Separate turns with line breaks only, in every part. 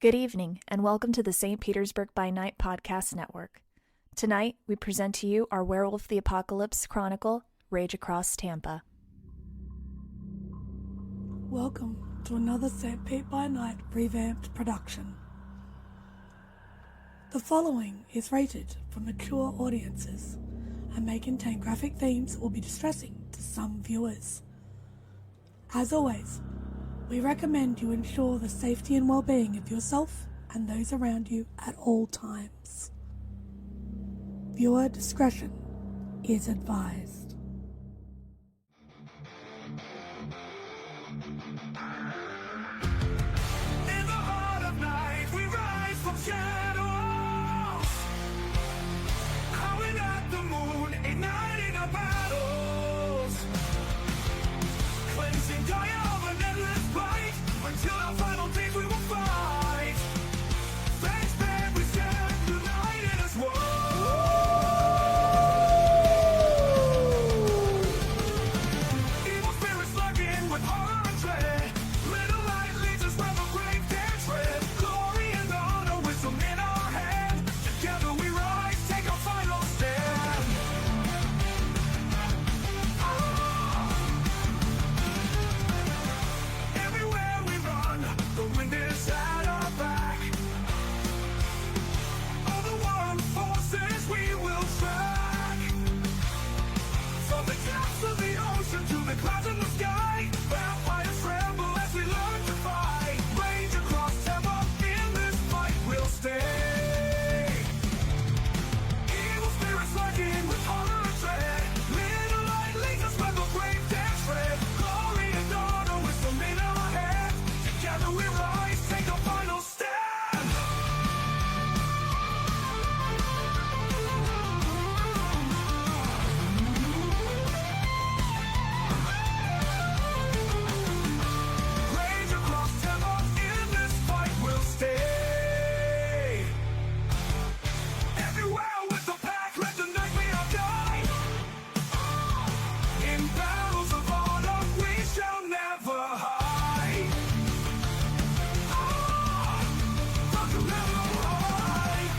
Good evening, and welcome to the St. Petersburg by Night podcast network. Tonight, we present to you our Werewolf the Apocalypse chronicle, Rage Across Tampa.
Welcome to another St. Pete by Night revamped production. The following is rated for mature audiences and may contain graphic themes that will be distressing to some viewers. As always, we recommend you ensure the safety and well-being of yourself and those around you at all times. Viewer discretion is advised.
In the heart of night, we rise from shadows, howling at the moon, igniting our battles, cleansing Gaia of an endless fight, until our final days we will fight. Thanks, man, we stand united as one. Evil spirits lurking with horror and dread. Little light leads us where the grave dare tread. Glory and honor, wisdom in our hand. Together we rise, take our final stand. Everywhere we run, the wind is at our back. All the world forces we will track. From the depths of the ocean to the clouds in the sky, vampires tremble as we learn to fight. Rage across Tampa, in this fight we'll stay. Evil spirits lurking with horror and dread. Little light leads us where the grave dare tread. Glory and honor, wisdom in our hand. Together we rise, take our final stand. Rage across Tampa, in this fight we'll stay. Everywhere with the pack, let the night be our guide. In battles of honor, we shall never hide. Fuck the never hide.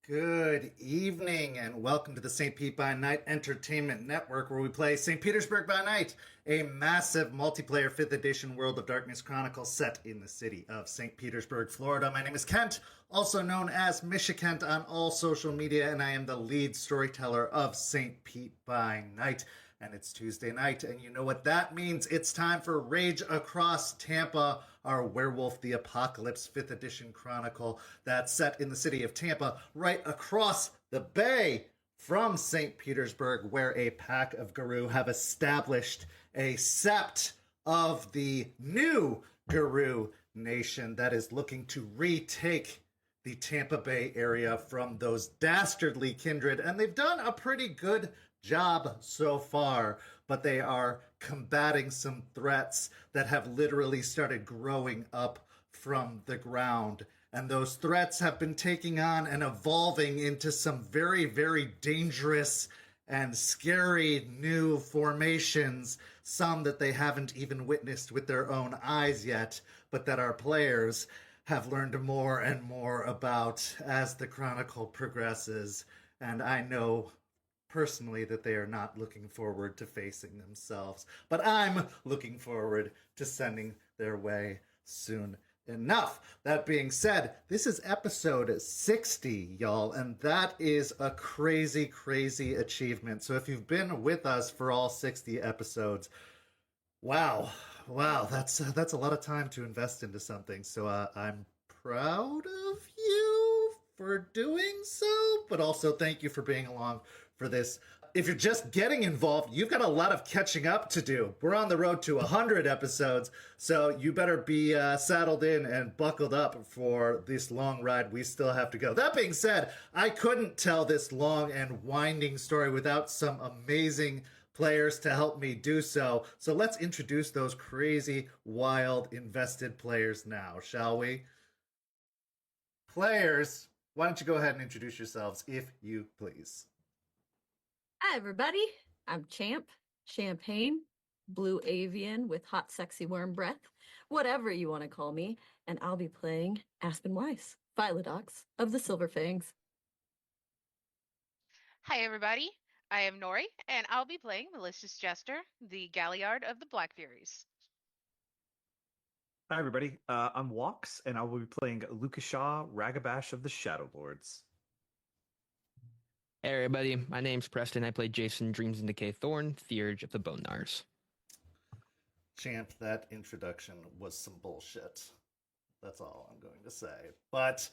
Good evening and welcome to the St. Pete by Night Entertainment Network, where we play St. Petersburg by Night, a massive multiplayer 5th edition World of Darkness chronicle set in the city of St. Petersburg, Florida. My name is Kent, also known as Misha Kent on all social media, and I am the lead storyteller of St. Pete by Night. And it's Tuesday night, and you know what that means. It's time for Rage Across Tampa, our Werewolf the Apocalypse 5th edition chronicle that's set in the city of Tampa, right across the bay from St. Petersburg, where a pack of Guru have established a Sept of the new Guru nation that is looking to retake the Tampa Bay area from those dastardly kindred, and they've done a pretty good job so far, but they are combating some threats that have literally started growing up from the ground, and those threats have been taking on and evolving into some very, very dangerous and scary new formations, some that they haven't even witnessed with their own eyes yet, but that our players have learned more and more about as the chronicle progresses. And I know personally that they are not looking forward to facing themselves, but I'm looking forward to sending their way soon enough. That being said, this is episode 60, y'all, and that is a crazy, crazy achievement. So if you've been with us for all 60 episodes, wow, that's a lot of time to invest into something. So I'm proud of you for doing so, but also thank you for being along for this. If you're just getting involved, you've got a lot of catching up to do. We're on the road to 100 episodes, so you better be saddled in and buckled up for this long ride we still have to go. That being said, I couldn't tell this long and winding story without some amazing players to help me do so. So let's introduce those crazy, wild, invested players now, shall we? Players, why don't you go ahead and introduce yourselves, if you please.
Hi, everybody. I'm Champ, Champagne, blue avian with hot, sexy worm breath, whatever you want to call me, and I'll be playing Aspen Weiss, Philodox of the Silver Fangs.
Hi, everybody. I am Noree, and I'll be playing Malicious Jester, the Galliard of the Black Furies.
Hi, everybody. I'm Walks, and I will be playing Lucas Shaw, Ragabash of the Shadow Lords.
Hey everybody, my name's Preston. I play Jason, Dreams-In-Decay, Thorne, Theurge of the Bone Gnars.
Champ, that introduction was some bullshit. That's all I'm going to say. But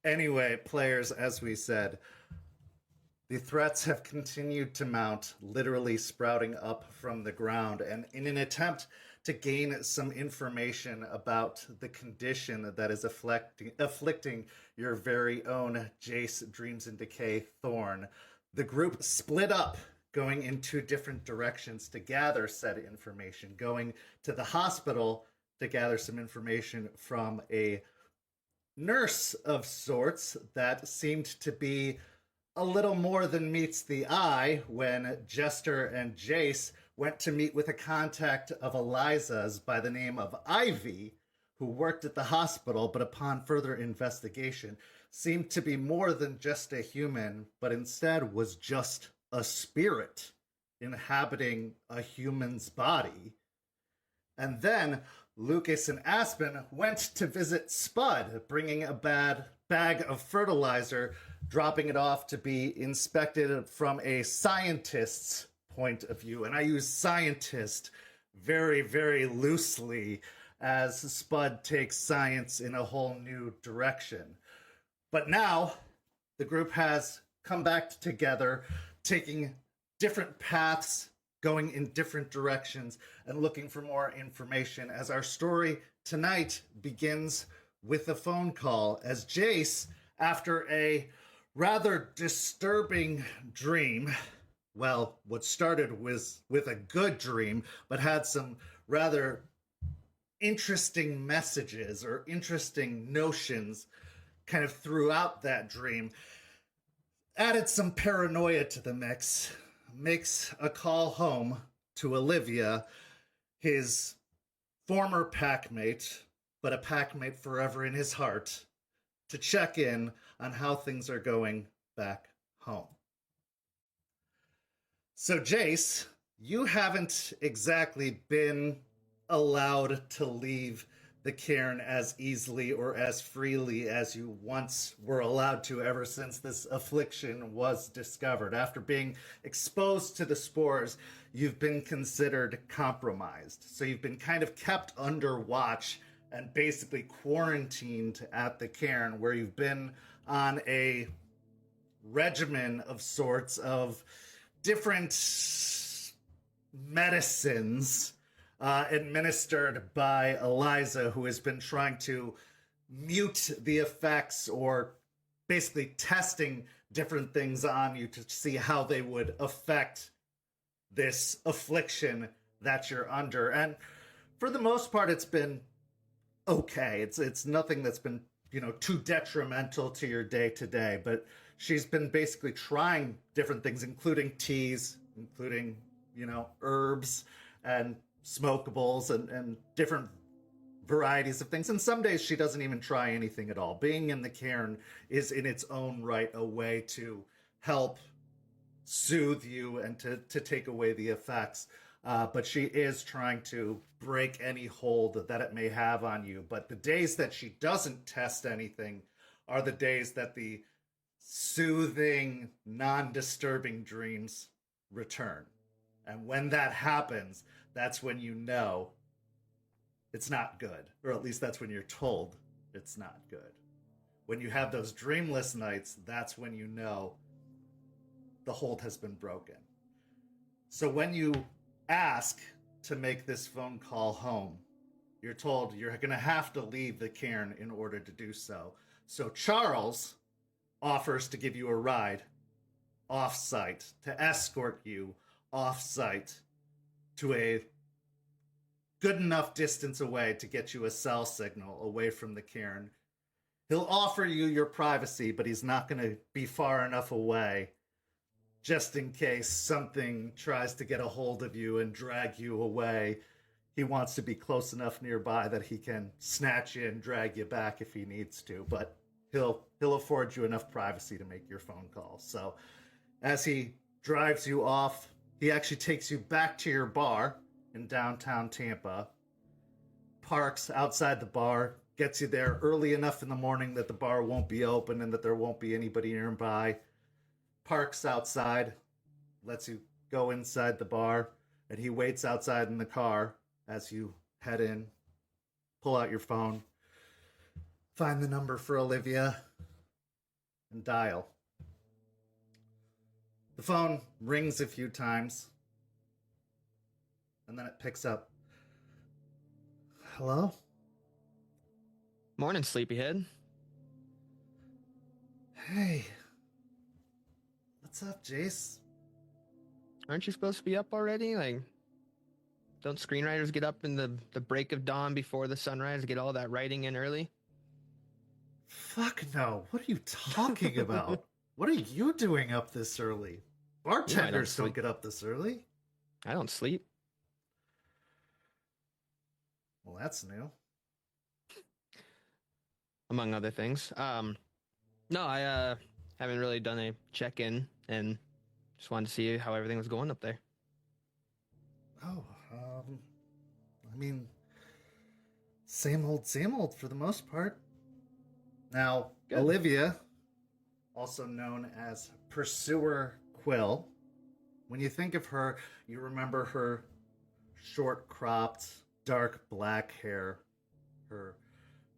anyway, players, as we said, the threats have continued to mount, literally sprouting up from the ground. And in an attempt to gain some information about the condition that is afflicting your very own Jace, Dreams-In-Decay, Thorne, the group split up, going in two different directions to gather said information, going to the hospital to gather some information from a nurse of sorts that seemed to be a little more than meets the eye when Jester and Jace went to meet with a contact of Eliza's by the name of Ivy, who worked at the hospital, but upon further investigation seemed to be more than just a human, but instead was just a spirit inhabiting a human's body. And then Lucas and Aspen went to visit Spud, bringing a bag of fertilizer, dropping it off to be inspected from a scientist's point of view. And I use scientist very, very loosely, as Spud takes science in a whole new direction. But now the group has come back together, taking different paths, going in different directions, and looking for more information, as our story tonight begins with a phone call, as Jace, after a rather disturbing dream, well, what started was with a good dream, but had some rather interesting messages or interesting notions kind of throughout that dream, added some paranoia to the mix, makes a call home to Olivia, his former packmate, but a packmate forever in his heart, to check in on how things are going back home. So, Jace, you haven't exactly been allowed to leave the cairn as easily or as freely as you once were allowed to ever since this affliction was discovered. After being exposed to the spores, you've been considered compromised. So you've been kind of kept under watch and basically quarantined at the cairn, where you've been on a regimen of sorts of different medicines administered by Eliza, who has been trying to mute the effects, or basically testing different things on you to see how they would affect this affliction that you're under. And for the most part, it's been okay. It's nothing that's been, too detrimental to your day to day, but she's been basically trying different things, including teas, including, herbs and smokables and different varieties of things. And some days she doesn't even try anything at all. Being in the cairn is in its own right a way to help soothe you and to take away the effects. But she is trying to break any hold that it may have on you. But the days that she doesn't test anything are the days that the soothing, non-disturbing dreams return. And when that happens, that's when you know it's not good. Or at least that's when you're told it's not good. When you have those dreamless nights, that's when you know the hold has been broken. So when you ask to make this phone call home, you're told you're going to have to leave the cairn in order to do so. So Charles offers to give you a ride off-site, to escort you off-site to a good enough distance away to get you a cell signal away from the cairn. He'll offer you your privacy, but he's not going to be far enough away just in case something tries to get a hold of you and drag you away. He wants to be close enough nearby that he can snatch you and drag you back if he needs to, but he'll afford you enough privacy to make your phone calls. So as he drives you off, he actually takes you back to your bar in downtown Tampa, parks outside the bar, gets you there early enough in the morning that the bar won't be open and that there won't be anybody nearby, parks outside, lets you go inside the bar, and he waits outside in the car as you head in, pull out your phone, find the number for Olivia, and dial. The phone rings a few times, and then it picks up. Hello?
Morning, sleepyhead.
Hey. What's up, Jace?
Aren't you supposed to be up already? Like, don't screenwriters get up in the break of dawn before the sunrise to get all that writing in early?
Fuck no. What are you talking about? What are you doing up this early? Bartenders don't get up this early.
I don't sleep.
Well, that's new.
Among other things. No, I haven't really done a check-in and just wanted to see how everything was going up there.
Oh, I mean, same old for the most part. Now,
Good.
Olivia, also known as Pursuer Quill, when you think of her, you remember her short-cropped, dark black hair, her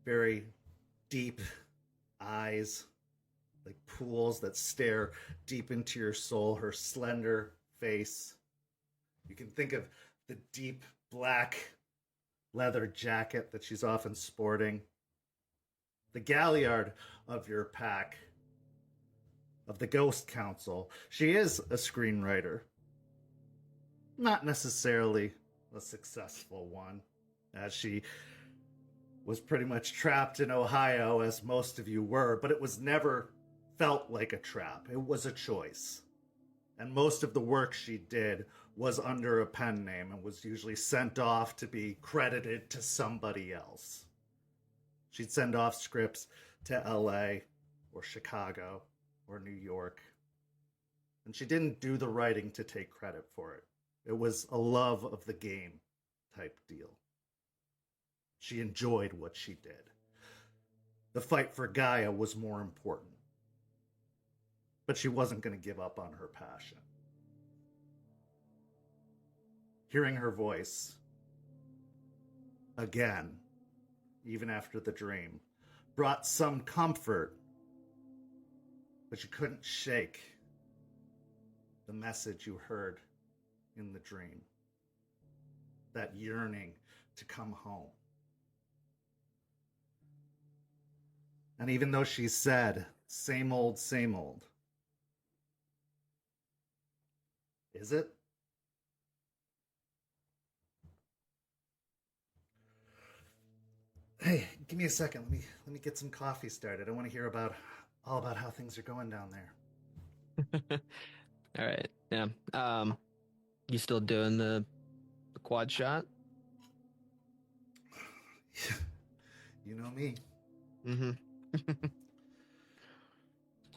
very deep eyes, like pools that stare deep into your soul, her slender face. You can think of the deep black leather jacket that she's often sporting, the galliard of your pack, of the Ghost Council. She is a screenwriter, not necessarily a successful one, as she was pretty much trapped in Ohio, as most of you were, but it was never felt like a trap. It was a choice. And most of the work she did was under a pen name and was usually sent off to be credited to somebody else. She'd send off scripts to LA or Chicago or New York. And she didn't do the writing to take credit for it. It was a love of the game type deal. She enjoyed what she did. The fight for Gaia was more important. But she wasn't going to give up on her passion. Hearing her voice again, even after the dream, brought some comfort, but you couldn't shake the message you heard in the dream. That yearning to come home. And even though she said, same old, is it? Hey, give me a second. Let me get some coffee started. I want to hear all about how things are going down there.
All right. Yeah. You still doing the quad shot?
You know me.
Mm-hmm.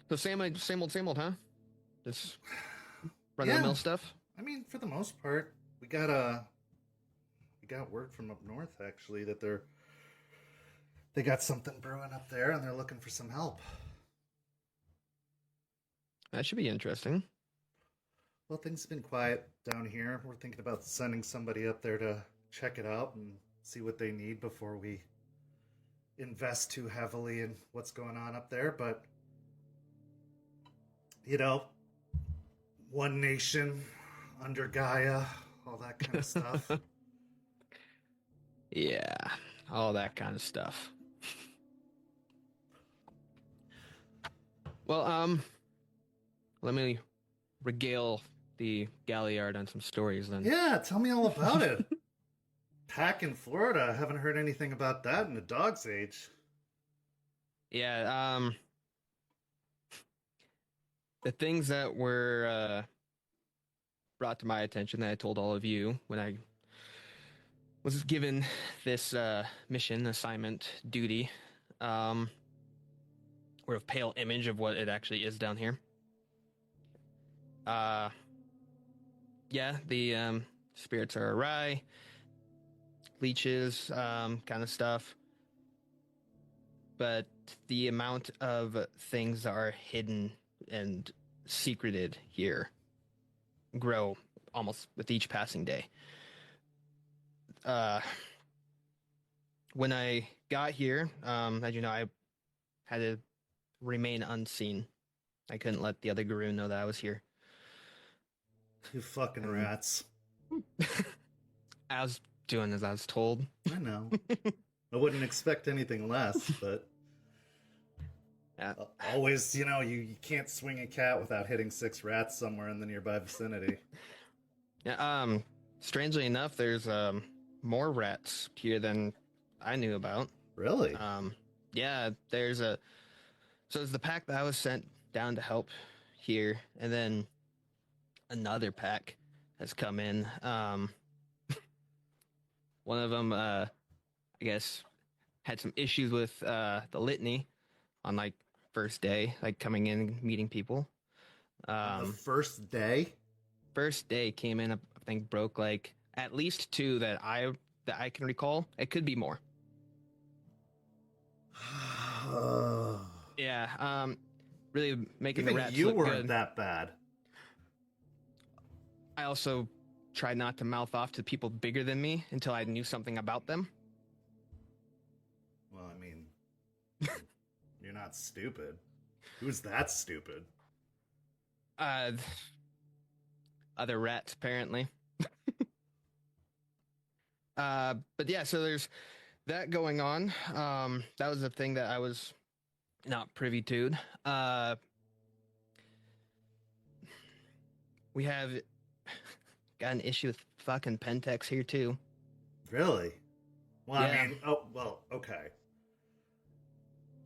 So same old, huh? Just run-of-the-mill stuff?
I mean, for the most part, we got word from up north, actually, that they got something brewing up there, and they're looking for some help.
That should be interesting.
Well, things have been quiet down here. We're thinking about sending somebody up there to check it out and see what they need before we invest too heavily in what's going on up there. But, you know, one nation under Gaia, all that kind of stuff.
Yeah, all that kind of stuff. Well, let me regale the Galliard on some stories then.
Yeah, tell me all about it. Pack in Florida. I haven't heard anything about that in a dog's age.
Yeah, the things that were brought to my attention that I told all of you when I was given this mission, assignment, duty, or a pale image of what it actually is down here. Yeah, the spirits are awry, leeches, kind of stuff. But the amount of things that are hidden and secreted here grow almost with each passing day. When I got here, as you know, I had to remain unseen. I couldn't let the other guru know that I was here.
You fucking rats.
I was doing as I was told.
I know. I wouldn't expect anything less, but always, you can't swing a cat without hitting 6 rats somewhere in the nearby vicinity.
Yeah. Strangely enough, there's more rats here than I knew about.
Really?
Yeah. There's so it's the pack that I was sent down to help here, and then another pack has come in. One of them, I guess, had some issues with the litany on like first day, like coming in meeting people.
The first day?
First day came in, I think broke like at least 2 that I can recall. It could be more. Yeah. Really making
Even
the rats
you
look
weren't
good.
that bad.
I also tried not to mouth off to people bigger than me until I knew something about them.
Well, I mean, you're not stupid. Who's that stupid?
Other rats, apparently. But yeah, so there's that going on. That was the thing that I was not privy to. We have got an issue with fucking Pentex here too.
Really? Well,
Yeah.
I mean, okay.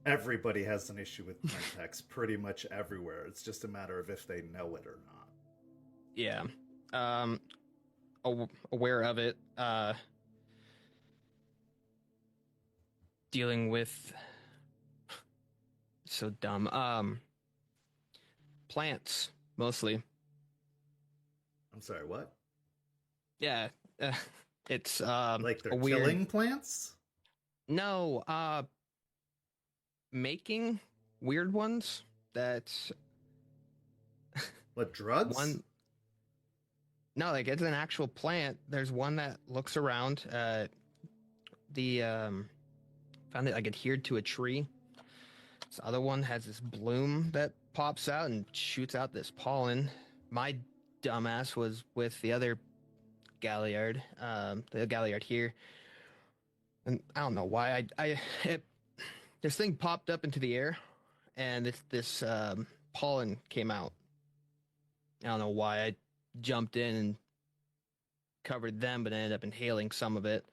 Everybody has an issue with Pentex pretty much everywhere. It's just a matter of if they know it or not.
Yeah. Aware of it. Dealing with so dumb. Plants mostly.
I'm sorry, what?
Yeah. It's
Like they're
a weird...
killing plants?
No, making weird ones that
What, drugs?
No, like it's an actual plant. There's one that looks around. Found it like adhered to a tree. This other one has this bloom that pops out and shoots out this pollen. My dumbass was with the other Galliard, the Galliard here, and I don't know why this thing popped up into the air, and this pollen came out. I don't know why I jumped in and covered them, but I ended up inhaling some of it,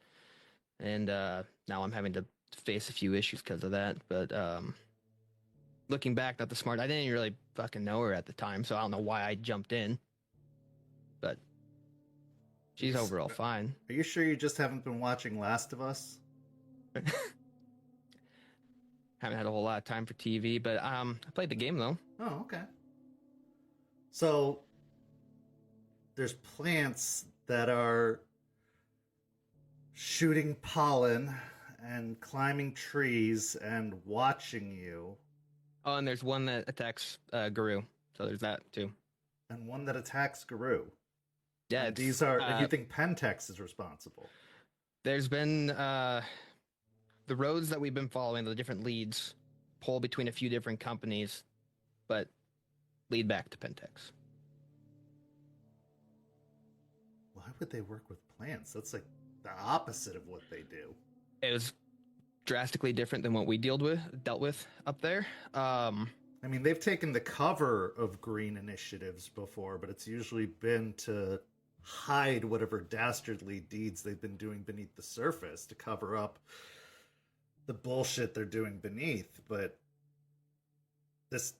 and now I'm having to face a few issues because of that. But looking back, not the smart. I didn't really fucking know her at the time, so I don't know why I jumped in. But she's overall fine.
Are you sure you just haven't been watching Last of Us?
Haven't had a whole lot of time for TV, but I played the game though.
Oh, okay. So there's plants that are shooting pollen and climbing trees and watching you.
Oh, and there's one that attacks Guru, so there's that too.
And one that attacks Guru.
Yeah,
and these are. You think Pentex is responsible?
There's been the roads that we've been following, the different leads, pull between a few different companies, but lead back to Pentex.
Why would they work with plants? That's like the opposite of what they do.
It was drastically different than what we dealt with up there.
I mean, they've taken the cover of green initiatives before, but it's usually been to hide whatever dastardly deeds they've been doing beneath the surface to cover up the bullshit they're doing beneath. But this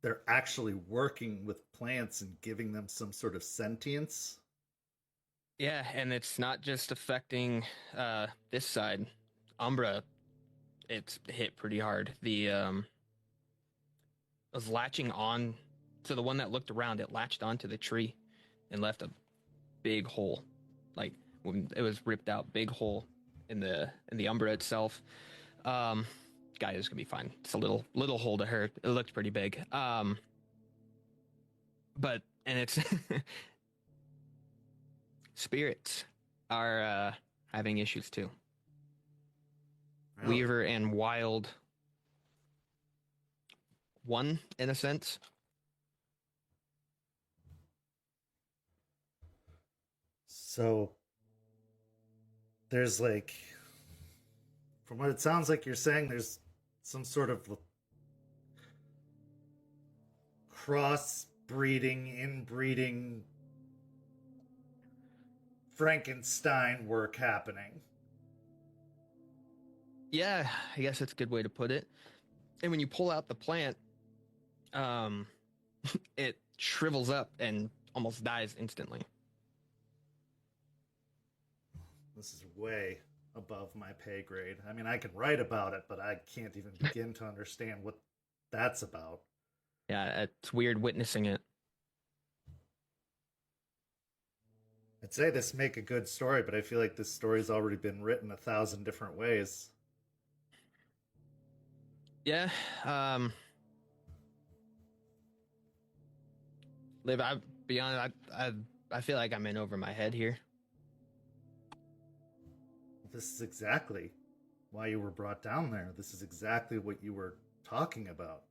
they're actually working with plants and giving them some sort of sentience.
Yeah, and it's not just affecting this side. Umbra, it's hit pretty hard. Was latching on to the one that looked around. It latched onto the tree and left a big hole. Like when it was ripped out, big hole in the Umbra itself. Guy is gonna be fine. It's a little hole to hurt. It looked pretty big. But it's spirits are having issues too.
Really?
Weaver and Wild, one in a sense.
So there's like, from what it sounds like you're saying, there's some sort of crossbreeding, inbreeding, Frankenstein work happening.
Yeah, I guess that's a good way to put it. And when you pull out the plant, it shrivels up and almost dies instantly.
This is way above my pay grade. I mean, I can write about it, but I can't even begin to understand what that's about.
Yeah, it's weird witnessing it.
I'd say this make a good story, but I feel like this story's already been written 1,000 different ways.
Yeah, Liv, I'll be honest, I feel like I'm in over my head here.
This is exactly why you were brought down there. This is exactly what you were talking about.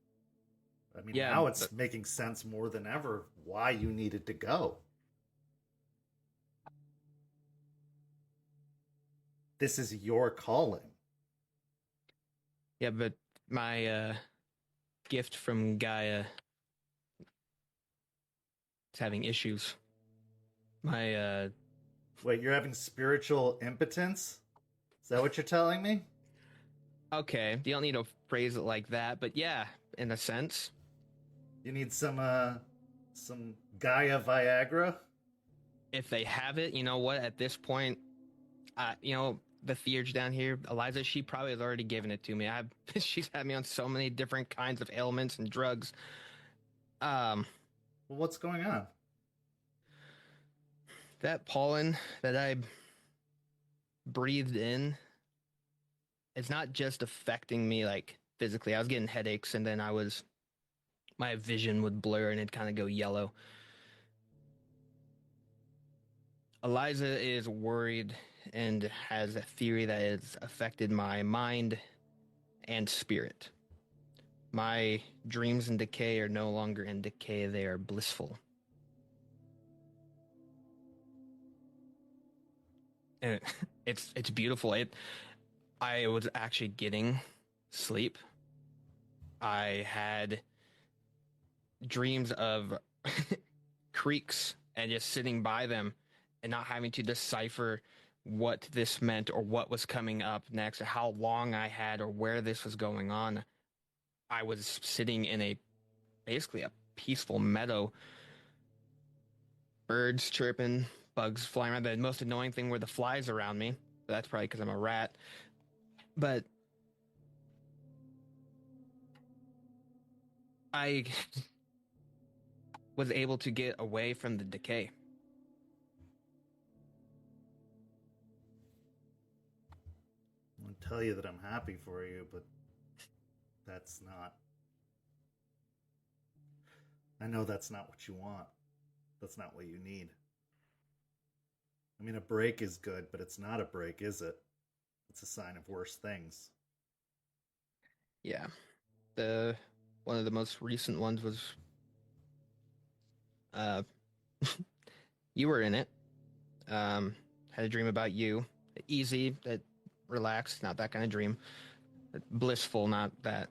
I mean,
Yeah,
now it's making sense more than ever why you needed to go. This is your calling.
Yeah, but my gift from Gaia is having issues. My
Wait, you're having spiritual impotence? Is that what you're telling me?
okay, you don't need to phrase it like that, but yeah, in a sense.
You need some Gaia Viagra?
If they have it, you know what? At this point, the theurge down here, Eliza, she probably has already given it to me. She's had me on so many different kinds of ailments and drugs.
Well, what's going on?
That pollen that I breathed in, it's not just affecting me like physically. I was getting headaches, and then my vision would blur and it'd kind of go yellow. Eliza is worried and has a theory that it's affected my mind and spirit. My dreams in decay are no longer in decay, they are blissful. And it's beautiful. I was actually getting sleep. I had dreams of creeks and just sitting by them and not having to decipher what this meant or what was coming up next or how long I had or where this was going on. I was sitting in basically a peaceful meadow. Birds chirping, bugs flying around. The most annoying thing were the flies around me. But that's probably because I'm a rat. But I was able to get away from the decay.
I'm going to tell you that I'm happy for you, but that's not... I know that's not what you want. That's not what you need. I mean, a break is good, but it's not a break, is it? It's a sign of worse things.
Yeah. One of the most recent ones was you were in it. Had a dream about you. Easy, that relaxed, not that kind of dream. Blissful, not that.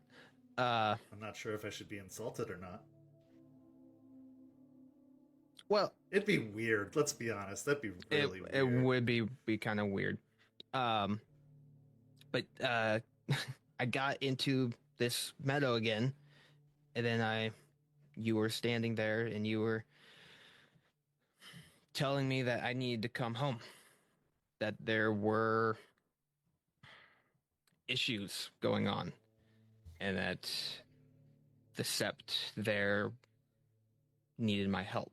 I'm not sure if I should be insulted or not.
Well,
it'd be weird. Let's be honest. That'd be really weird.
It would be kind of weird. But I got into this meadow again, and then I you were standing there and you were telling me that I needed to come home, that there were issues going on, and that the Sept there needed my help.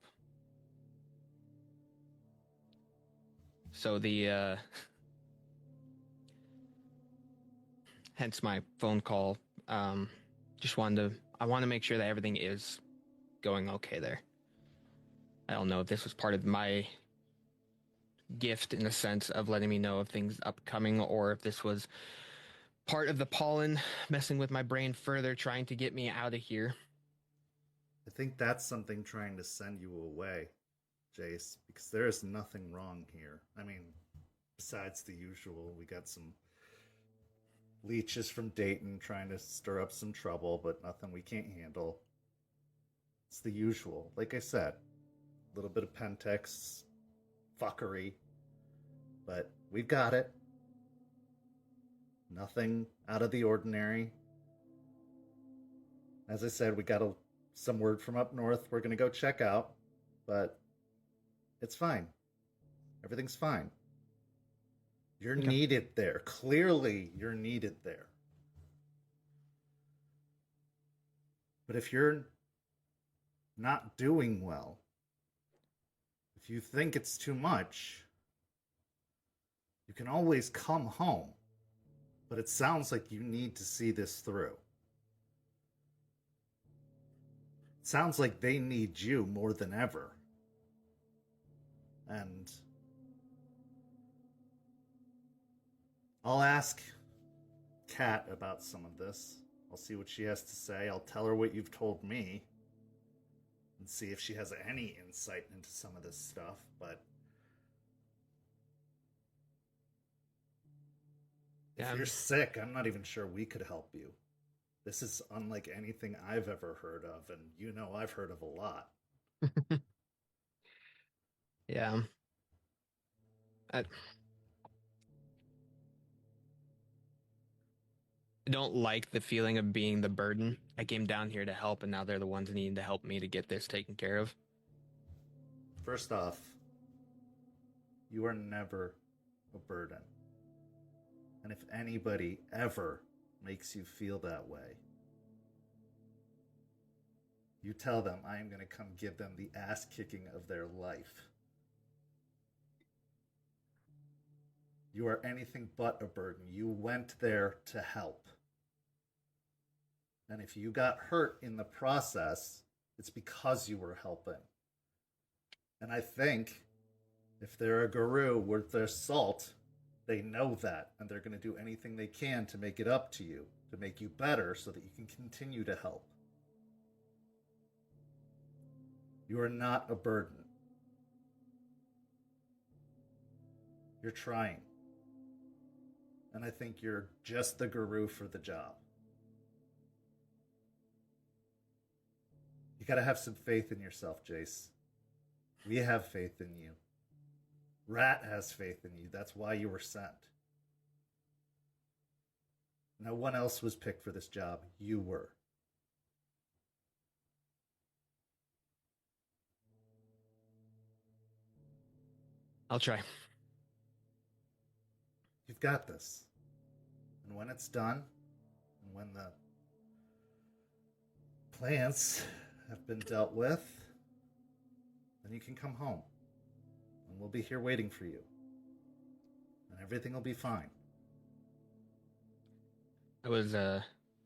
So hence my phone call. I want to make sure that everything is going okay there. I don't know if this was part of my gift in the sense of letting me know of things upcoming, or if this was part of the pollen messing with my brain further, trying to get me out of here.
I think that's something trying to send you away, Jace, because there is nothing wrong here. I mean, besides the usual, we got some leeches from Dayton trying to stir up some trouble, but nothing we can't handle. It's the usual. Like I said, a little bit of Pentex fuckery, but we've got it. Nothing out of the ordinary. As I said, we got some word from up north we're going to go check out, but it's fine. Everything's fine. You're needed there. Clearly, you're needed there. But if you're not doing well, if you think it's too much, you can always come home. But it sounds like you need to see this through. It sounds like they need you more than ever. And I'll ask Kat about some of this. I'll see what she has to say. I'll tell her what you've told me and see if she has any insight into some of this stuff. But if you're sick, I'm not even sure we could help you. This is unlike anything I've ever heard of, and you know I've heard of a lot.
Yeah. I don't like the feeling of being the burden. I came down here to help, and now they're the ones needing to help me to get this taken care of.
First off, you are never a burden. And if anybody ever makes you feel that way, you tell them I am going to come give them the ass kicking of their life. You are anything but a burden. You went there to help. And if you got hurt in the process, it's because you were helping. And I think if they're a guru worth their salt, they know that, and they're going to do anything they can to make it up to you, to make you better so that you can continue to help. You are not a burden. You're trying. And I think you're just the guru for the job. You gotta have some faith in yourself, Jace. We have faith in you. Rat has faith in you. That's why you were sent. No one else was picked for this job. You were.
I'll try.
You've got this. And when it's done, and when the plants have been dealt with, then you can come home. And we'll be here waiting for you. And everything will be fine.
I was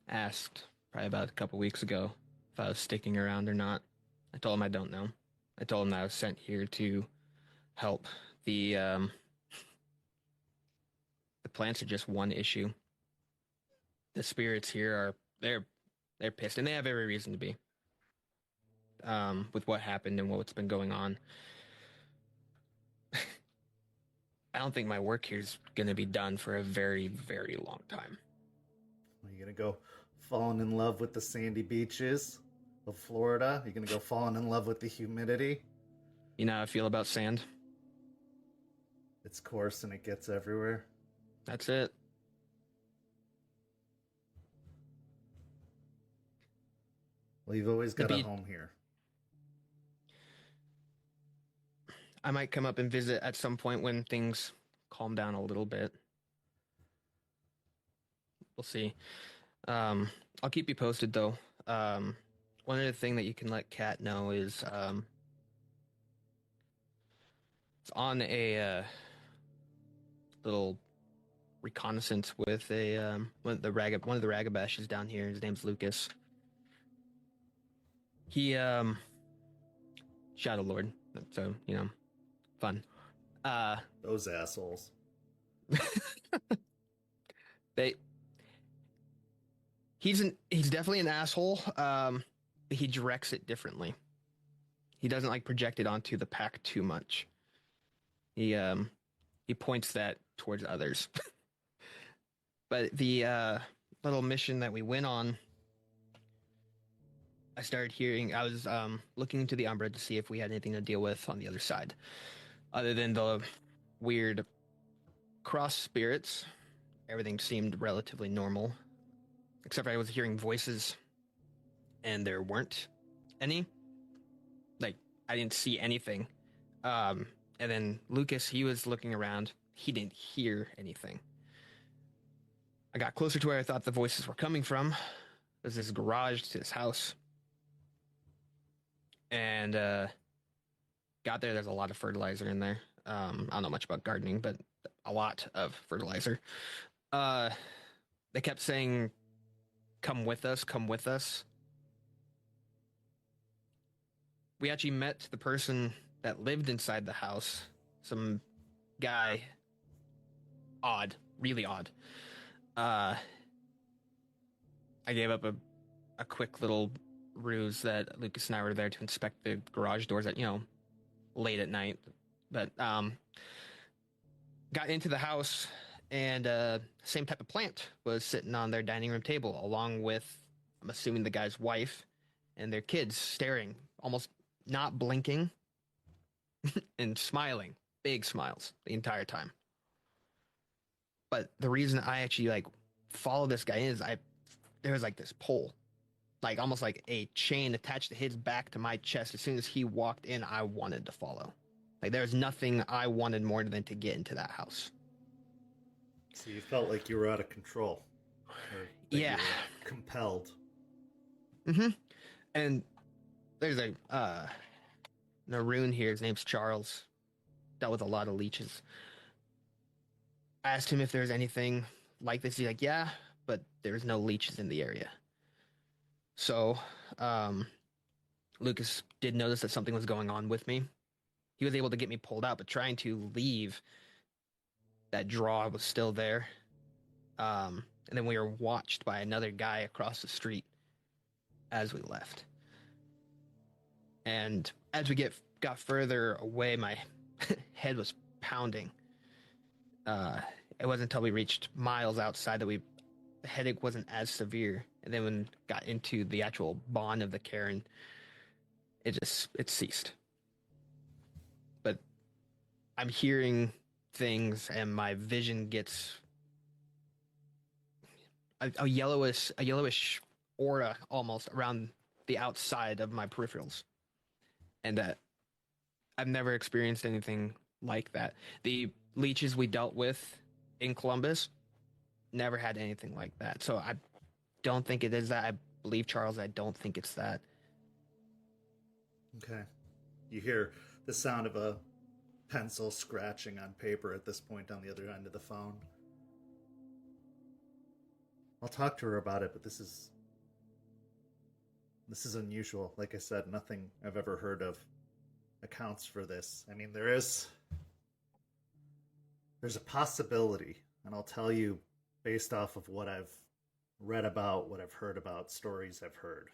asked probably about a couple weeks ago if I was sticking around or not. I told him I don't know. I told him that I was sent here to help. The plants are just one issue. The spirits here they're pissed, and they have every reason to be. With what happened and what's been going on. I don't think my work here is going to be done for a very, very long time.
Are you going to go falling in love with the sandy beaches of Florida? Are you going to go falling in love with the humidity?
You know how I feel about sand?
It's coarse and it gets everywhere.
That's it.
Well, you've always got a
Maybe-
home here.
I might come up and visit at some point when things calm down a little bit. We'll see. I'll keep you posted though. One other thing that you can let Kat know is it's on a little reconnaissance with a one of the ragabashes down here. His name's Lucas. He Shadow Lord, so fun.
Those assholes.
He's definitely an asshole. But he directs it differently. He doesn't like project it onto the pack too much. He points that towards others. But the little mission that we went on, I was looking into the Umbra to see if we had anything to deal with on the other side. Other than the weird cross spirits, everything seemed relatively normal. Except I was hearing voices, and there weren't any. Like, I didn't see anything. And then Lucas, he was looking around. He didn't hear anything. I got closer to where I thought the voices were coming from. It was this garage to this house. And got there's a lot of fertilizer in there. I don't know much about gardening, but a lot of fertilizer. They kept saying, come with us, come with us. We actually met the person that lived inside the house. Some guy. Odd. Really odd. I gave up a quick little ruse that Lucas and I were there to inspect the garage doors at, late at night. But got into the house, and same type of plant was sitting on their dining room table, along with, I'm assuming, the guy's wife and their kids, staring, almost not blinking, and smiling, big smiles the entire time. But the reason I actually follow this guy is there was this pole, almost like a chain attached to his back to my chest. As soon as he walked in, I wanted to follow. There was nothing I wanted more than to get into that house.
So you felt like you were out of control. Or that
Yeah.
you were compelled.
Mm-hmm. And there's a Naroon here. His name's Charles. Dealt with a lot of leeches. I asked him if there's anything like this. He's like, yeah, but there's no leeches in the area. So, Lucas did notice that something was going on with me. He was able to get me pulled out, but trying to leave, that draw was still there. And then we were watched by another guy across the street as we left. And as we got further away, my head was pounding. It wasn't until we reached miles outside that the headache wasn't as severe. And then when we got into the actual bond of the carrion, it ceased. But I'm hearing things, and my vision gets a yellowish aura almost around the outside of my peripherals. And that I've never experienced anything like that. The leeches we dealt with in Columbus never had anything like that. So I don't think it is that. I believe Charles, I don't think it's that.
Okay. You hear the sound of a pencil scratching on paper at this point on the other end of the phone. I'll talk to her about it, but this is unusual. Like I said, nothing I've ever heard of accounts for this. I mean, there's a possibility, and I'll tell you based off of what I've read about, what I've heard about, stories I've heard.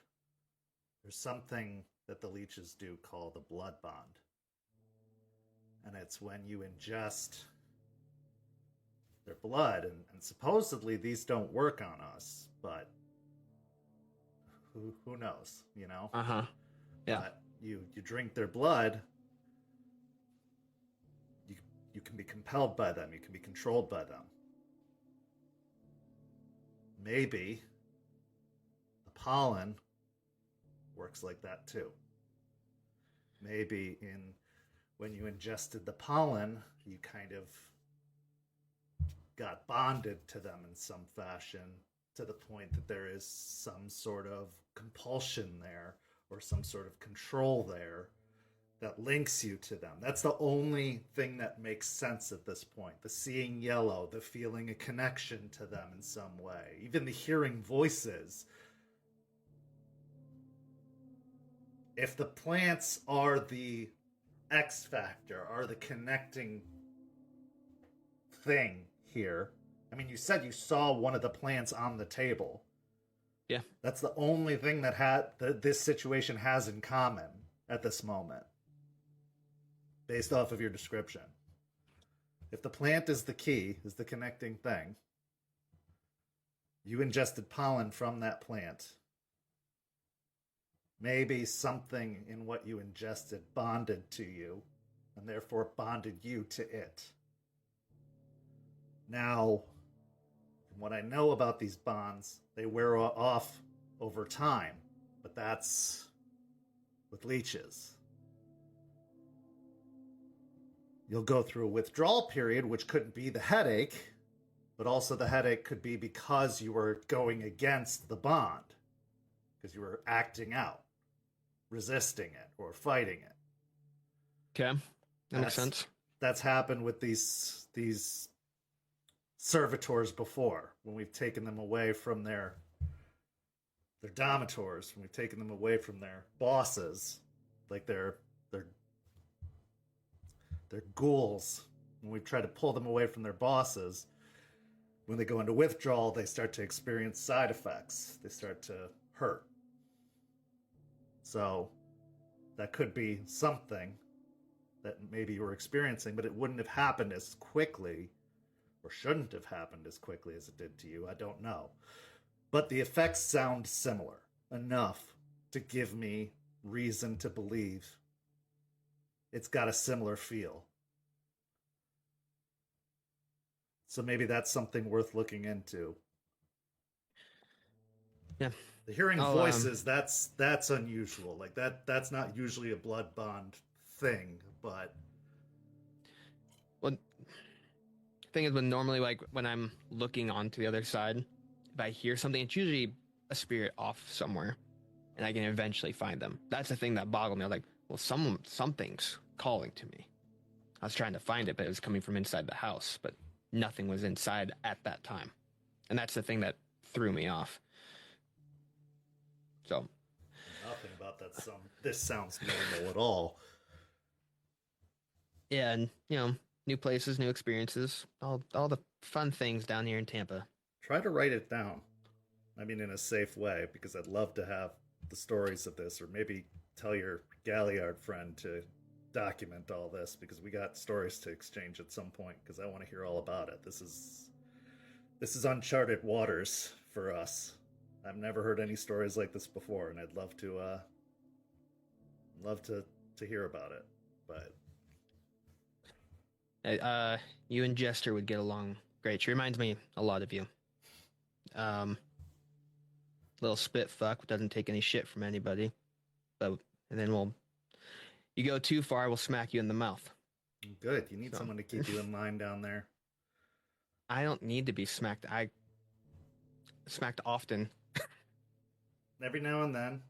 There's something that the leeches do called the blood bond. And it's when you ingest their blood, and supposedly these don't work on us, but who knows,
Uh-huh. Yeah.
But you drink their blood, you can be compelled by them, you can be controlled by them. Maybe the pollen works like that too. Maybe when you ingested the pollen, you kind of got bonded to them in some fashion to the point that there is some sort of compulsion there or some sort of control there that links you to them. That's the only thing that makes sense at this point. The seeing yellow, the feeling a connection to them in some way, even the hearing voices. If the plants are the X factor, are the connecting thing here. I mean, you said you saw one of the plants on the table.
Yeah.
That's the only thing that this situation has in common at this moment, based off of your description. If the plant is the key, is the connecting thing, you ingested pollen from that plant. Maybe something in what you ingested bonded to you, and therefore bonded you to it. Now, from what I know about these bonds, they wear off over time, but that's with leeches. You'll go through a withdrawal period, which could be the headache, but also the headache could be because you were going against the bond, because you were acting out, resisting it, or fighting it.
Okay, that makes sense.
That's happened with these servitors before, when we've taken them away from their domitors, when we've taken them away from their bosses, like their ghouls. When we've tried to pull them away from their bosses, when they go into withdrawal, they start to experience side effects. They start to hurt. So that could be something that maybe you were experiencing, but it wouldn't have happened as quickly, or shouldn't have happened as quickly as it did to you. I don't know. But the effects sound similar enough to give me reason to believe it's got a similar feel. So maybe that's something worth looking into.
Yeah.
The hearing voices, that's unusual. Like that's not usually a blood bond thing, but
well, thing is, when I'm looking onto the other side, if I hear something, it's usually a spirit off somewhere, and I can eventually find them. That's the thing that boggled me. I was like, well, something's calling to me. I was trying to find it, but it was coming from inside the house, but nothing was inside at that time. And that's the thing that threw me off. So
nothing about that this sounds normal at all.
Yeah, and new places, new experiences, all the fun things down here in Tampa.
Try to write it down. I mean, in a safe way, because I'd love to have the stories of this, or maybe tell your Galliard friend to document all this, because we got stories to exchange at some point, because I want to hear all about it. This is uncharted waters for us. I've never heard any stories like this before, and I'd love to hear about it. But
you and Jester would get along great. She reminds me a lot of you. Little spit fuck, doesn't take any shit from anybody. And then you go too far, we'll smack you in the mouth.
Good. You need someone to keep you in line down there.
I don't need to be smacked. I smacked often.
Every now and then.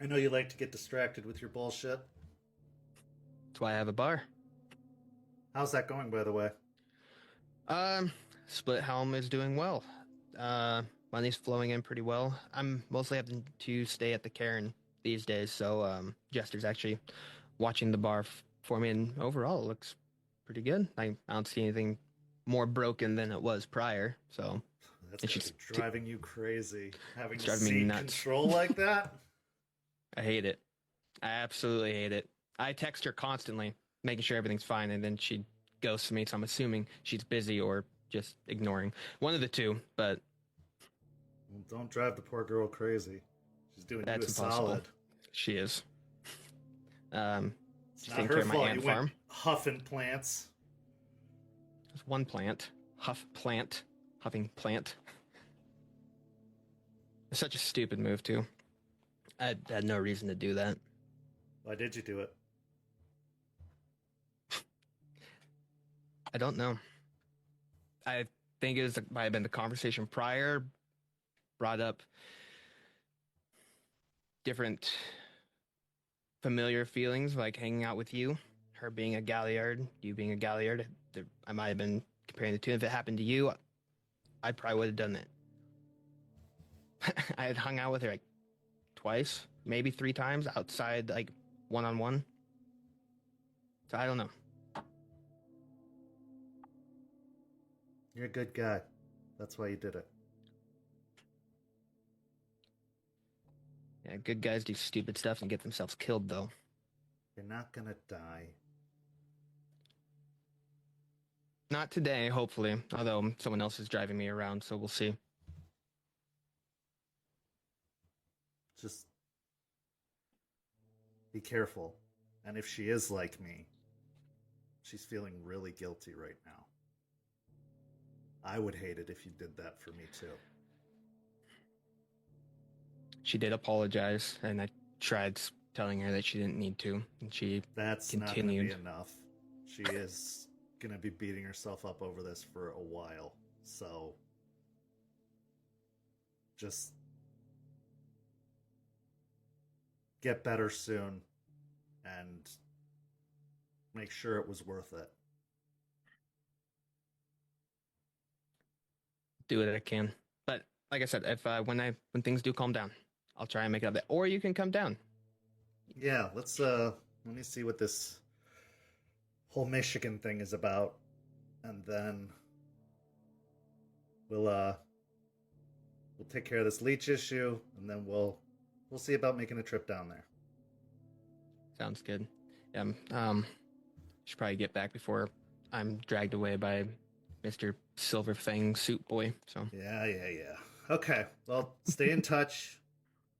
I know you like to get distracted with your bullshit.
That's why I have a bar.
How's that going, by the way?
Split Helm is doing well. Money's flowing in pretty well. I'm mostly having to stay at the carrion these days, so Jester's actually watching the bar for me, and overall it looks pretty good. I don't see anything more broken than it was prior, so...
That's just driving you crazy, having to
me
see
nuts.
Control like that.
I hate it. I absolutely hate it. I text her constantly, making sure everything's fine, and then she ghosts me, so I'm assuming she's busy or just ignoring. One of the two, but...
Well, don't drive the poor girl crazy. She's doing you a
impossible.
solid.
She is.
It's
she's
not
taking
her
care of my
fault.
ant
You went
farm.
huffing plants.
There's one plant. Huffing plant. It's such a stupid move, too. I had no reason to do that.
Why did you do it?
I don't know. I think might have been the conversation prior brought up different familiar feelings, like hanging out with you, her being a Galliard, you being a Galliard. I might have been comparing the two. If it happened to you, I probably would have done it. I had hung out with her like twice, maybe 3 times outside, like one-on-one. So I don't know.
You're a good guy. That's why you did it.
Yeah, good guys do stupid stuff and get themselves killed, though.
You're not gonna die.
Not today, hopefully. Although someone else is driving me around, so we'll see.
Just be careful. And if she is like me, she's feeling really guilty right now. I would hate it if you did that for me too.
She did apologize, and I tried telling her that she didn't need to, and she
That's
continued.
not gonna be enough. She is gonna be beating herself up over this for a while. So just get better soon and make sure it was worth it.
Do what I can. But like I said, if when things do calm down, I'll try and make it up there. Or you can come down.
Yeah, let me see what this whole Michigan thing is about, and then we'll take care of this leech issue, and then we'll see about making a trip down there.
Sounds good. Should probably get back before I'm dragged away by Mr. Silver Fang Suit Boy. So
Yeah. Okay, well, stay in touch.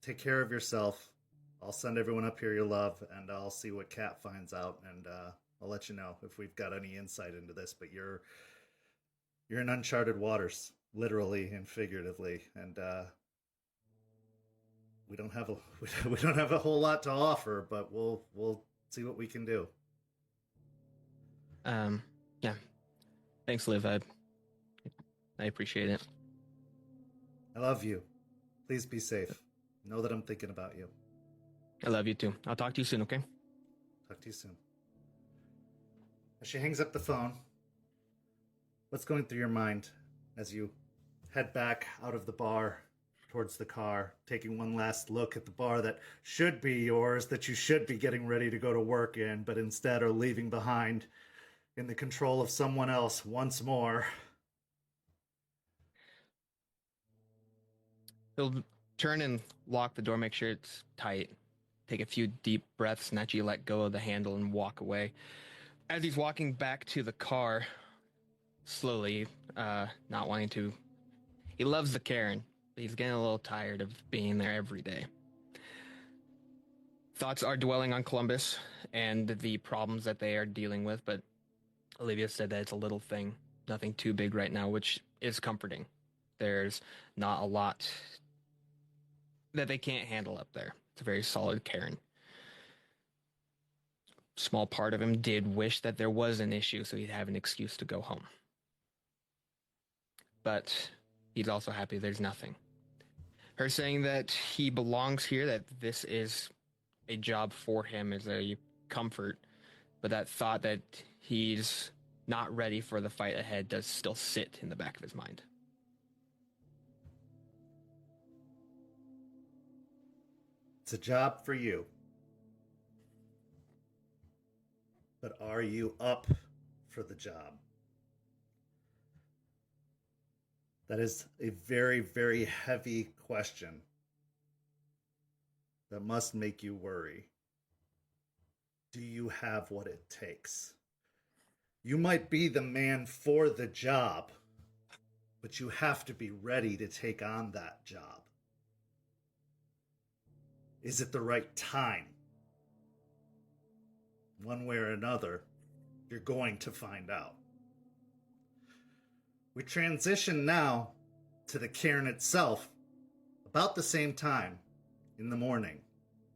Take care of yourself. I'll send everyone up here your love, and I'll see what Kat finds out, and I'll let you know if we've got any insight into this. But you're in uncharted waters, literally and figuratively, and we don't have a whole lot to offer, but we'll see what we can do.
Yeah. Thanks, Liv. I appreciate it.
I love you. Please be safe. Know that I'm thinking about you.
I love you too. I'll talk to you soon, okay?
Talk to you soon. As she hangs up the phone, what's going through your mind as you head back out of the bar towards the car, taking one last look at the bar that should be yours, that you should be getting ready to go to work in, but instead are leaving behind in the control of someone else once more?
He'll turn and lock the door, make sure it's tight, take a few deep breaths, and actually let go of the handle and walk away. As he's walking back to the car, slowly, not wanting to... He loves the carrion, but he's getting a little tired of being there every day. Thoughts are dwelling on Columbus and the problems that they are dealing with, but Olivia said that it's a little thing, nothing too big right now, which is comforting. There's not a lot that they can't handle up there. It's a very solid carrion. Small part of him did wish that there was an issue so he'd have an excuse to go home. But he's also happy there's nothing. Her saying that he belongs here, that this is a job for him, is a comfort, but that thought that he's not ready for the fight ahead does still sit in the back of his mind.
It's a job for you. But are you up for the job? That is a very, very heavy question that must make you worry. Do you have what it takes? You might be the man for the job, but you have to be ready to take on that job. Is it the right time? One way or another, you're going to find out. We transition now to the cairn itself, about the same time in the morning,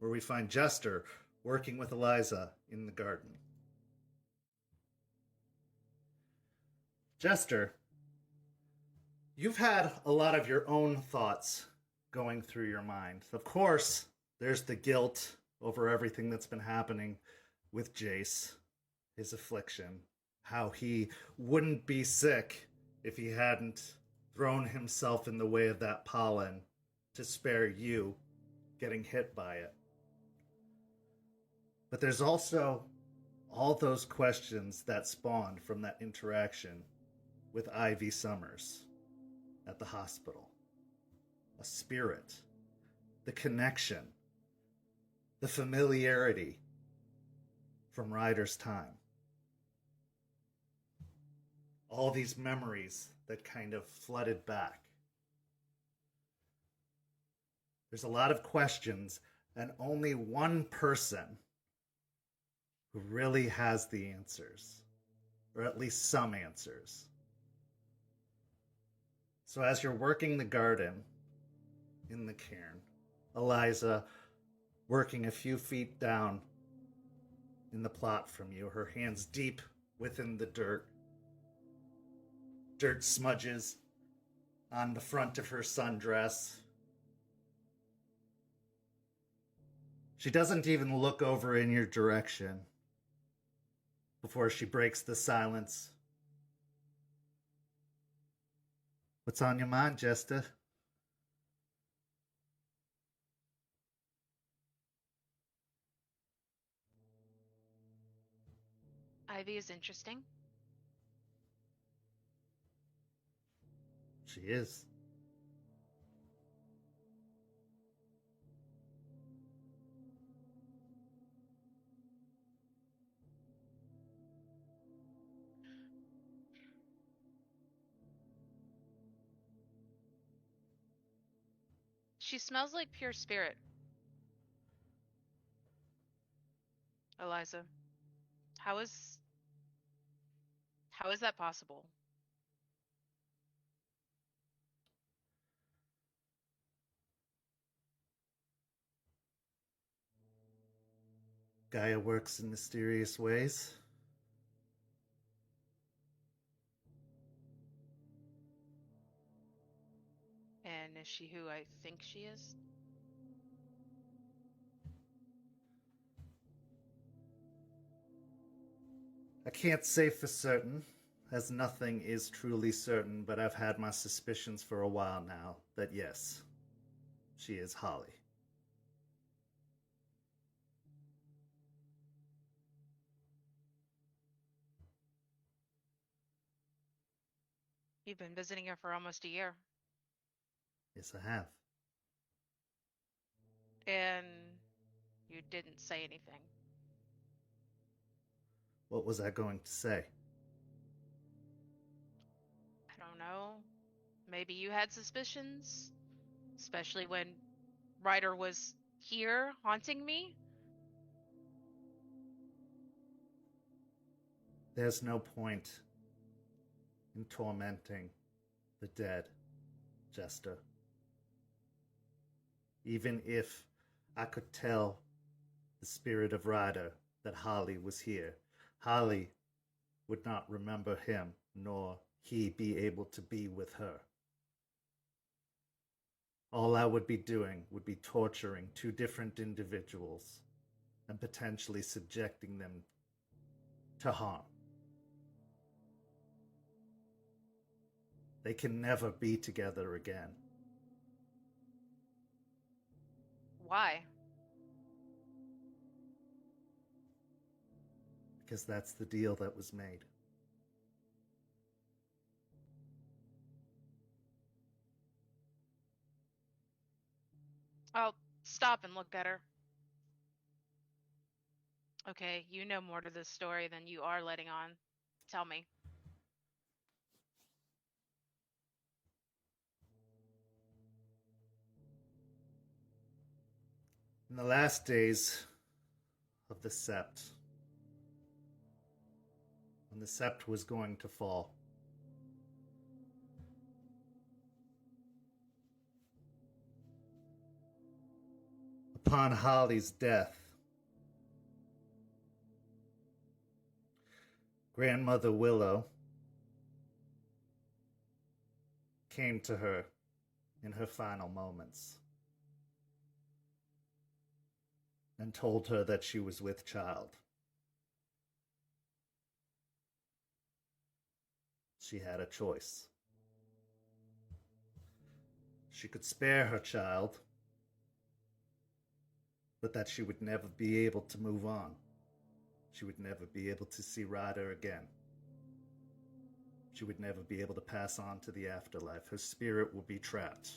where we find Jester working with Eliza in the garden. Jester, you've had a lot of your own thoughts going through your mind. Of course, there's the guilt over everything that's been happening with Jace, his affliction, how he wouldn't be sick if he hadn't thrown himself in the way of that pollen to spare you getting hit by it. But there's also all those questions that spawned from that interaction with Ivy Summers at the hospital. A spirit, the connection, the familiarity from Ryder's time. All these memories that kind of flooded back. There's a lot of questions, and only one person who really has the answers, or at least some answers. So as you're working the garden in the cairn, Eliza working a few feet down in the plot from you, her hands deep within the dirt. Dirt smudges on the front of her sundress. She doesn't even look over in your direction before she breaks the silence. What's on your mind, Jester?
Ivy is interesting.
She is.
She smells like pure spirit. Eliza, how is that possible?
Gaia works in mysterious ways.
And is she who I think she is?
I can't say for certain, as nothing is truly certain, but I've had my suspicions for a while now that yes, she is Holly.
You've been visiting her for almost a year.
Yes, I have.
And you didn't say anything.
What was I going to say?
I don't know. Maybe you had suspicions? Especially when Ryder was here haunting me?
There's no point in tormenting the dead, Jester. Even if I could tell the spirit of Ryder that Holly was here, Holly would not remember him, nor he be able to be with her. All I would be doing would be torturing two different individuals and potentially subjecting them to harm. They can never be together again.
Why?
Because that's the deal that was made.
I'll stop and look at her. Okay, you know more to this story than you are letting on. Tell me.
In the last days of the Sept, when the Sept was going to fall, Upon Holly's death, Grandmother Willow came to her in her final moments and told her that she was with child. She had a choice. She could spare her child, but that she would never be able to move on. She would never be able to see Ryder again. She would never be able to pass on to the afterlife. Her spirit would be trapped.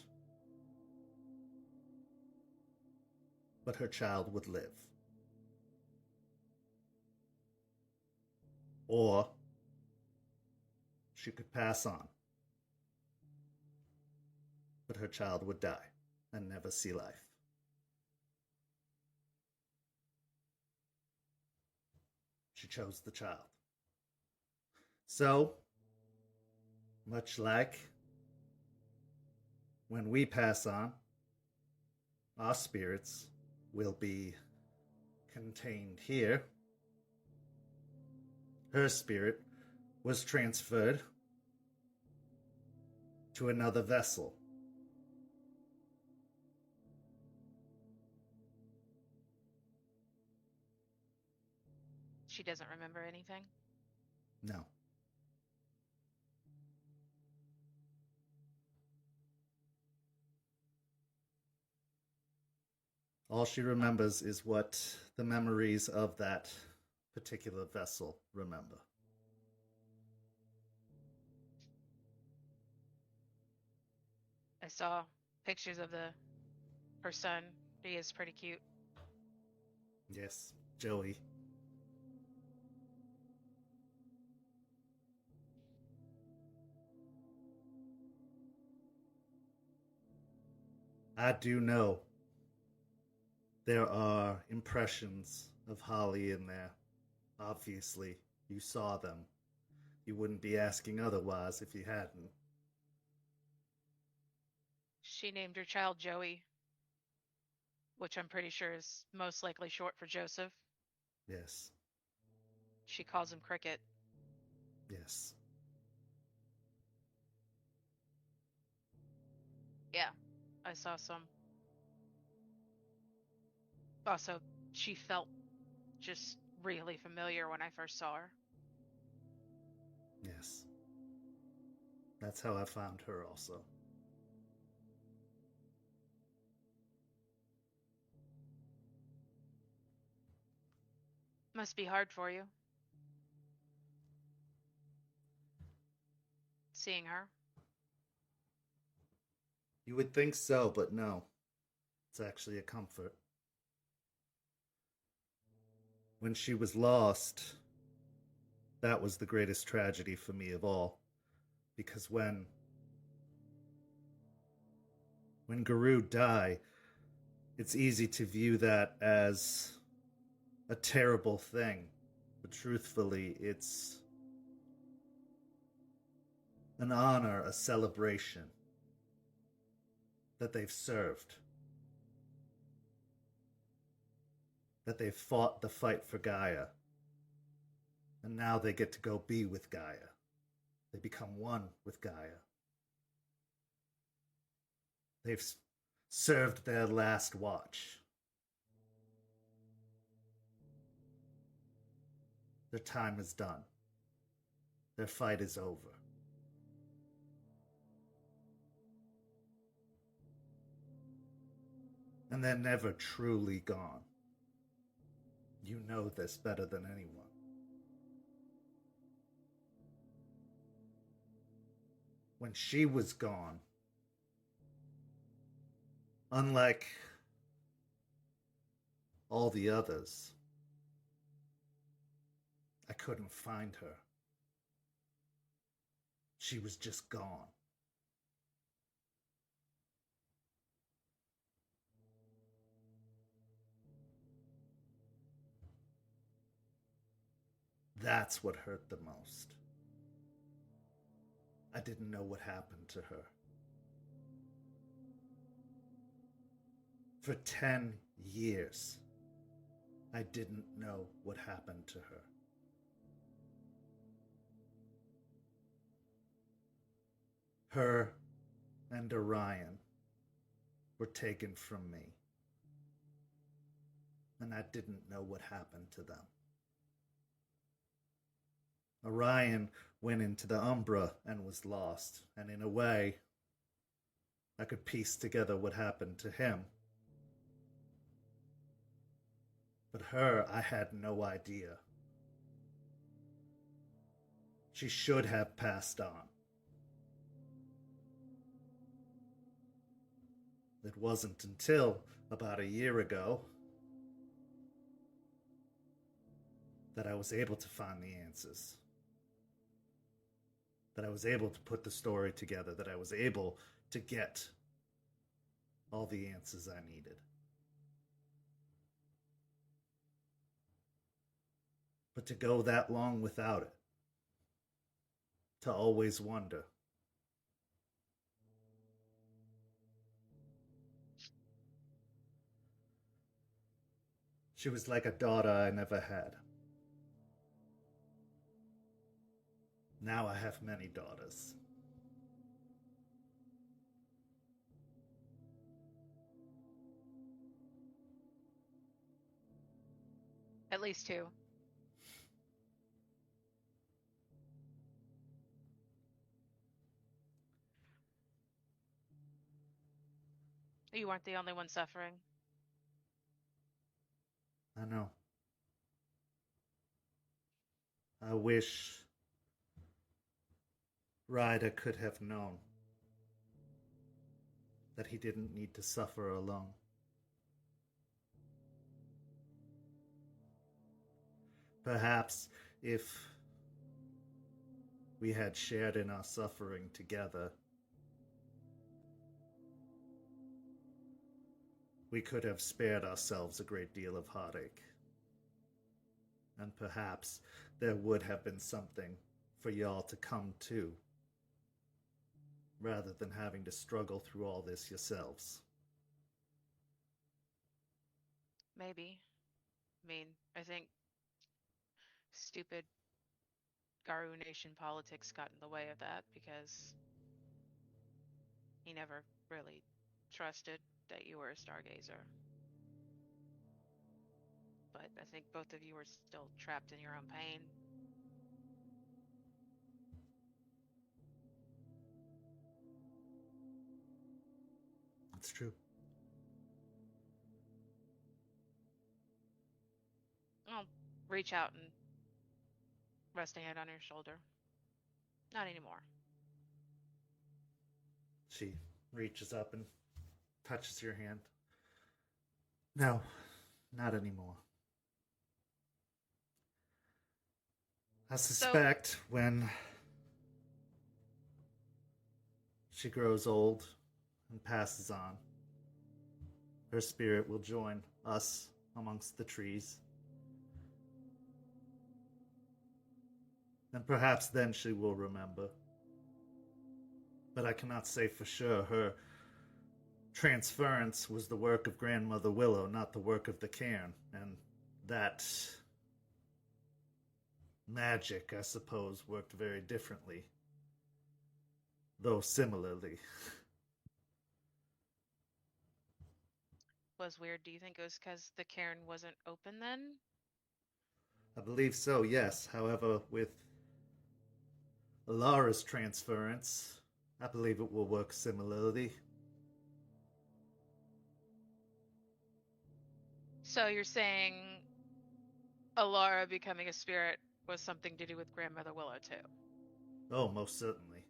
But her child would live. Or she could pass on. But her child would die and never see life. She chose the child. So, much like when we pass on, our spirits will be contained here. Her spirit was transferred to another vessel.
She doesn't remember anything?
No. All she remembers is what the memories of that particular vessel remember.
I saw pictures of her son. He is pretty cute.
Yes, Joey. I do know there are impressions of Holly in there. Obviously, you saw them. You wouldn't be asking otherwise if you hadn't.
She named her child Joey, which I'm pretty sure is most likely short for Joseph.
Yes.
She calls him Cricket.
Yes.
Yeah, I saw some. Also, she felt just really familiar when I first saw her.
Yes. That's how I found her also.
Must be hard for you. Seeing her.
You would think so, but no. It's actually a comfort. When she was lost, that was the greatest tragedy for me of all. Because when Guru died, it's easy to view that as a terrible thing. But truthfully, it's an honor, a celebration that they've served. That they've fought the fight for Gaia. And now they get to go be with Gaia. They become one with Gaia. They've served their last watch. Their time is done. Their fight is over. And they're never truly gone. You know this better than anyone. When she was gone, unlike all the others, I couldn't find her. She was just gone. That's what hurt the most. I didn't know what happened to her. For 10 years, I didn't know what happened to her. Her and Orion were taken from me, and I didn't know what happened to them. Orion went into the Umbra and was lost, and in a way, I could piece together what happened to him. But her, I had no idea. She should have passed on. It wasn't until about a year ago that I was able to find the answers. That I was able to put the story together, that I was able to get all the answers I needed. But to go that long without it, to always wonder. She was like a daughter I never had. Now I have many daughters.
At least two. You weren't the only one suffering.
I know. I wish Ryder could have known that he didn't need to suffer alone. Perhaps if we had shared in our suffering together, we could have spared ourselves a great deal of heartache. And perhaps there would have been something for y'all to come to, rather than having to struggle through all this yourselves.
Maybe. I mean, I think stupid Garu Nation politics got in the way of that because he never really trusted that you were a stargazer. But I think both of you were still trapped in your own pain.
That's true.
I'll reach out and rest a hand on your shoulder. Not anymore.
She reaches up and touches your hand. No, not anymore. I suspect when she grows old and passes on, her spirit will join us amongst the trees. And perhaps then she will remember. But I cannot say for sure. Her transference was the work of Grandmother Willow, not the work of the cairn. And that magic, I suppose, worked very differently. Though similarly.
Was weird. Do you think it was because the cairn wasn't open then?
I believe so, yes. However, with Alara's transference, I believe it will work similarly.
So you're saying Alara becoming a spirit was something to do with Grandmother Willow too?
Oh, most certainly.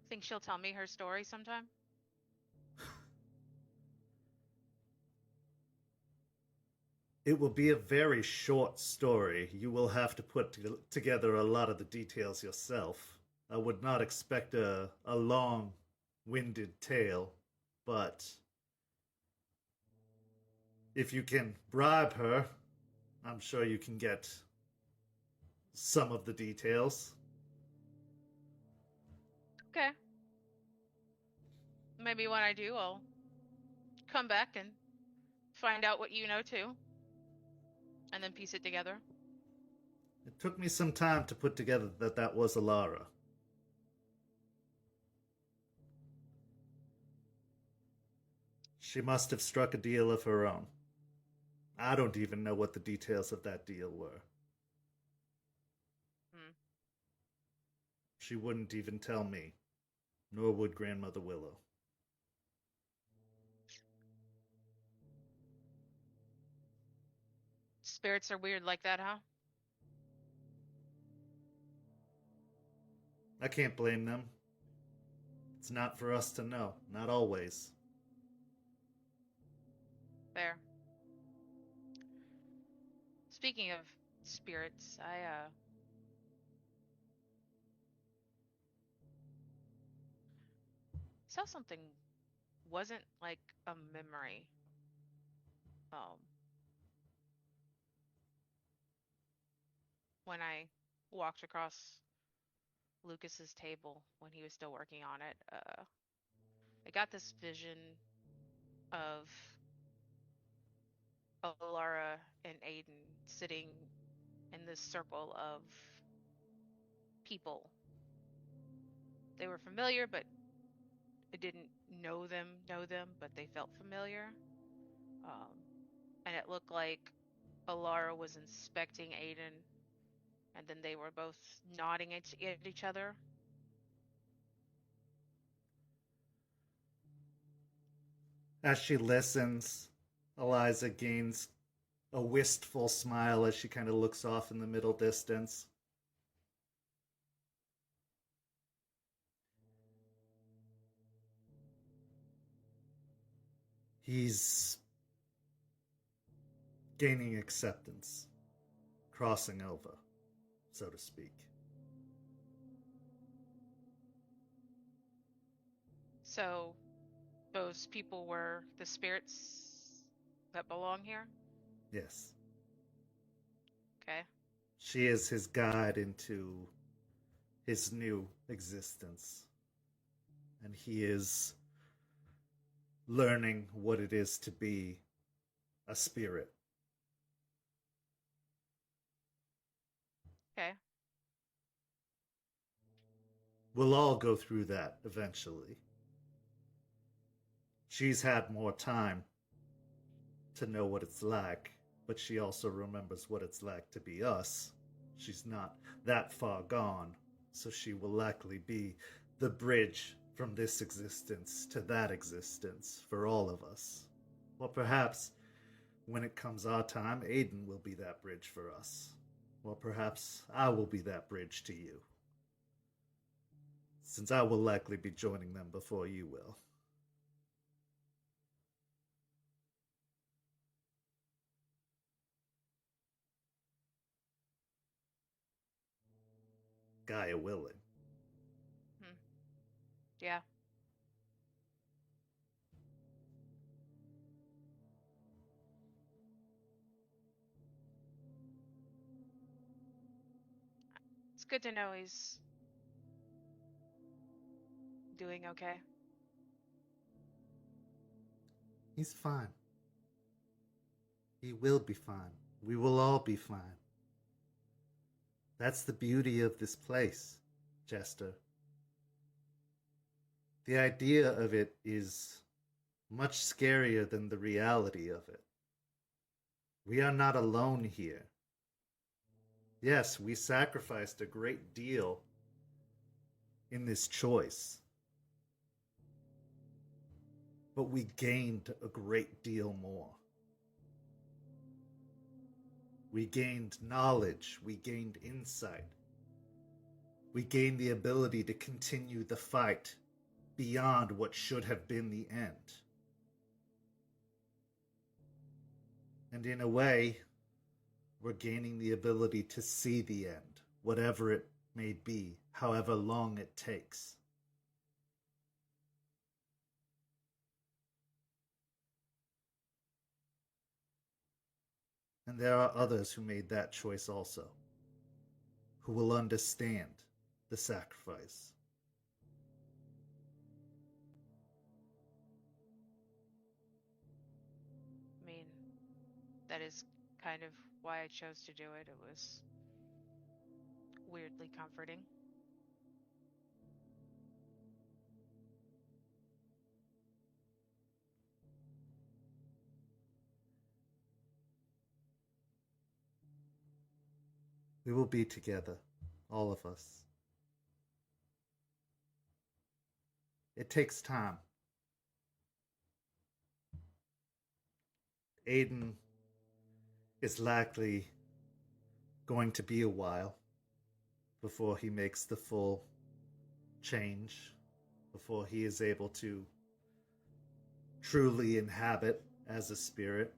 Think she'll tell me her story sometime?
It will be a very short story. You will have to put together a lot of the details yourself. I would not expect a long-winded tale, but if you can bribe her, I'm sure you can get some of the details.
Okay. maybe when I do, I'll come back and find out what you know too, and then piece it together.
It took me some time to put together that that was Alara. She must have struck a deal of her own. I don't even know what the details of that deal were. She wouldn't even tell me, nor would Grandmother Willow.
Spirits are weird like that, huh?
I can't blame them. It's not for us to know, not always.
Fair. Speaking of spirits, I saw something wasn't like a memory. When I walked across Lucas's table when he was still working on it, I got this vision of Alara and Aiden sitting in this circle of people. They were familiar, but I didn't know them, but they felt familiar. And it looked like Alara was inspecting Aiden, and then they were both nodding at each other.
As she listens, Eliza gains a wistful smile as she kind of looks off in the middle distance. He's gaining acceptance, crossing over, so to speak.
So, those people were the spirits that belong here?
Yes.
Okay.
She is his guide into his new existence. And he is learning what it is to be a spirit.
Okay.
We'll all go through that eventually. She's had more time to know what it's like, but she also remembers what it's like to be us. She's not that far gone, so she will likely be the bridge from this existence to that existence for all of us. Or perhaps, when it comes our time, Aiden will be that bridge for us. Or perhaps I will be that bridge to you. Since I will likely be joining them before you will. Gaia willing.
Yeah. It's good to know he's doing okay.
He's fine. He will be fine. We will all be fine. That's the beauty of this place, Jester. The idea of it is much scarier than the reality of it. We are not alone here. Yes, we sacrificed a great deal in this choice. But we gained a great deal more. We gained knowledge, we gained insight. We gained the ability to continue the fight beyond what should have been the end. And in a way, we're gaining the ability to see the end, whatever it may be, however long it takes. And there are others who made that choice also, who will understand the sacrifice.
that is kind of why I chose to do it. It was weirdly comforting.
We will be together, all of us. It takes time. Aiden is likely going to be a while before he makes the full change, before he is able to truly inhabit as a spirit.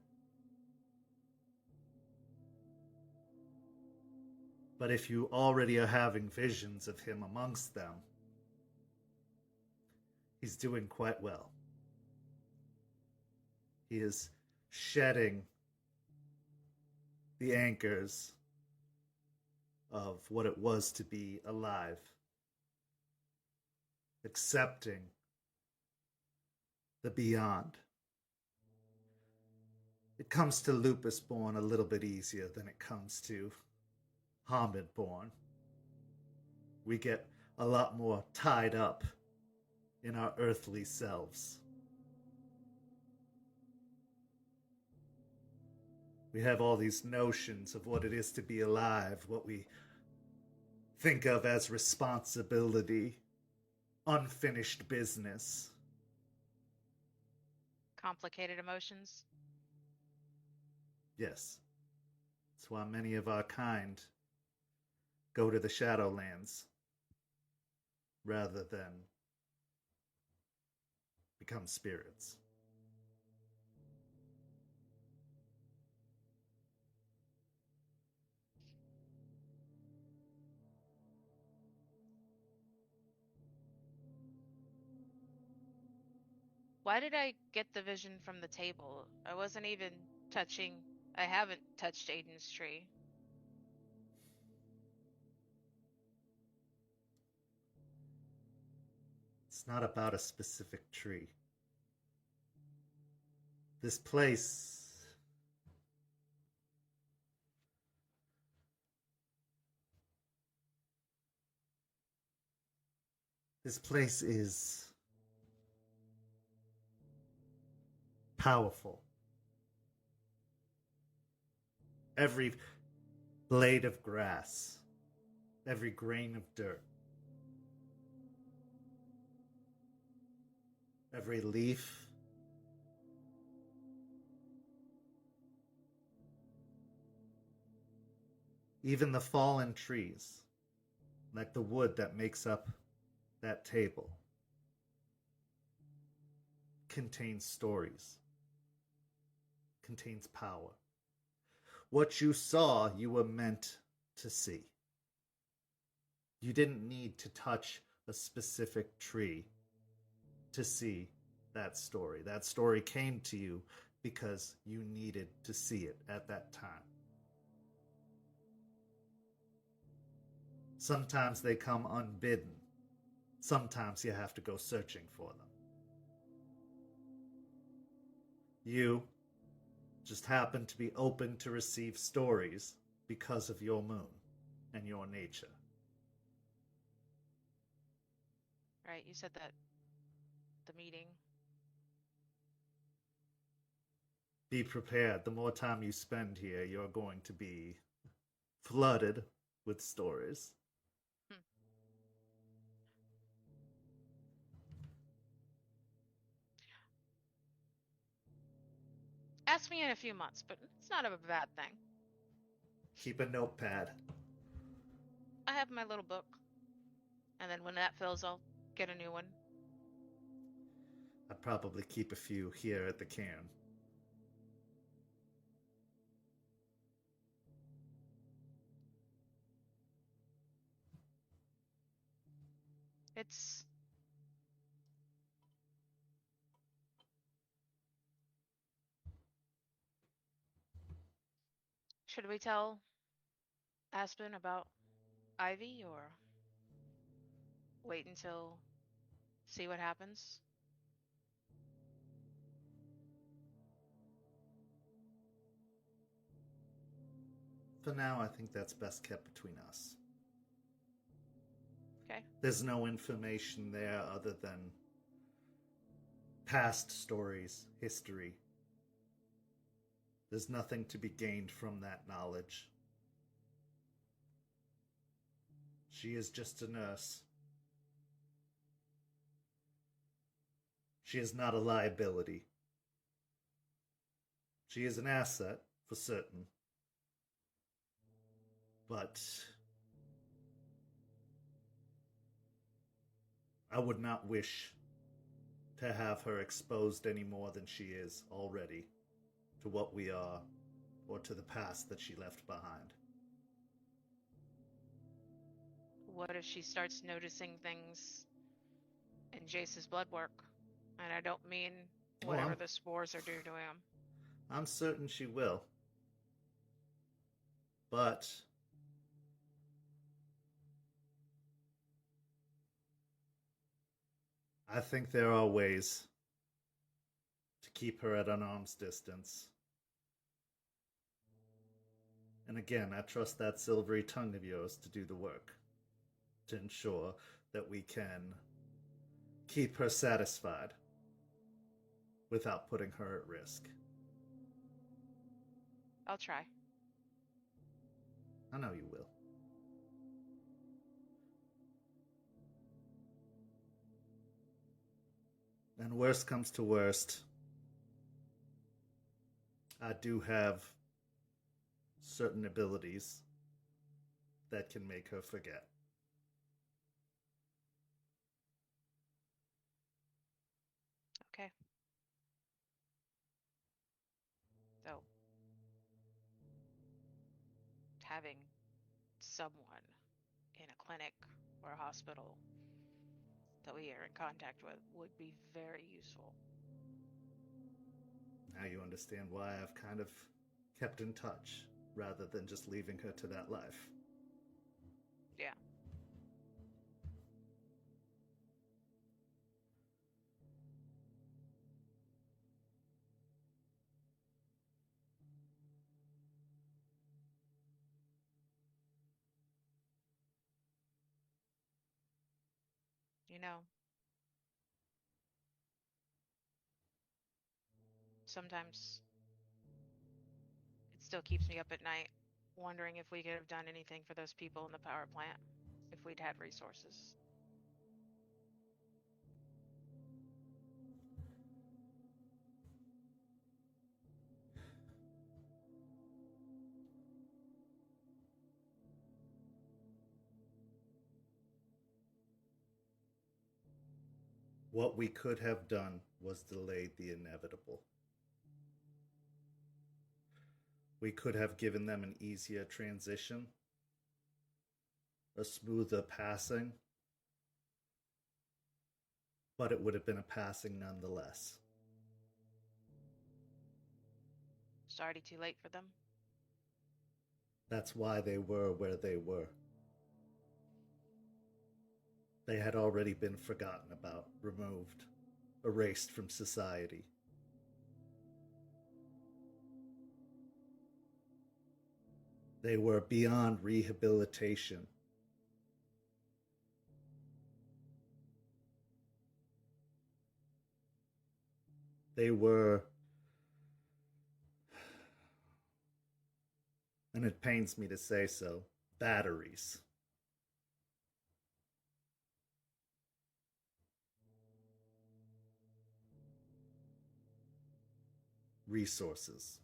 But if you already are having visions of him amongst them, he's doing quite well. He is shedding the anchors of what it was to be alive, accepting the beyond. It comes to Lupus born a little bit easier than it comes to Hamid born. We get a lot more tied up in our earthly selves. We have all these notions of what it is to be alive, what we think of as responsibility, unfinished business.
Complicated emotions.
Yes. That's why many of our kind go to the Shadowlands rather than become spirits.
Why did I get the vision from the table? I wasn't even touching. I haven't touched Aiden's tree.
It's not about a specific tree. This place is powerful. Every blade of grass, every grain of dirt, every leaf, even the fallen trees, like the wood that makes up that table, contains stories, contains power. What you saw, you were meant to see. You didn't need to touch a specific tree to see that story. That story came to you because you needed to see it at that time. Sometimes they come unbidden. Sometimes you have to go searching for them. You just happen to be open to receive stories because of your moon and your nature.
Right, you said that the meeting.
Be prepared. The more time you spend here, you're going to be flooded with stories.
Ask me in a few months, but it's not a bad thing.
Keep a notepad.
I have my little book. And then when that fills, I'll get a new one.
I'd probably keep a few here at the cairn.
It's... Should we tell Aspen about Ivy or wait until see what happens?
For now, I think that's best kept between us.
Okay.
There's no information there other than past stories, history. There's nothing to be gained from that knowledge. She is just a nurse. She is not a liability. She is an asset, for certain. But I would not wish to have her exposed any more than she is already to what we are, or to the past that she left behind.
What if she starts noticing things in Jace's blood work? And I don't mean whatever the spores are doing to him.
I'm certain she will. But I think there are ways to keep her at an arm's distance. And again, I trust that silvery tongue of yours to do the work, to ensure that we can keep her satisfied without putting her at risk.
I'll try.
I know you will. And worst comes to worst, I do have certain abilities that can make her forget.
Okay. So, having someone in a clinic or a hospital that we are in contact with would be very useful.
Now you understand why I've kind of kept in touch rather than just leaving her to that life.
Yeah. You know, sometimes it still keeps me up at night wondering if we could have done anything for those people in the power plant if we'd had resources.
What we could have done was delayed the inevitable. We could have given them an easier transition, a smoother passing, but it would have been a passing nonetheless.
It's already too late for them.
That's why they were where they were. They had already been forgotten about, removed, erased from society. They were beyond rehabilitation. They were, and it pains me to say so, batteries. Resources.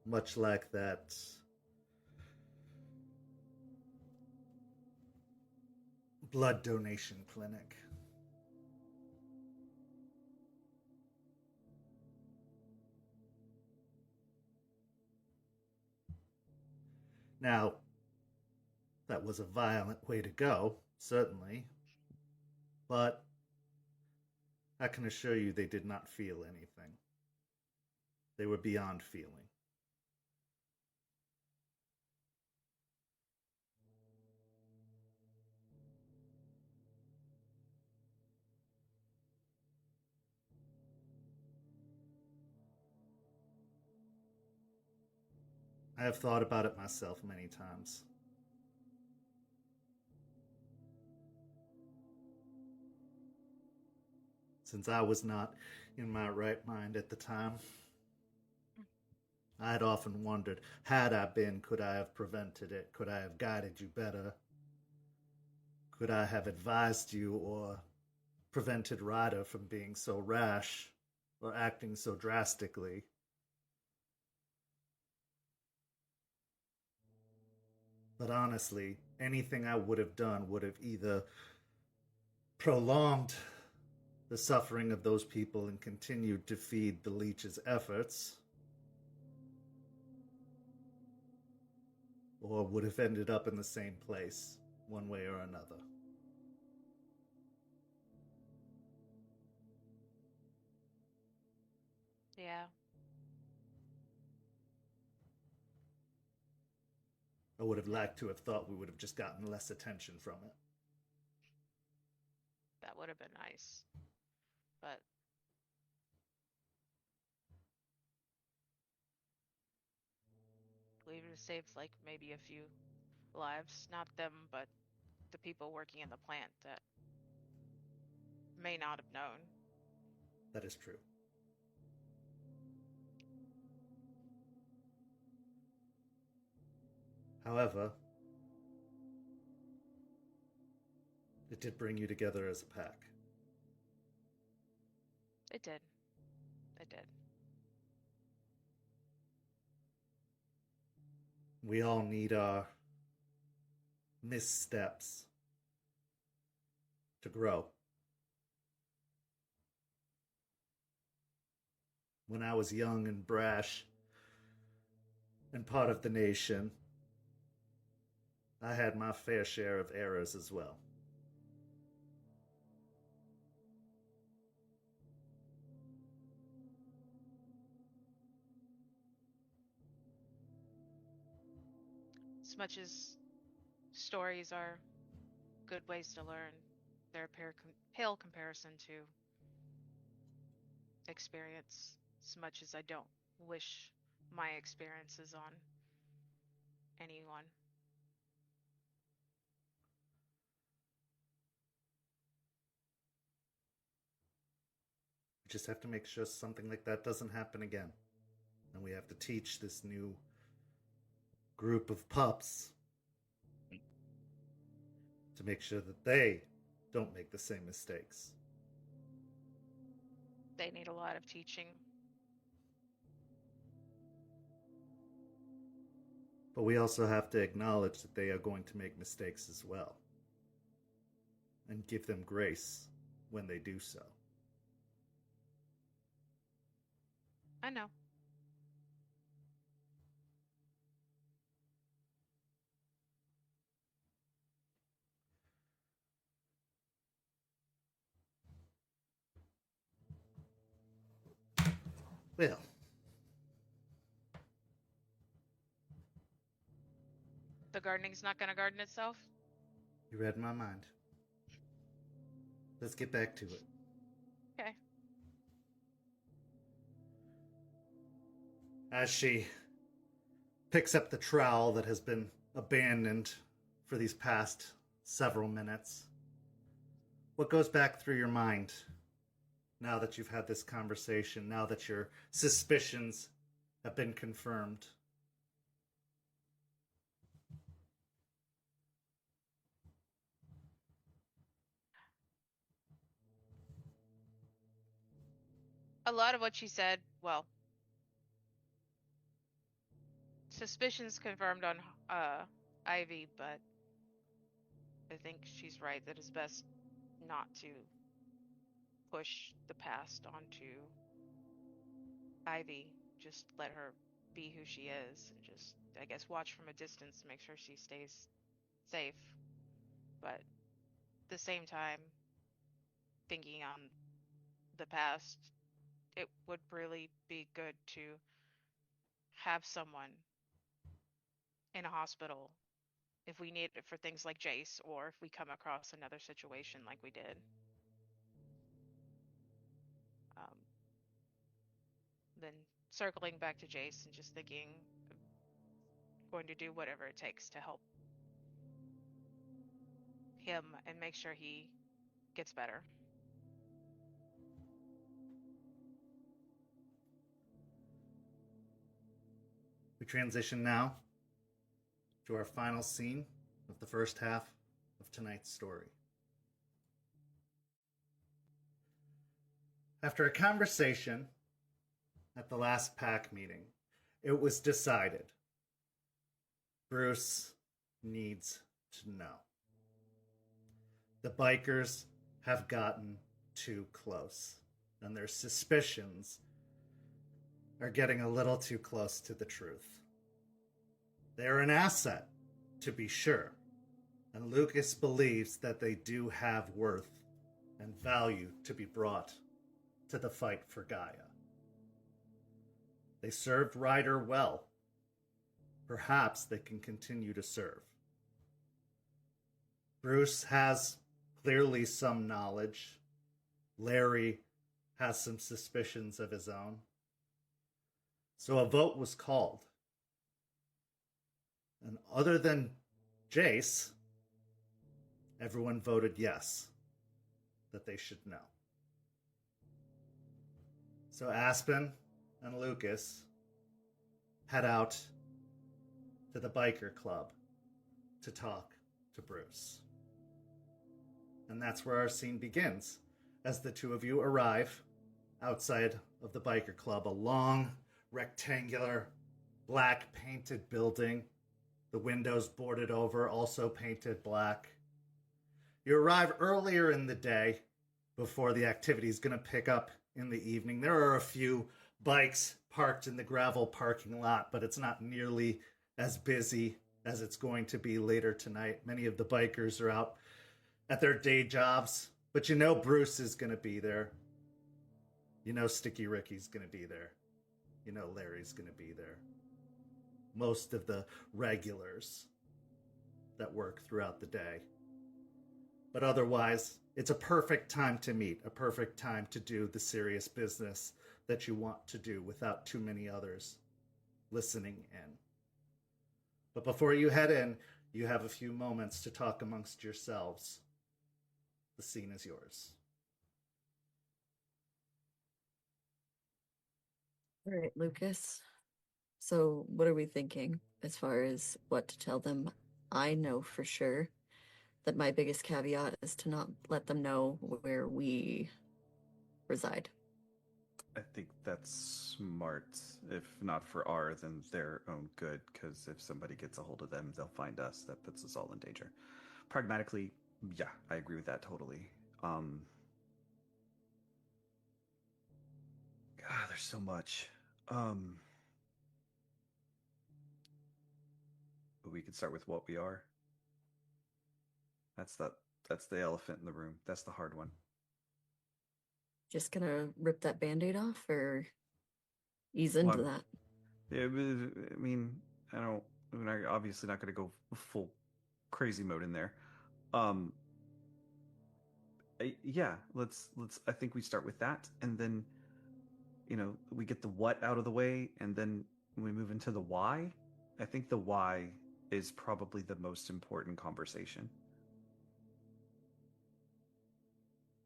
Much like that blood donation clinic. Now, that was a violent way to go, certainly, but I can assure you they did not feel anything. They were beyond feeling. I have thought about it myself many times. Since I was not in my right mind at the time, I had often wondered, had I been, could I have prevented it? Could I have guided you better? Could I have advised you or prevented Ryder from being so rash or acting so drastically? But honestly, anything I would have done would have either prolonged the suffering of those people and continued to feed the leech's efforts, or would have ended up in the same place, one way or another.
Yeah.
I would have liked to have thought we would have just gotten less attention from it.
That would have been nice. But we would have saved like maybe a few lives. Not them, but the people working in the plant that may not have known.
That is true. However, it did bring you together as a pack.
It did. It did.
We all need our missteps to grow. When I was young and brash and part of the nation, I had my fair share of errors as well.
As much as stories are good ways to learn, they're a pale comparison to experience, as much as I don't wish my experiences on anyone.
We just have to make sure something like that doesn't happen again. And we have to teach this new group of pups to make sure that they don't make the same mistakes.
They need a lot of teaching.
But we also have to acknowledge that they are going to make mistakes as well. And give them grace when they do so.
I know.
Well,
The gardening's not going to garden itself?
you read my mind. Let's get back to it.
Okay.
As she picks up the trowel that has been abandoned for these past several minutes, what goes back through your mind now that you've had this conversation, now that your suspicions have been confirmed?
A lot of what she said, well, suspicions confirmed on Ivy, but I think she's right that it's best not to push the past onto Ivy. Just let her be who she is and just, I guess, watch from a distance to make sure she stays safe. But at the same time, thinking on the past, it would really be good to have someone in a hospital if we need it for things like Jace, or if we come across another situation like we did. Then circling back to Jace and just thinking going to do whatever it takes to help him and make sure he gets better.
We transition now to our final scene of the first half of tonight's story. After a conversation at the last pack meeting, it was decided Bruce needs to know. The bikers have gotten too close, and their suspicions are getting a little too close to the truth. They are an asset, to be sure, and Lucas believes that they do have worth and value to be brought to the fight for Gaia. They served Ryder well. Perhaps they can continue to serve. Bruce has clearly some knowledge. Larry has some suspicions of his own. So a vote was called. And other than Jace, everyone voted yes, that they should know. So Aspen and Lucas head out to the biker club to talk to Bruce. And that's where our scene begins, as the two of you arrive outside of the biker club, a long, rectangular, black painted building, the windows boarded over, also painted black. You arrive earlier in the day before the activity is going to pick up in the evening. There are a few bikes parked in the gravel parking lot, but it's not nearly as busy as it's going to be later tonight. Many of the bikers are out at their day jobs, but you know Bruce is going to be there. You know Sticky Ricky's going to be there. You know Larry's going to be there. Most of the regulars that work throughout the day. But otherwise, it's a perfect time to meet, a perfect time to do the serious business that you want to do without too many others listening in. But before you head in, you have a few moments to talk amongst yourselves. The scene is yours.
All right, Lucas. So, what are we thinking as far as what to tell them? I know for sure that my biggest caveat is to not let them know where we reside.
I think that's smart. If not for our, then their own good, because if somebody gets a hold of them, they'll find us. That puts us all in danger. Pragmatically, yeah, I agree with that totally. God, there's so much. We could start with what we are. That's the elephant in the room. That's the hard one.
Just gonna rip that band-aid off or ease into
Well,
that?
Yeah, I mean, I'm obviously not going to go full crazy mode in there. Yeah, let's. I think we start with that, and then, we get the what out of the way, and then we move into the why. I think the why is probably the most important conversation.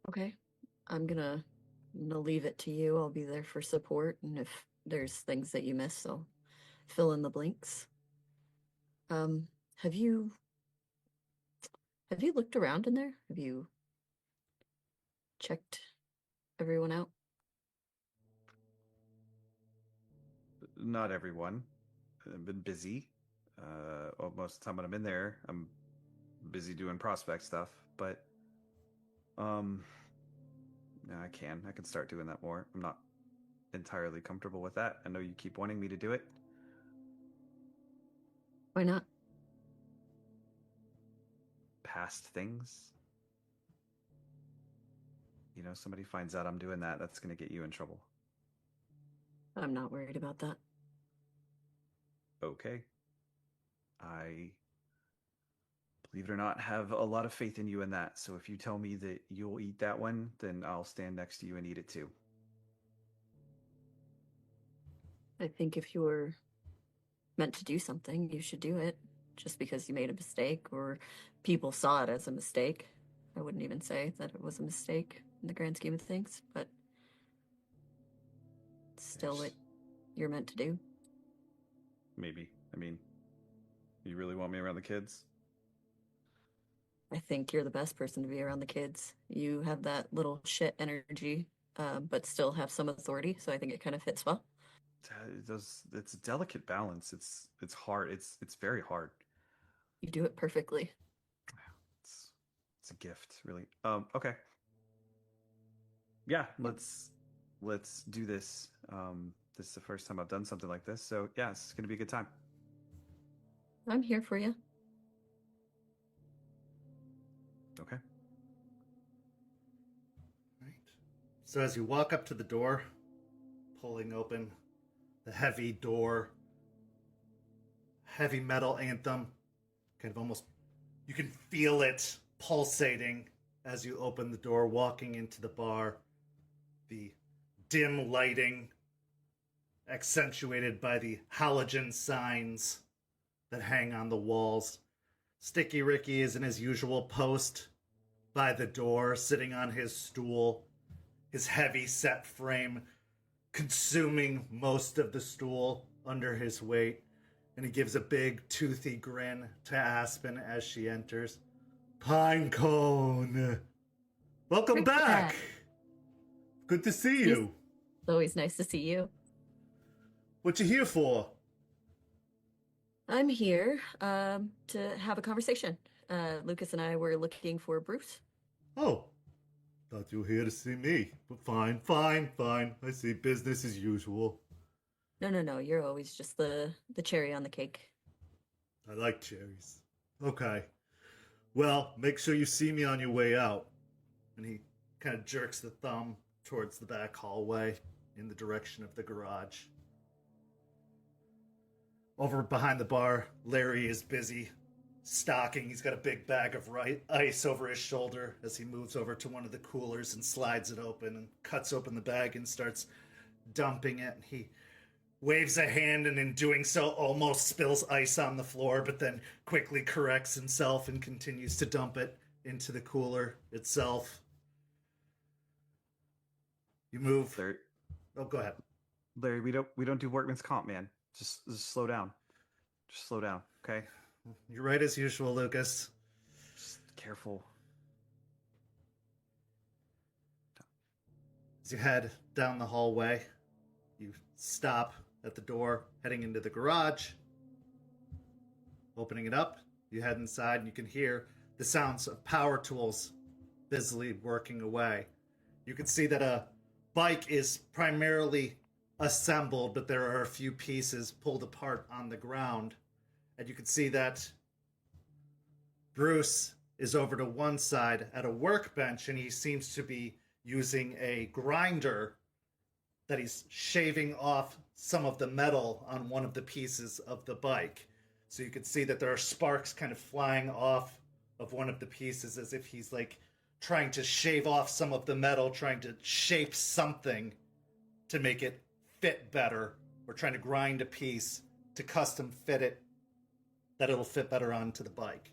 Okay. I'm gonna leave it to you. I'll be there for support, and if there's things that you miss, I'll fill in the blanks. Have you looked around in there? Have you checked everyone out?
Not everyone. I've been busy. Most of the time when I'm in there, I'm busy doing prospect stuff. But, yeah, I can start doing that more. I'm not entirely comfortable with that. I know you keep wanting me to do it.
Why not?
Past things. Somebody finds out I'm doing that, that's going to get you in trouble.
I'm not worried about that.
Okay. I, believe it or not, have a lot of faith in you in that. So if you tell me that you'll eat that one, then I'll stand next to you and eat it too.
I think if you're meant to do something, you should do it. Just because you made a mistake or people saw it as a mistake. I wouldn't even say that it was a mistake in the grand scheme of things, but it's still what you're meant to do.
Maybe. I mean, you really want me around the kids?
I think you're the best person to be around the kids. You have that little shit energy, but still have some authority, so I think it kind of fits well.
It's a delicate balance. It's hard. It's very hard.
You do it perfectly.
It's a gift, really. Okay. Yeah, let's do this. This is the first time I've done something like this, so yeah, it's gonna be a good time.
I'm here for you.
Okay.
Right. So as you walk up to the door, pulling open the heavy door, heavy metal anthem, kind of almost, you can feel it pulsating as you open the door, walking into the bar. The dim lighting accentuated by the halogen signs that hang on the walls. Sticky Ricky is in his usual post by the door, sitting on his stool, his heavy set frame consuming most of the stool under his weight, and he gives a big toothy grin to Aspen as she enters. Pinecone! Welcome back! Good to see you.
It's always nice to see you.
What you here for?
I'm here to have a conversation. Lucas and I were looking for Bruce.
Oh, thought you were here to see me. But fine. I see business as usual.
No. You're always just the cherry on the cake.
I like cherries. Okay. Well, make sure you see me on your way out. And he kind of jerks the thumb towards the back hallway in the direction of the garage. Over behind the bar, Larry is busy stocking. He's got a big bag of ice over his shoulder as he moves over to one of the coolers and slides it open and cuts open the bag and starts dumping it. He waves a hand and in doing so almost spills ice on the floor, but then quickly corrects himself and continues to dump it into the cooler itself. You move.
Larry,
Oh, go ahead.
Larry, we don't do workman's comp, man. Just slow down. Just slow down, okay?
You're right as usual, Lucas.
Just careful.
As you head down the hallway, you stop at the door heading into the garage. Opening it up, you head inside and you can hear the sounds of power tools busily working away. You can see that a bike is primarily assembled, but there are a few pieces pulled apart on the ground. And you can see that Bruce is over to one side at a workbench, and he seems to be using a grinder that he's shaving off some of the metal on one of the pieces of the bike. So you can see that there are sparks kind of flying off of one of the pieces as if he's like trying to shave off some of the metal, trying to shape something to make it fit better, or trying to grind a piece to custom fit it that it'll fit better onto the bike.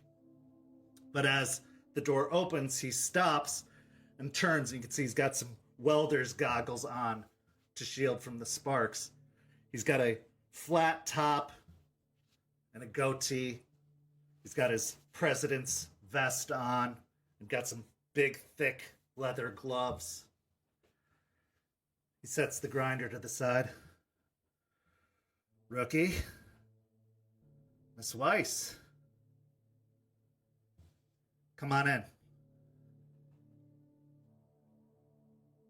But as the door opens, he stops and turns, and you can see he's got some welder's goggles on to shield from the sparks. He's got a flat top and a goatee. He's got his president's vest on and got some big, thick leather gloves. He sets the grinder to the side. Rookie. Miss Weiss. Come on in.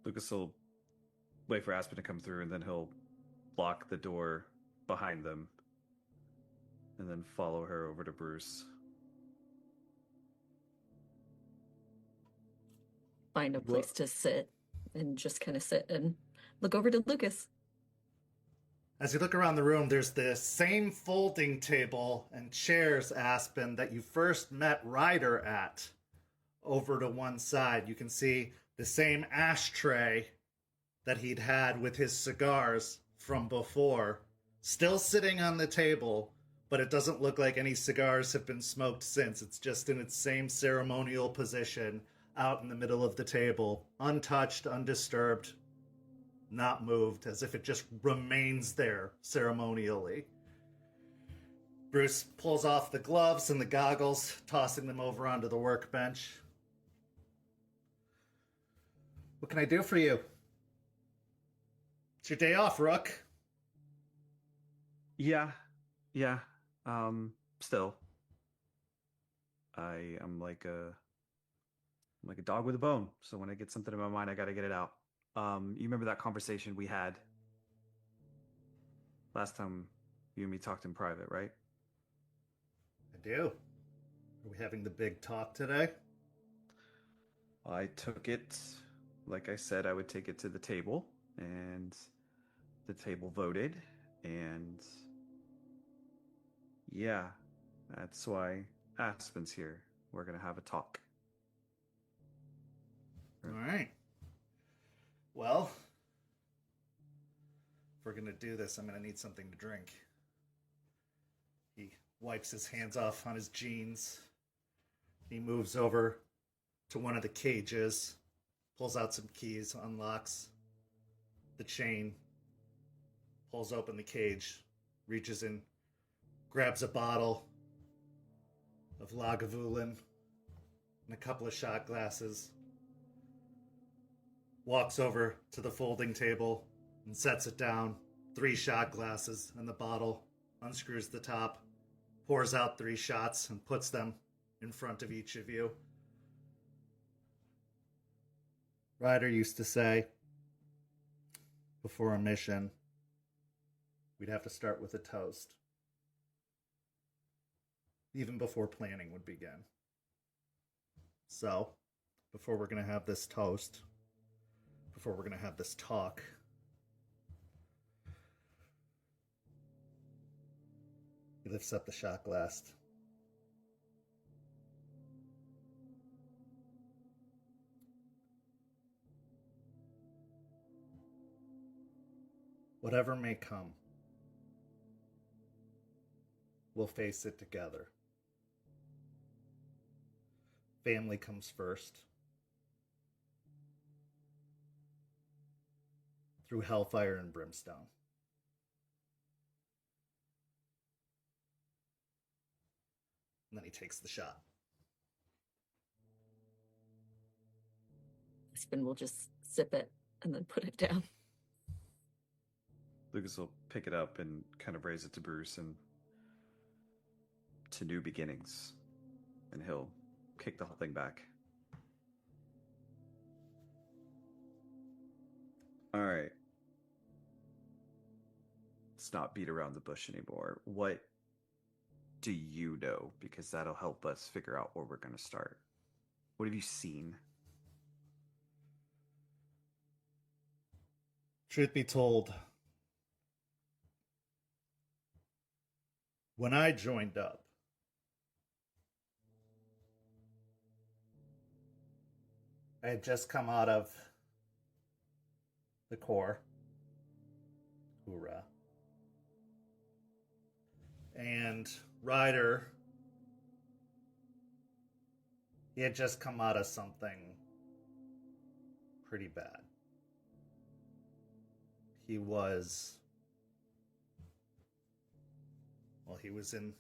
Lucas will wait for Aspen to come through, and then he'll lock the door behind them and then follow her over to Bruce.
Find a place to sit and just kind of sit and look over to Lucas.
As you look around the room, there's the same folding table and chairs, Aspen, that you first met Ryder at. Over to one side, you can see the same ashtray that he'd had with his cigars from before, still sitting on the table, but it doesn't look like any cigars have been smoked since. It's just in its same ceremonial position out in the middle of the table, untouched, undisturbed, not moved, as if it just remains there ceremonially. Bruce pulls off the gloves and the goggles, tossing them over onto the workbench. What can I do for you? It's your day off, Rook.
Yeah. Still. I am like a dog with a bone. So when I get something in my mind, I gotta get it out. You remember that conversation we had last time you and me talked in private, right?
I do. Are we having the big talk today?
I took it, like I said, I would take it to the table, and the table voted, and yeah, that's why Aspen's here. We're gonna have a talk.
All right. Well, if we're going to do this, I'm going to need something to drink. He wipes his hands off on his jeans. He moves over to one of the cages, pulls out some keys, unlocks the chain, pulls open the cage, reaches in, grabs a bottle of Lagavulin and a couple of shot glasses, walks over to the folding table and sets it down, 3 shot glasses and the bottle, unscrews the top, pours out 3 shots and puts them in front of each of you. Ryder used to say, before a mission, we'd have to start with a toast, even before planning would begin. So, before we're going to have this toast, before we're going to have this talk, he lifts up the shot glass. Whatever may come, we'll face it together. Family comes first. Through hellfire and brimstone. And then he takes the shot.
Aspen will just sip it and then put it down.
Lucas will pick it up and kind of raise it to Bruce and to new beginnings. And he'll kick the whole thing back. All right. Let's not beat around the bush anymore. What do you know? Because that'll help us figure out where we're going to start. What have you seen?
Truth be told, when I joined up, I had just come out of the Corps. Hoorah. And Ryder, he had just come out of something pretty bad. He was in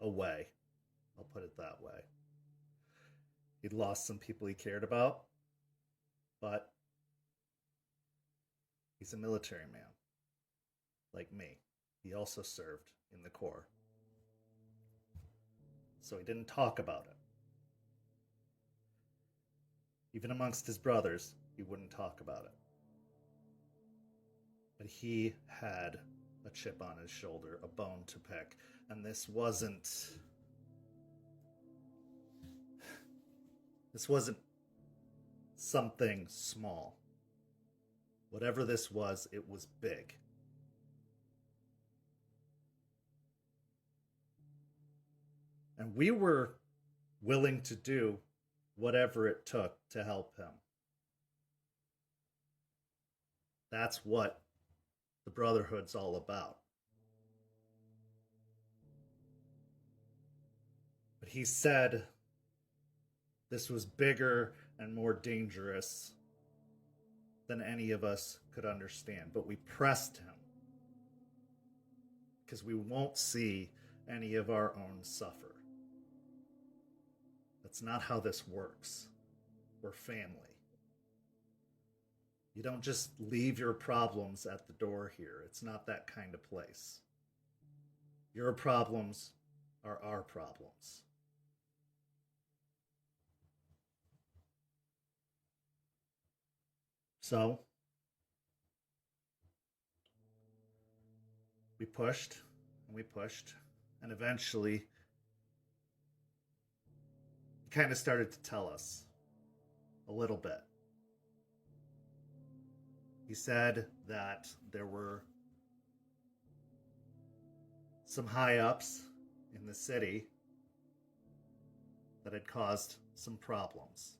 a way. I'll put it that way. He'd lost some people he cared about, but he's a military man, like me. He also served in the Corps. So he didn't talk about it. Even amongst his brothers, he wouldn't talk about it. But he had a chip on his shoulder, a bone to pick. And this wasn't something small. Whatever this was, it was big. And we were willing to do whatever it took to help him. That's what the Brotherhood's all about. But he said this was bigger and more dangerous than any of us could understand. But we pressed him because we won't see any of our own suffer. That's not how this works. We're family. You don't just leave your problems at the door here. It's not that kind of place. Your problems are our problems. So, we pushed, and eventually he kind of started to tell us a little bit. He said that there were some high-ups in the city that had caused some problems.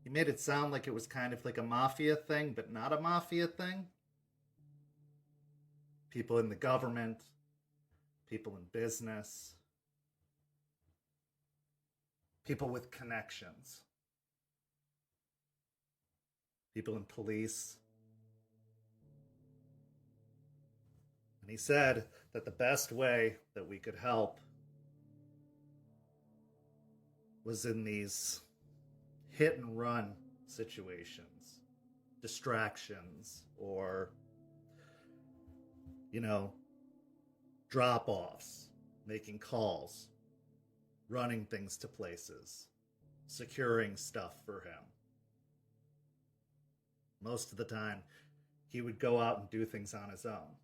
He made it sound like it was kind of like a mafia thing, but not a mafia thing. People in the government, people in business, people with connections, people in police. And he said that the best way that we could help was in these hit and run situations, distractions, or, drop-offs, making calls, running things to places, securing stuff for him. Most of the time, he would go out and do things on his own.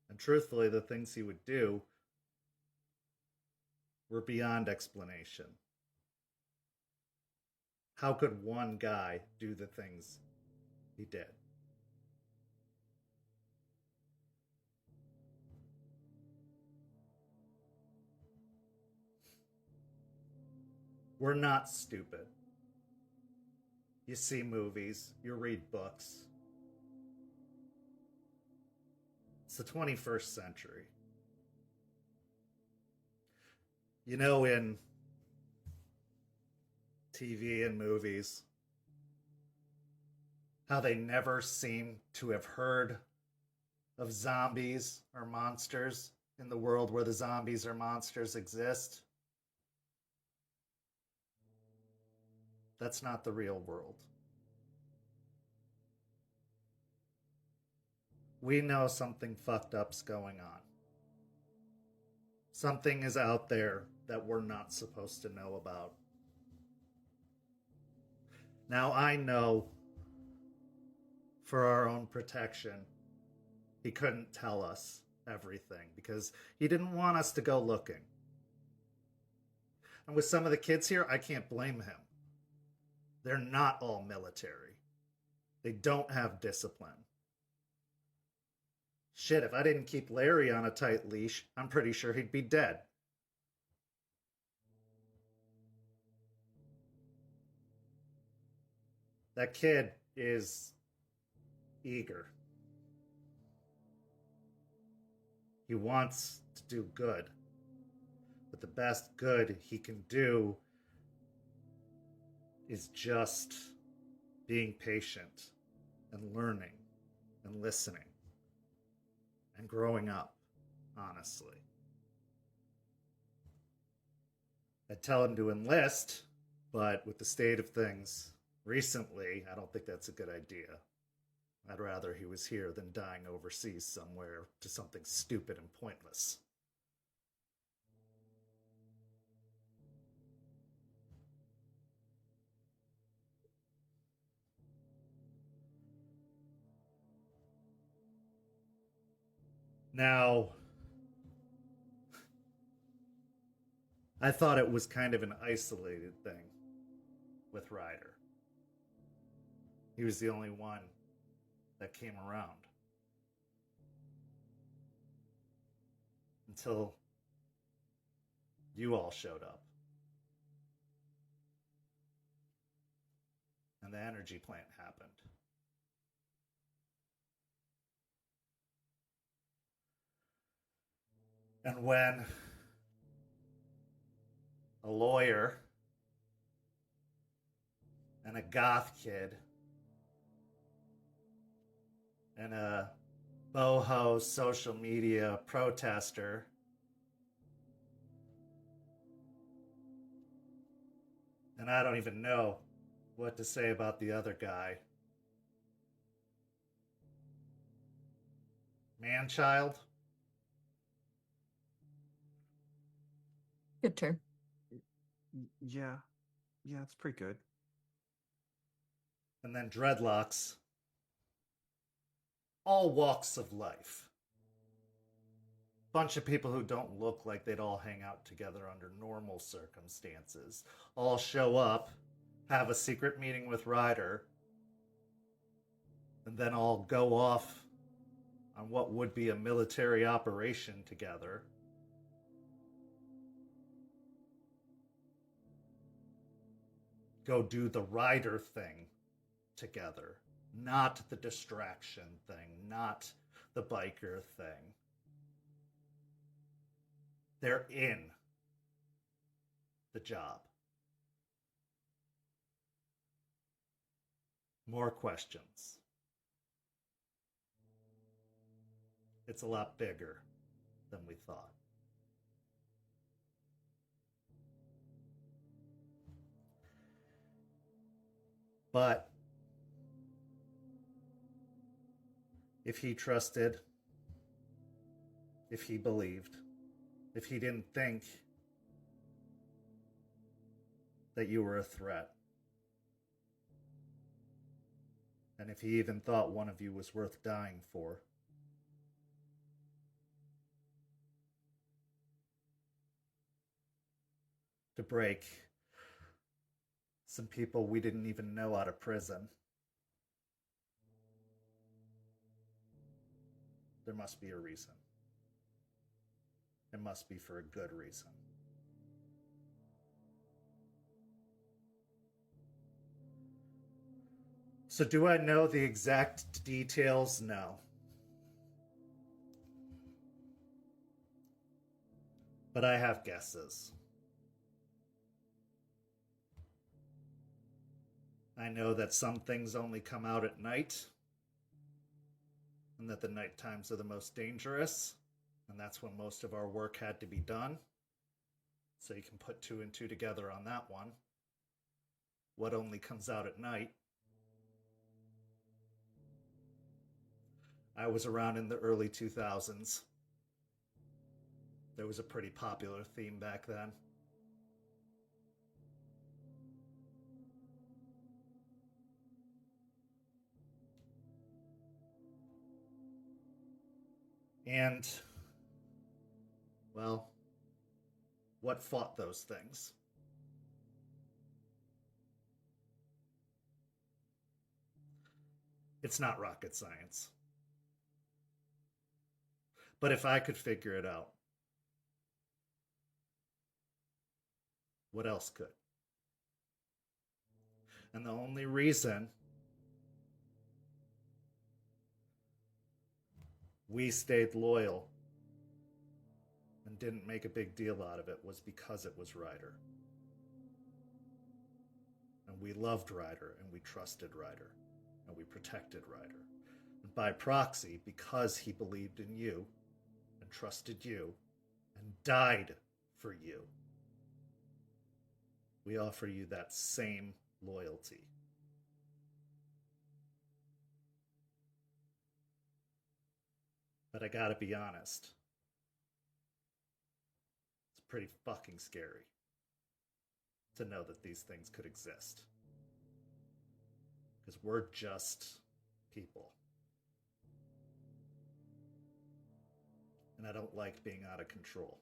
And truthfully, the things he would do were beyond explanation. How could one guy do the things he did? We're not stupid. You see movies, you read books. It's the 21st century. In TV and movies, how they never seem to have heard of zombies or monsters in the world where the zombies or monsters exist. That's not the real world. We know something fucked up's going on. Something is out there that we're not supposed to know about. Now, I know for our own protection, he couldn't tell us everything because he didn't want us to go looking. And with some of the kids here, I can't blame him. They're not all military. They don't have discipline. Shit, if I didn't keep Larry on a tight leash, I'm pretty sure he'd be dead. That kid is eager. He wants to do good. But the best good he can do is just being patient and learning and listening and growing up, honestly. I'd tell him to enlist, but with the state of things recently, I don't think that's a good idea. I'd rather he was here than dying overseas somewhere to something stupid and pointless. Now, I thought it was kind of an isolated thing with Ryder. He was the only one that came around. Until you all showed up. And the energy plant happened. And when a lawyer and a goth kid and a boho social media protester and I don't even know what to say about the other guy. Man-child?
Good term.
Yeah. Yeah, it's pretty good.
And then dreadlocks. All walks of life. Bunch of people who don't look like they'd all hang out together under normal circumstances. All show up, have a secret meeting with Ryder, and then all go off on what would be a military operation together. Go do the Ryder thing together, not the distraction thing, not the biker thing. They're in the job. More questions. It's a lot bigger than we thought. But if he trusted, if he believed, if he didn't think that you were a threat, and if he even thought one of you was worth dying for, to break some people we didn't even know out of prison, there must be a reason. It must be for a good reason. So do I know the exact details? No. But I have guesses. I know that some things only come out at night, and that the night times are the most dangerous, and that's when most of our work had to be done. So you can put 2 and 2 together on that one. What only comes out at night? I was around in the early 2000s. There was a pretty popular theme back then. And, well, what fought those things? It's not rocket science. But if I could figure it out, what else could? And the only reason we stayed loyal and didn't make a big deal out of it was because it was Ryder. And we loved Ryder, and we trusted Ryder, and we protected Ryder. And by proxy, because he believed in you and trusted you and died for you, we offer you that same loyalty. But I gotta be honest, it's pretty fucking scary to know that these things could exist. Because we're just people. And I don't like being out of control.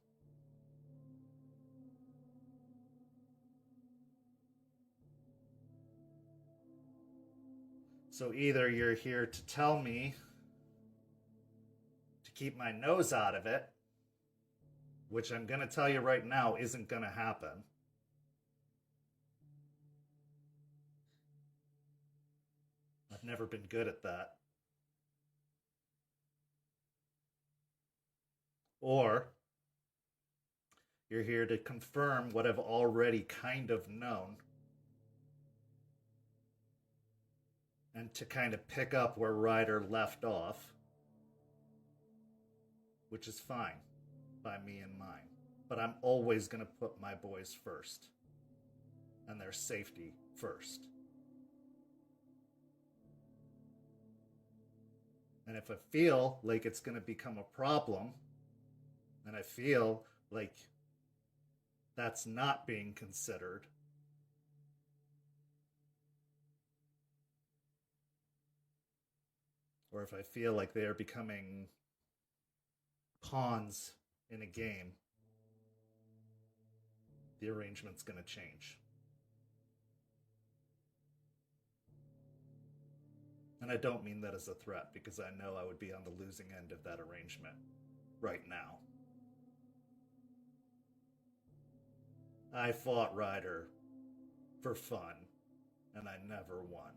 So either you're here to tell me to keep my nose out of it, which I'm going to tell you right now isn't going to happen. I've never been good at that. Or You're here to confirm what I've already kind of known. And to kind of pick up where Ryder left off. Which is fine by me and mine. But I'm always going to put my boys first. And their safety first. And if I feel like it's going to become a problem, and I feel like that's not being considered, or if I feel like they are becoming pawns in a game, the arrangement's going to change. And I don't mean that as a threat, because I know I would be on the losing end of that arrangement right now. I fought Ryder for fun, and I never won.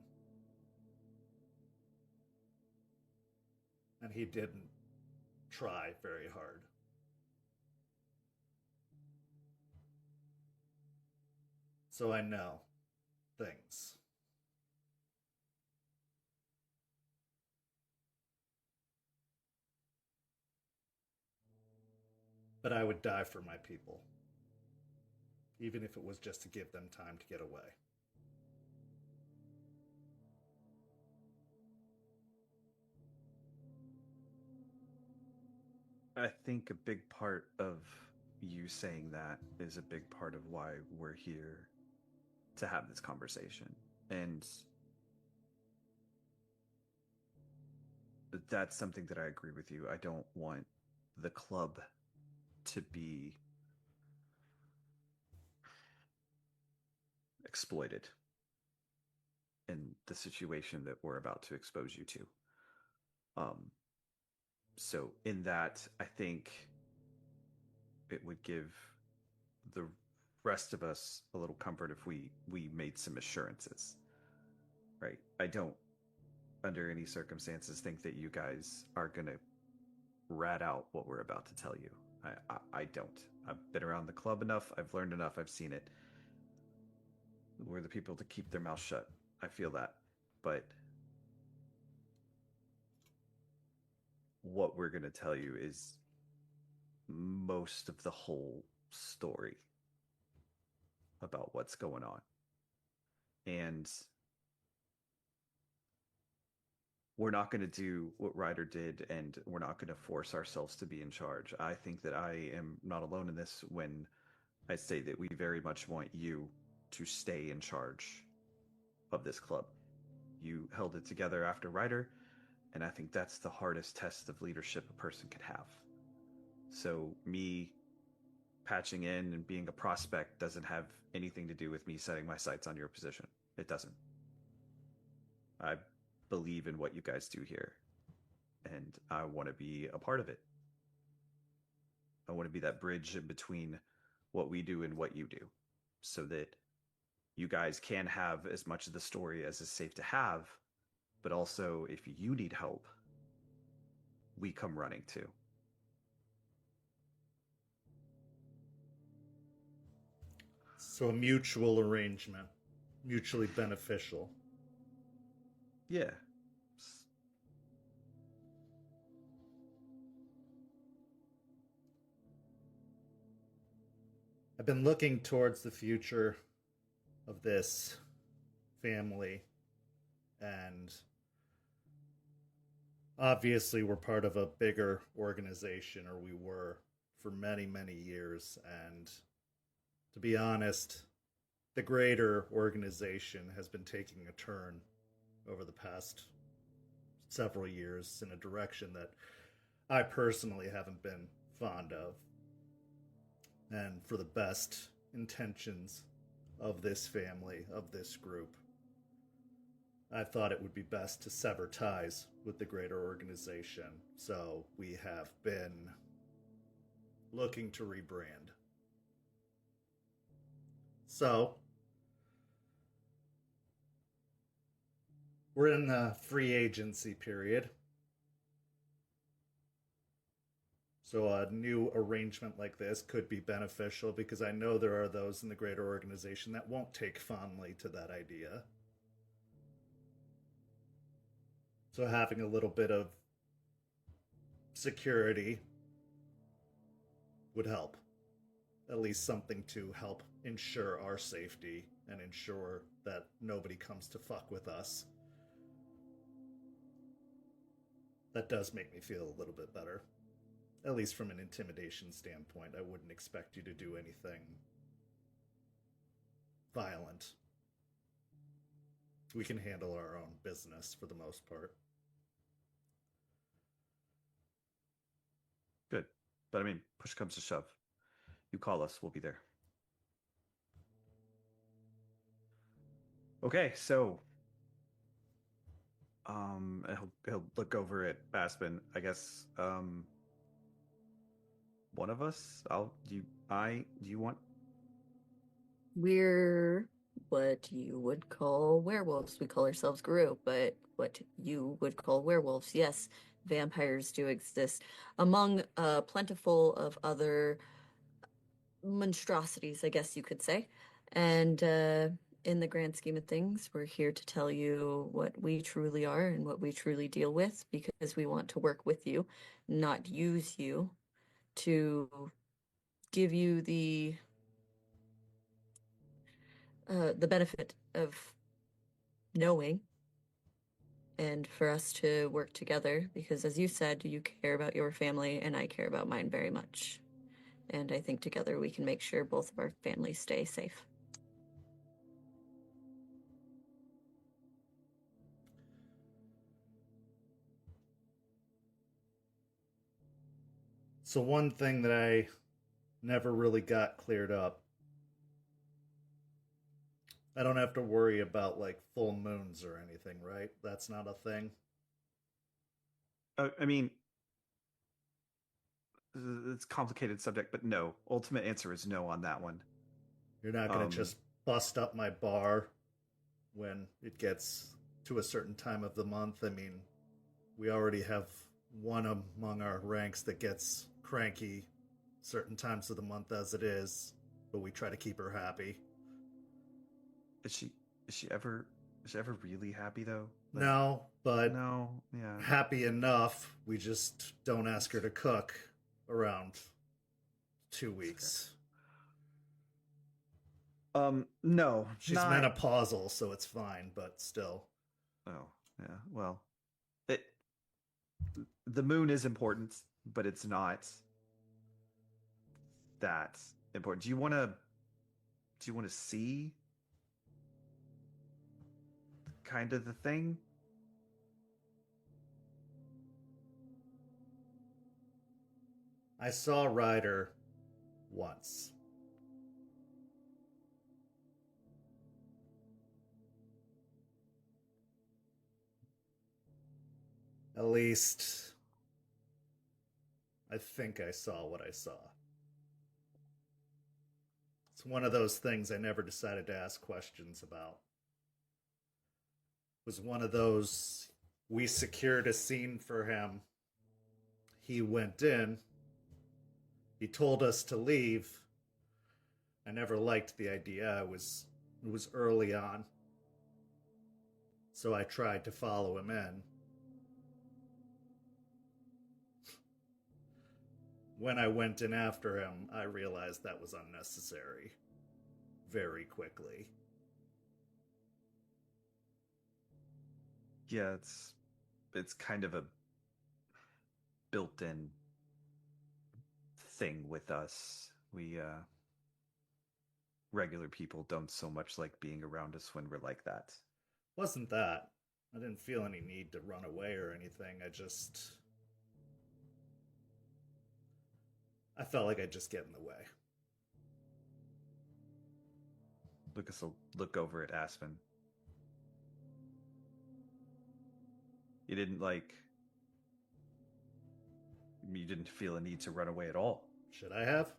And he didn't try very hard. So I know things. But I would die for my people, even if it was just to give them time to get away.
I think a big part of you saying that is a big part of why we're here to have this conversation. And that's something that I agree with you. I don't want the club to be exploited in the situation that we're about to expose you to. So in that, I think it would give the rest of us a little comfort if we made some assurances, right? I don't, under any circumstances, think that you guys are gonna rat out what we're about to tell you. I don't. I've been around the club enough. I've learned enough. I've seen it. We're the people to keep their mouth shut. I feel that. But what we're going to tell you is most of the whole story about what's going on. And we're not going to do what Ryder did, and we're not going to force ourselves to be in charge. I think that I am not alone in this when I say that we very much want you to stay in charge of this club. You held it together after Ryder, and I think that's the hardest test of leadership a person could have. So me patching in and being a prospect doesn't have anything to do with me setting my sights on your position. It doesn't. I believe in what you guys do here, and I want to be a part of it. I want to be that bridge in between what we do and what you do, so that you guys can have as much of the story as is safe to have, but also if you need help, we come running too.
So a mutual arrangement, mutually beneficial.
Yeah.
I've been looking towards the future of this family, and obviously we're part of a bigger organization, or we were for many, many years, and to be honest, the greater organization has been taking a turn over the past several years in a direction that I personally haven't been fond of. And for the best intentions of this family, of this group, I thought it would be best to sever ties with the greater organization. So we have been looking to rebrand. So we're in the free agency period. So a new arrangement like this could be beneficial because I know there are those in the greater organization that won't take fondly to that idea. So having a little bit of security would help. At least something to help ensure our safety and ensure that nobody comes to fuck with us. That does make me feel a little bit better. At least from an intimidation standpoint, I wouldn't expect you to do anything violent. We can handle our own business for the most part.
Good. But I mean, push comes to shove. You call us, we'll be there. Okay, so he'll look over at Aspen. I guess one of us. Do you want?
We're what you would call werewolves. We call ourselves Guru, but what you would call werewolves. Yes, vampires do exist among plentiful of other monstrosities, I guess you could say. And in the grand scheme of things, we're here to tell you what we truly are and what we truly deal with because we want to work with you, not use you to give you the benefit of knowing and for us to work together because, as you said, you care about your family and I care about mine very much. And I think together we can make sure both of our families stay safe.
So one thing that I never really got cleared up, I don't have to worry about like full moons or anything, right? That's not a thing.
I mean, it's a complicated subject, but no. Ultimate answer is no on that one.
You're not going to just bust up my bar when it gets to a certain time of the month. I mean, we already have one among our ranks that gets cranky certain times of the month as it is, but we try to keep her happy.
Is she ever really happy though? Like,
no, but
no, yeah.
Happy enough. We just don't ask her to cook around 2 weeks.
No.
She's menopausal, so it's fine, but still.
Oh, yeah. Well, the moon is important, but it's not that important. Do you want to see kind of the thing?
I saw Ryder once. At least, I think I saw what I saw. It's one of those things I never decided to ask questions about. It was one of those, we secured a scene for him. He went in. He told us to leave. I never liked the idea. It was early on. So I tried to follow him in. When I went in after him, I realized that was unnecessary. Very quickly.
Yeah, it's kind of a built-in thing with us. We regular people don't so much like being around us when we're like that.
Wasn't that. I didn't feel any need to run away or anything. I felt like I'd just get in the way.
Lucas will look over at Aspen. You didn't feel a need to run away at all.
Should I have?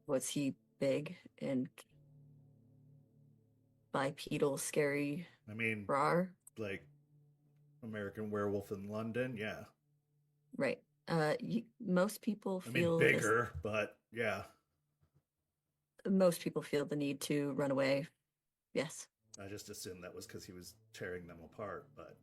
Was he big and bipedal, scary?
I mean,
Rar?
like American Werewolf in London, yeah.
Right. Most people
I mean,
feel
bigger, but yeah.
most people feel the need to run away. Yes.
I just assumed that was because he was tearing them apart, but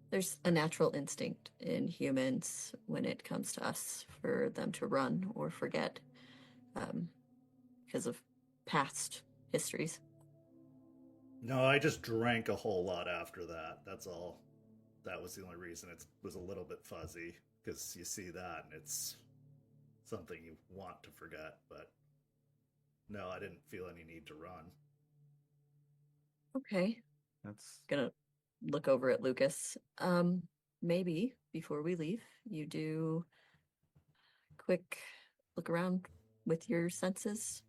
There's a natural instinct in humans when it comes to us for them to run or forget because of past histories.
no, I just drank a whole lot after that. That's all. That was the only reason it was a little bit fuzzy, because you see that and it's something you want to forget, but no, I didn't feel any need to run.
Okay.
That's
Gonna look over at Lucas. Maybe before we leave, you do a quick look around with your senses,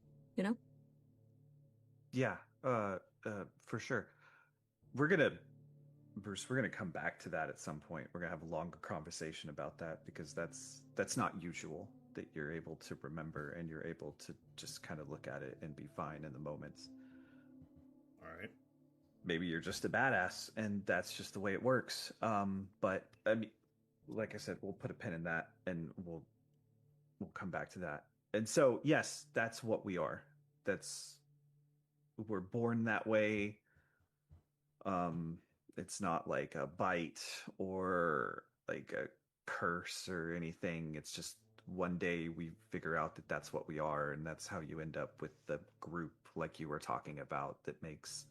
yeah, for sure. Bruce, we're gonna come back to that at some point. We're gonna have a longer conversation about that because that's not usual that you're able to remember and you're able to just kind of look at it and be fine in the moments.
All right.
Maybe you're just a badass and that's just the way it works. But I mean, like I said, we'll put a pin in that and we'll come back to that. And so, yes, that's what we are. We're born that way. It's not like a bite or like a curse or anything. It's just one day we figure out that that's what we are, and that's how you end up with the group like you were talking about that makes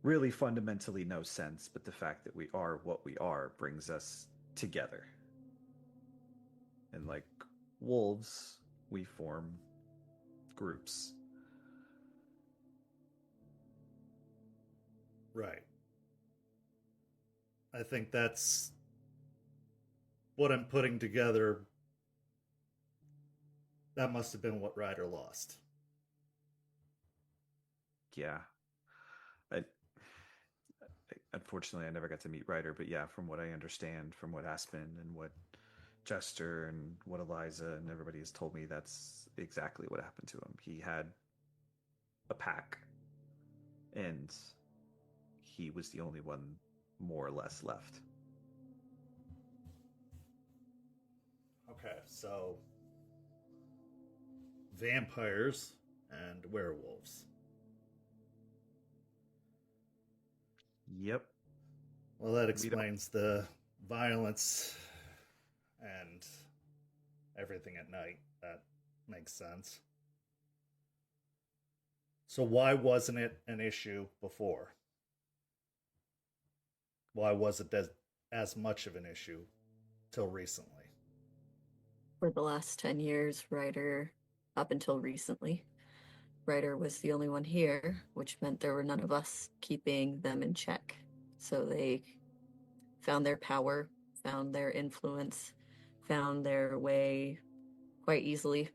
really fundamentally no sense, but the fact that we are what we are brings us together. And like wolves, we form groups.
Right. I think that's what I'm putting together. That must have been what Ryder lost.
Yeah. I, Unfortunately, I never got to meet Ryder, but yeah, from what I understand, from what Aspen and what Jester and what Eliza and everybody has told me, that's exactly what happened to him. He had a pack, and he was the only one more or less left.
Okay, so vampires and werewolves.
Yep.
Well, that explains the violence and everything at night. That makes sense. So why wasn't it an issue before? Why was it as much of an issue till recently?
For the last 10 years, Ryder, up until recently, Ryder was the only one here, which meant there were none of us keeping them in check. So they found their power, found their influence, found their way quite easily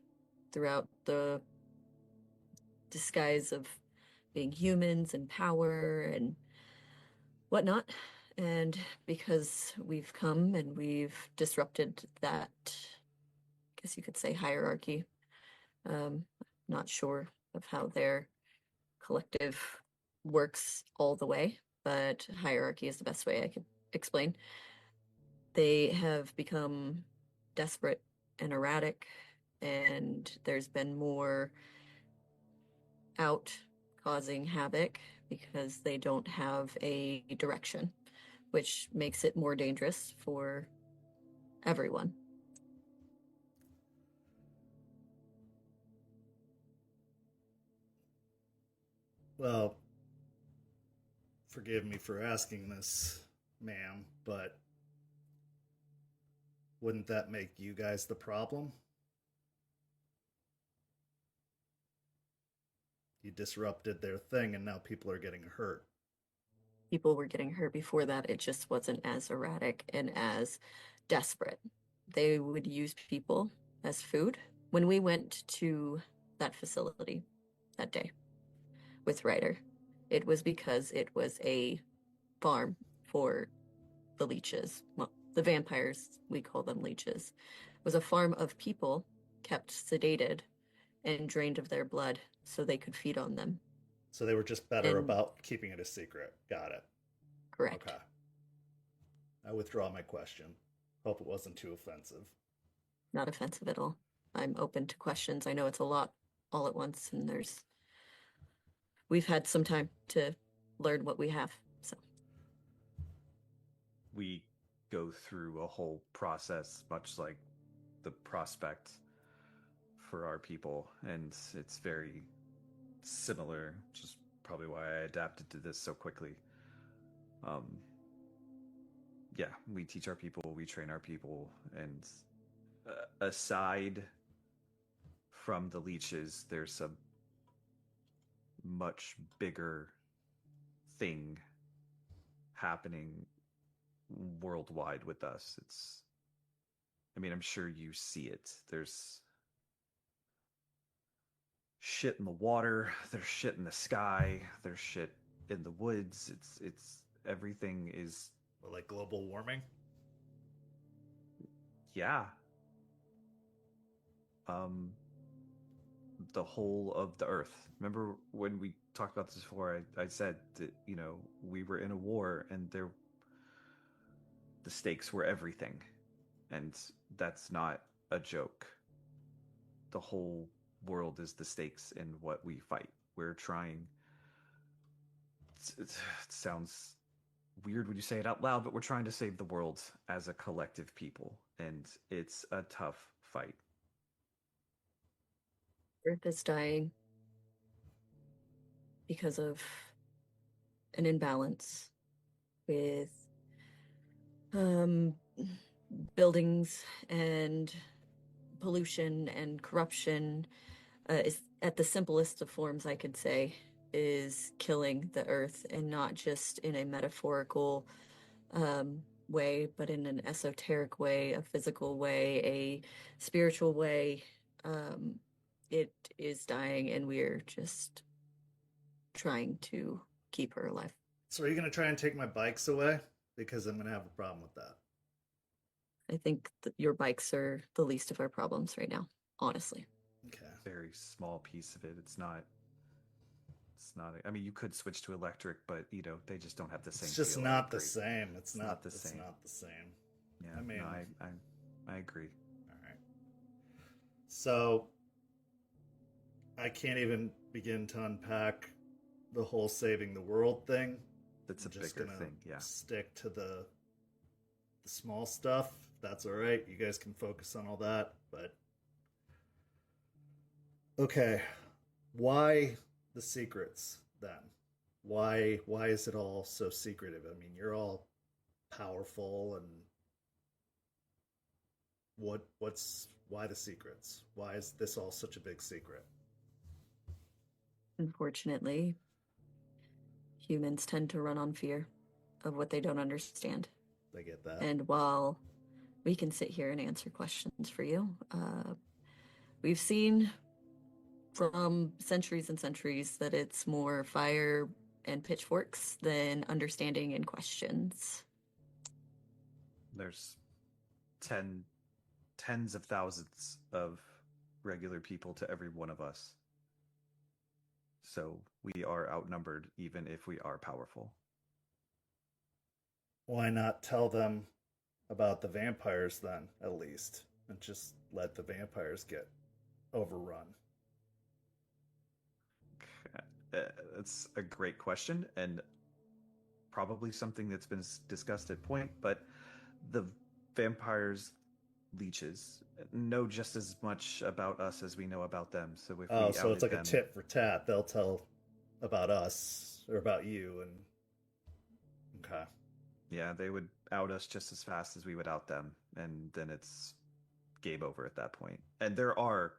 throughout the disguise of being humans and power and whatnot. And because we've come and we've disrupted that, I guess you could say, hierarchy, not sure of how their collective works all the way, but hierarchy is the best way I could explain. They have become desperate and erratic, and there's been more out causing havoc because they don't have a direction, which makes it more dangerous for everyone.
Well, forgive me for asking this, ma'am, but wouldn't that make you guys the problem? You disrupted their thing and now people are getting hurt.
People were getting hurt before that. It just wasn't as erratic and as desperate. They would use people as food. When we went to that facility that day with Ryder, it was because it was a farm for the leeches. Well, the vampires, we call them leeches. It was a farm of people kept sedated and drained of their blood so they could feed on them.
So they were just better
And-
about keeping it a secret. Got it.
Correct.
Okay. withdraw my question. Hope it wasn't too offensive.
Not offensive at all. I'm open to questions. I know it's a lot all at once, and we've had some time to learn what we have. So
We go through a whole process, much like the prospect for our people, and it's very similar, which is probably why I adapted to this so quickly. Yeah, we teach our people, we train our people, and aside from the leeches, there's a much bigger thing happening worldwide with us. I'm sure you see it. There's shit in the water, there's shit in the sky, there's shit in the woods. It's everything is
Like global warming?
yeah. The whole of the earth. Remember when we talked about this before, I said that, we were in a war and the stakes were everything. And that's not a joke. The whole world is the stakes in what we fight. We're trying. It sounds weird when you say it out loud, but we're trying to save the world as a collective people. And it's a tough fight.
Earth is dying because of an imbalance with buildings and pollution and corruption. Is at the simplest of forms I could say is killing the earth, and not just in a metaphorical way, but in an esoteric way, a physical way, a spiritual way. It is dying, and we're just trying to keep her alive.
So are you going to try and take my bikes away? Because I'm going to have a problem with that.
I think that your bikes are the least of our problems right now, honestly.
Okay.
Very small piece of it. It's not. You could switch to electric, but they just don't have the same.
It's just
feel.
not the same. It's not the
same.
It's not the same.
Yeah, I agree.
All right. So I can't even begin to unpack the whole saving the world thing.
That's
I'm
a
just
bigger
gonna
thing. Yeah.
Stick to the small stuff. That's all right. You guys can focus on all that. But okay, why the secrets then? Why is it all so secretive? You're all powerful, and why the secrets? Why is this all such a big secret?
Unfortunately, humans tend to run on fear of what they don't understand.
I get that.
And while we can sit here and answer questions for you, we've seen from centuries and centuries that it's more fire and pitchforks than understanding and questions.
There's tens of thousands of regular people to every one of us. So we are outnumbered, even if we are powerful.
Why not tell them about the vampires then, at least, and just let the vampires get overrun?
It's a great question, and probably something that's been discussed at point, but the vampires, leeches, know just as much about us as we know about them. So if we
so it's like
them,
a tit for tat. They'll tell about us or about you, and okay.
Yeah, they would out us just as fast as we would out them, and then it's game over at that point. And there are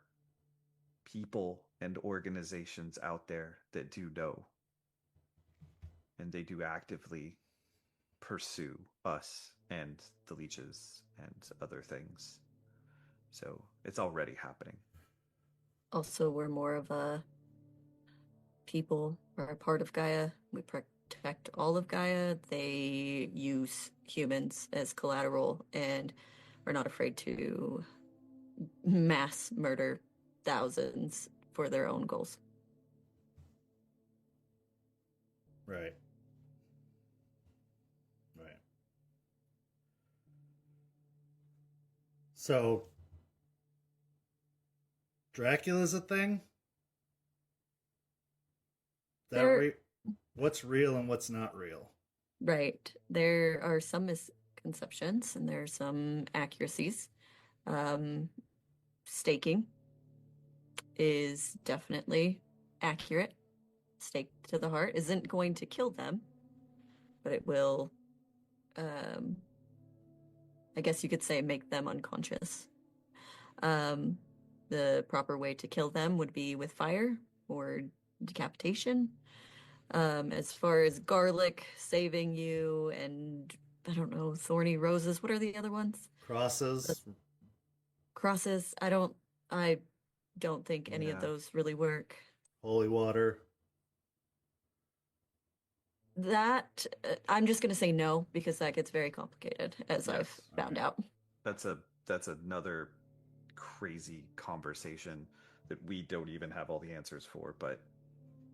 people and organizations out there that do know, and they do actively pursue us and the leeches and other things. So it's already happening.
Also, we're more of a people are a part of Gaia. We protect all of Gaia. They use humans as collateral and are not afraid to mass murder thousands for their own goals.
Right. So, Dracula's a thing?
There,
What's real and what's not real?
right. There are some misconceptions and there are some accuracies. Um, Staking is definitely accurate. Stake to the heart isn't going to kill them, but it will, um, I guess you could say, make them unconscious. Um, the proper way to kill them would be with fire or decapitation. As far as garlic saving you and I don't know, thorny roses, what are the other ones?
Crosses?
Crosses. I don't think any of
Yeah.
those really work.
Holy water?
That I'm just gonna say no because that gets very complicated, as I've
Yes.
found out.
That's another crazy conversation that we don't even have all the answers for, but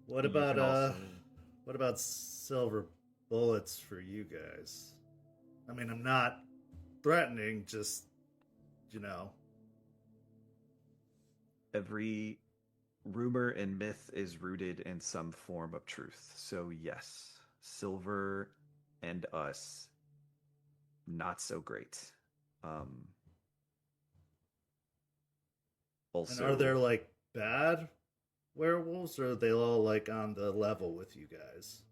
What
you
about
can also-
what about silver bullets for you guys? I mean, I'm not threatening, just you know.
every rumor and myth is rooted in some form of truth. So yes, Silver and us, not so great. Um, also,
And are there like bad werewolves, or are they all like on the level with you guys?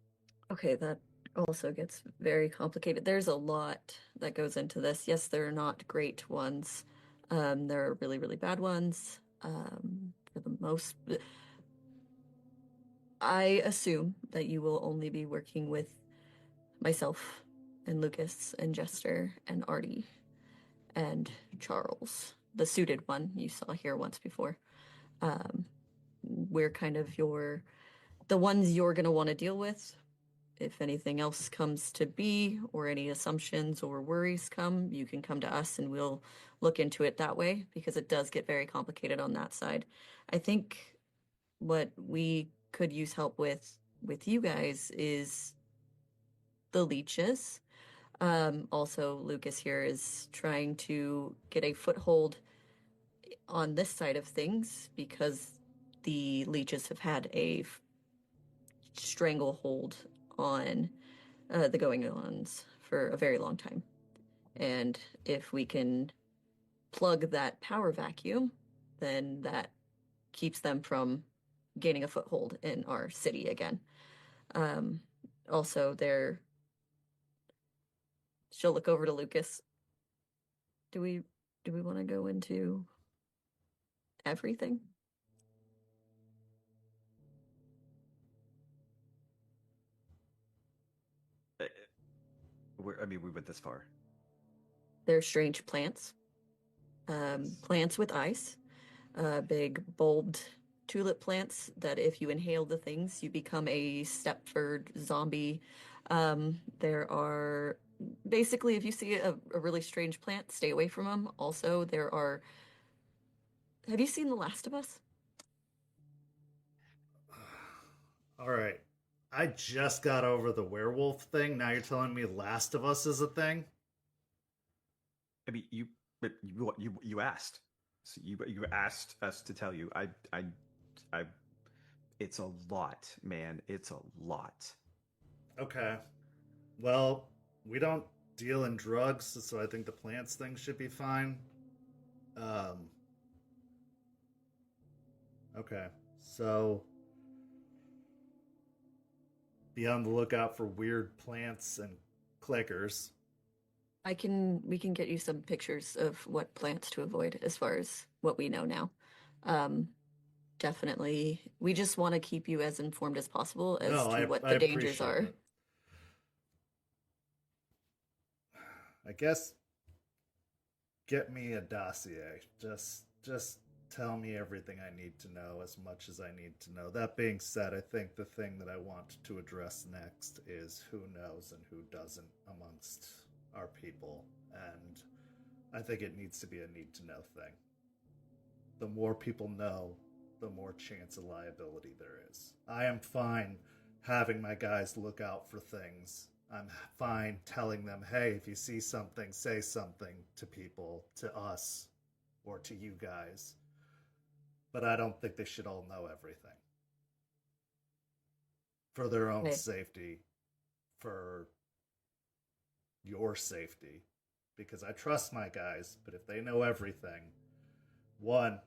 Okay, that also gets very complicated. There's a lot that goes into this. Yes, there are not great ones. There are really, really bad ones. For the most, I assume that you will only be working with myself and Lucas and Jester and Artie and Charles, the suited one you saw here once before. We're kind of the ones you're going to want to deal with. If anything else comes to be, or any assumptions or worries come, you can come to us and we'll look into it that way because it does get very complicated on that side. I think what we could use help with you guys is the leeches. Also, Lucas here is trying to get a foothold on this side of things because the leeches have had a stranglehold on the going-ons for a very long time. And if we can plug that power vacuum, then that keeps them from gaining a foothold in our city again. Also, she'll look over to Lucas. Do we want to go into everything?
uh, we went this far.
They're strange plants. Plants with ice. Big bulbed tulip plants that if you inhale the things, you become a Stepford zombie. There are basically, if you see a really strange plant, stay away from them. Also, there are. Have you seen The Last of Us?
All right. I just got over the werewolf thing. Now you're telling me Last of Us is a thing?
I mean, you asked. So you asked us to tell you. I it's a lot, man. It's a lot.
Okay. Well, we don't deal in drugs, so I think the plants thing should be fine. Okay. So be on the lookout for weird plants and clickers.
We can get you some pictures of what plants to avoid as far as what we know now. Definitely, we just want to keep you as informed as possible as
No,
to what
I
the dangers
appreciate
are.
it. I guess get me a dossier. Just tell me everything I need to know, as much as I need to know. That being said, I think the thing that I want to address next is who knows and who doesn't amongst our people, and I think it needs to be a need to know thing. The more people know, the more chance of liability there is. I am fine having my guys look out for things. I'm fine telling them, hey, if you see something, say something to people, to us, or to you guys. But I don't think they should all know everything. For their own
Okay.
safety, for your safety. Because I trust my guys, but if they know everything, one,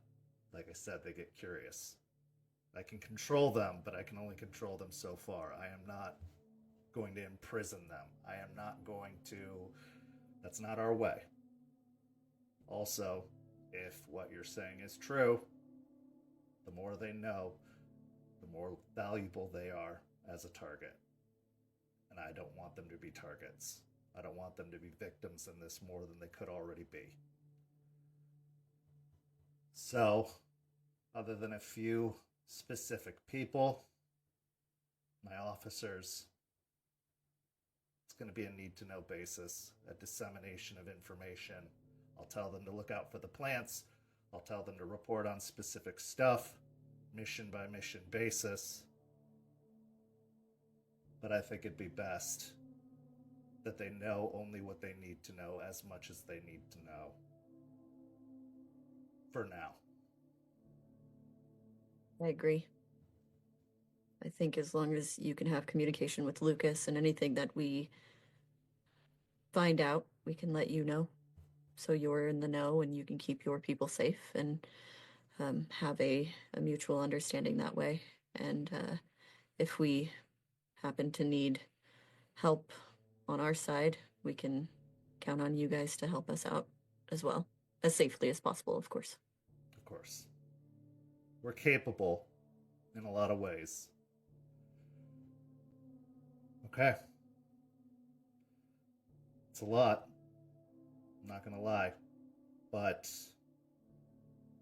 like I said, they get curious. I can control them, but I can only control them so far. I am not going to imprison them. I am not going to... That's not our way. Also, if what you're saying is true, the more they know, the more valuable they are as a target. And I don't want them to be targets. I don't want them to be victims in this more than they could already be. So, other than a few specific people, my officers, it's going to be a need-to-know basis, a dissemination of information. I'll tell them to look out for the plants. I'll tell them to report on specific stuff, mission-by-mission basis. But I think it'd be best that they know only what they need to know as much as they need to know. For now.
I agree. I think as long as you can have communication with Lucas and anything that we find out, we can let you know. So you're in the know and you can keep your people safe and have a mutual understanding that way. And if we happen to need help on our side, we can count on you guys to help us out as well, as safely as possible, of course.
Of course. We're capable in a lot of ways. Okay. It's a lot. I'm not gonna lie. But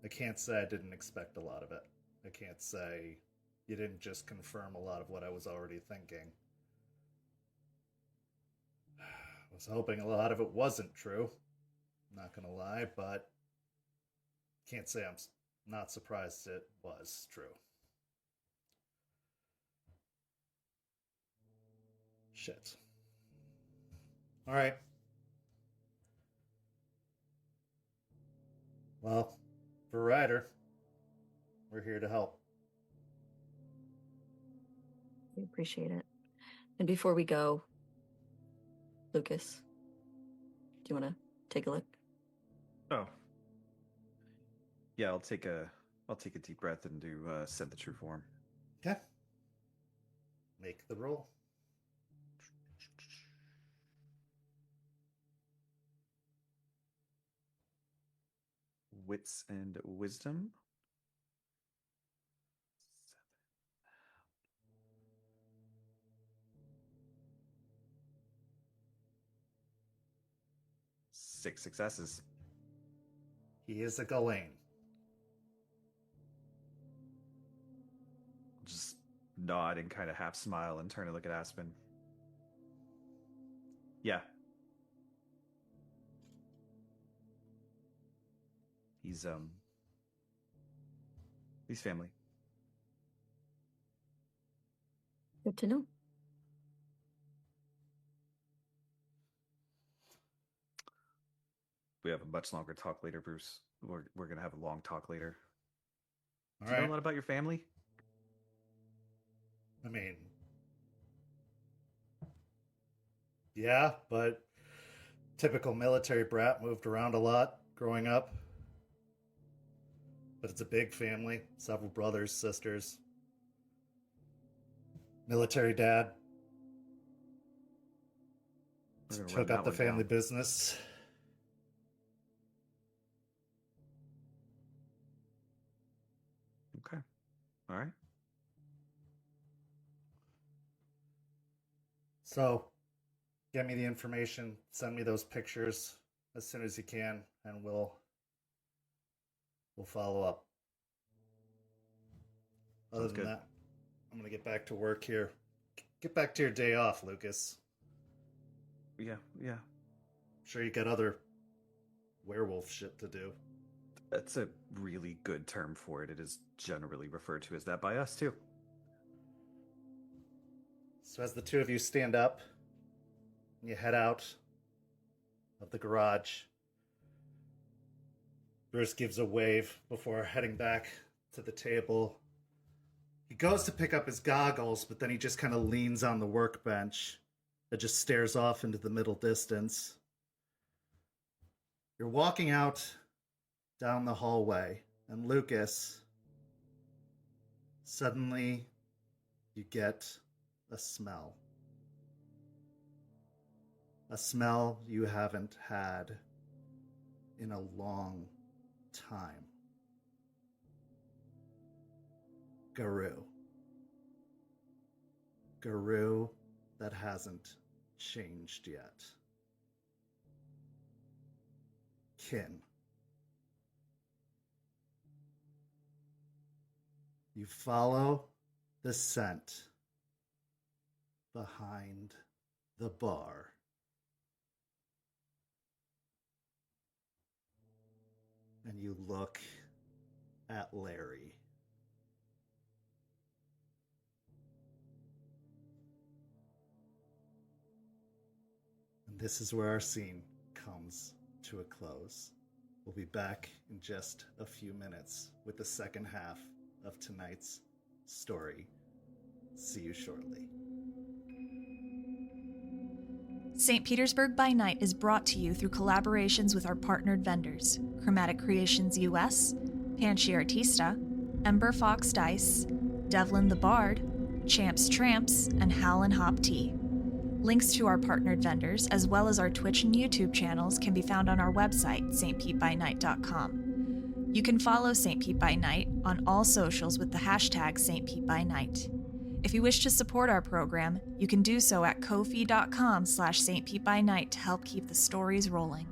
I can't say I didn't expect a lot of it. I can't say you didn't just confirm a lot of what I was already thinking. I was hoping a lot of it wasn't true. I'm not gonna lie, but can't say I'm not surprised it was true. Shit. All right. Well, for Ryder, we're here to help.
We appreciate it. And before we go, Lucas, do you want to take a look?
Oh. Yeah, I'll take a deep breath and do scent the true form.
Okay. Make the roll.
Wits and wisdom. 7. 6 successes.
He is a Ghislaine.
Just nod and kind of half smile and turn to look at Aspen. Yeah. He's family.
Good to know.
We have a much longer talk later, Bruce. We're gonna have a long talk later.
All
Do you know
right.
a lot about your family?
I mean, yeah, but typical military brat, moved around a lot growing up. But it's a big family, several brothers, sisters. Military dad.
We're gonna run
Took
that
up the
one
family
down.
business.
Okay. All right.
So, get me the information, send me those pictures as soon as you can, and we'll follow up. Other
Sounds
than
good.
that, I'm gonna get back to work here. Get back to your day off, Lucas.
Yeah.
I'm sure you got other werewolf shit to do.
That's a really good term for it. It is generally referred to as that by us too.
So as the two of you stand up, You head out of the garage. Bruce gives a wave before heading back to the table. He goes to pick up his goggles, but then he just kind of leans on the workbench that just stares off into the middle distance. You're walking out down the hallway, and Lucas, suddenly you get a smell. A smell you haven't had in a long time. Garou. Garou that hasn't changed yet. Kin. You follow the scent behind the bar. And you look at Larry. And this is where our scene comes to a close. We'll be back in just a few minutes with the second half of tonight's story. See you shortly.
St. Petersburg by Night is brought to you through collaborations with our partnered vendors, Chromatic Creations US, Panchi Artista, Ember Fox Dice, Devlin the Bard, Champs Tramps, and Hal and Hop Tea. Links to our partnered vendors, as well as our Twitch and YouTube channels, can be found on our website, stpetebynight.com. You can follow St. Pete by Night on all socials with the hashtag St. Pete by Night. If you wish to support our program, you can do so at ko-fi.com/stpetebynight to help keep the stories rolling.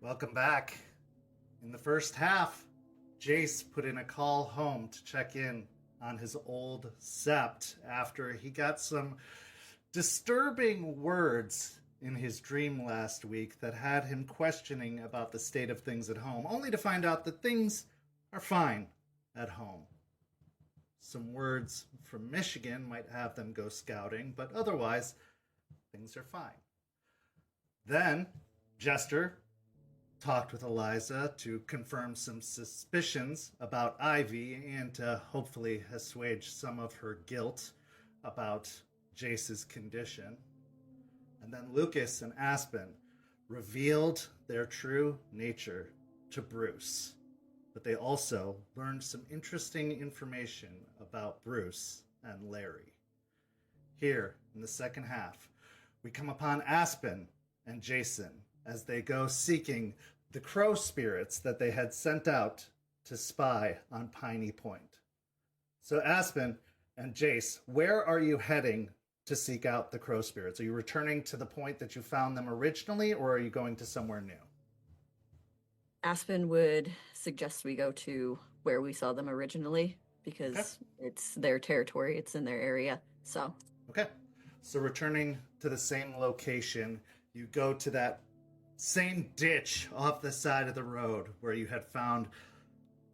Welcome back. In the first half, Jace put in a call home to check in on his old Sept after he got some disturbing words in his dream last week that had him questioning about the state of things at home, only to find out that things are fine at home. Some words from Michigan might have them go scouting, but otherwise, things are fine. Then, Jester talked with Eliza to confirm some suspicions about Ivy and to hopefully assuage some of her guilt about Jace's condition. And then Lucas and Aspen revealed their true nature to Bruce. But they also learned some interesting information about Bruce and Larry. Here, in the second half, we come upon Aspen and Jason as they go seeking the crow spirits that they had sent out to spy on Piney Point. So Aspen and Jace, where are you heading to seek out the crow spirits? Are you returning to the point that you found them originally, or are you going to somewhere new?
Aspen would suggest we go to where we saw them originally because it's their territory, it's in their area. So
Okay. So returning to the same location, you go to that same ditch off the side of the road where you had found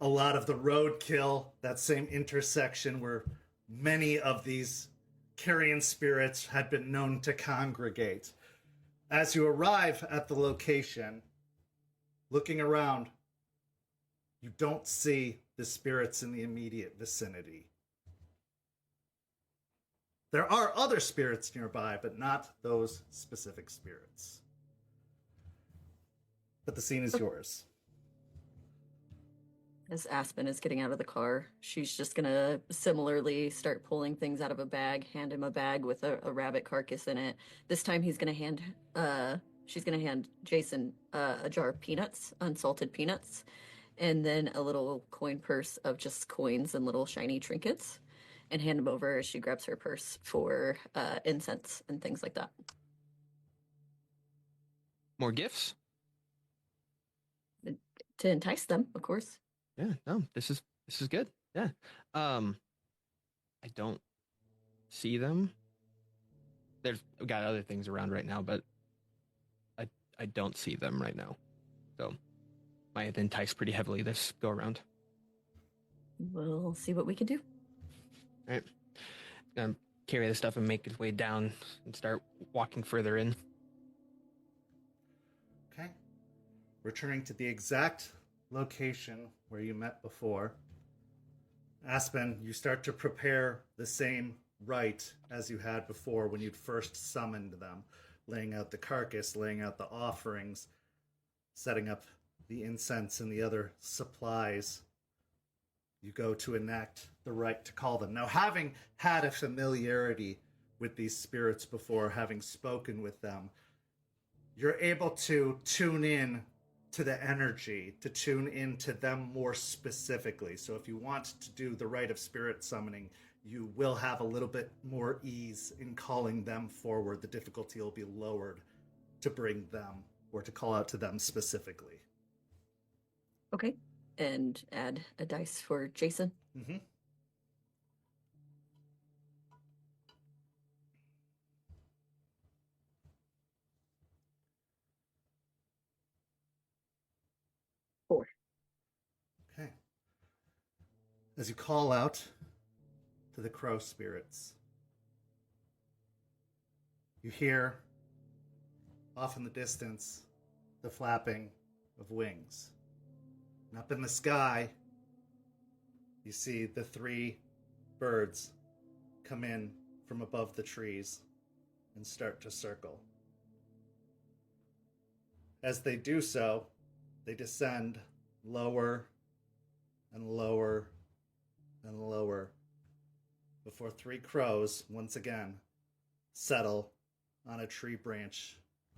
a lot of the roadkill, that same intersection where many of these carrion spirits had been known to congregate. As you arrive at the location, looking around, you don't see the spirits in the immediate vicinity. There are other spirits nearby, but not those specific spirits. But the scene is yours.
as Aspen is getting out of the car, she's just gonna similarly start pulling things out of a bag, hand him a bag with a rabbit carcass in it. This time she's gonna hand Jason a jar of peanuts, unsalted peanuts, and then a little coin purse of just coins and little shiny trinkets, and hand him over as she grabs her purse for incense and things like that.
More gifts?
To entice them, of course.
Yeah, no, this is good. Yeah. I don't see them. We've got other things around right now, but I don't see them right now. So might entice pretty heavily this go around.
We'll see what we can do.
All right. Gonna carry the stuff and make his way down and start walking further in.
Okay. Returning to the exact location where you met before, Aspen, you start to prepare the same rite as you had before when you'd first summoned them, laying out the carcass, laying out the offerings, setting up the incense and the other supplies. You go to enact the rite to call them. Now, having had a familiarity with these spirits before, having spoken with them, you're able to tune in to the energy, to tune into them more specifically. So if you want to do the rite of spirit summoning, you will have a little bit more ease in calling them forward. The difficulty will be lowered to bring them or to call out to them specifically.
Okay. And add a dice for Jason.
Mm-hmm.
Four.
Okay. As you call out to the crow spirits, you hear off in the distance the flapping of wings. And up in the sky, you see the three birds come in from above the trees and start to circle. As they do so, they descend lower and lower and lower before three crows once again settle on a tree branch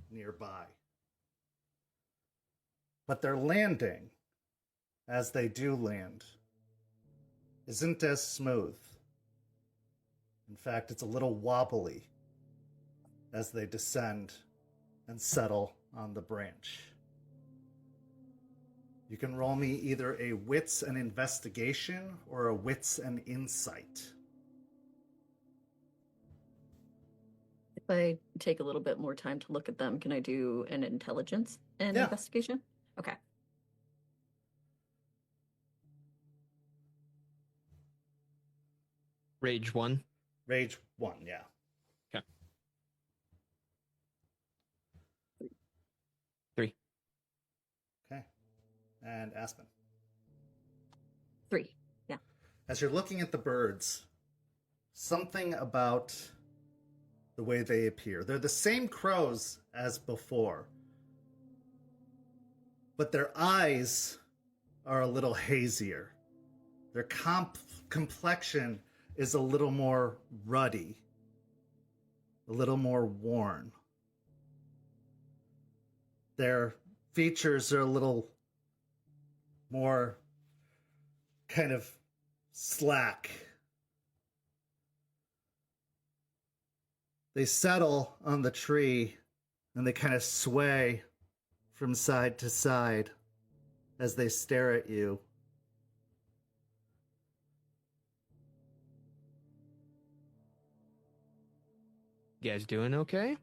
nearby. But their landing, as they do land, isn't as smooth. In fact, it's a little wobbly as they descend and settle on the branch. You can roll me either a wits and investigation or a wits and insight.
If I take a little bit more time to look at them, can I do an intelligence and
Yeah.
investigation? Okay.
Rage 1.
Rage 1, yeah.
Okay. 3.
Okay. And Aspen.
3. Yeah.
As you're looking at the birds, something about the way they appear. They're the same crows as before, but their eyes are a little hazier. Their complexion is a little more ruddy, a little more worn. Their features are a little more kind of slack. They settle on the tree and they kind of sway from side to side as they stare at you.
You guys doing okay?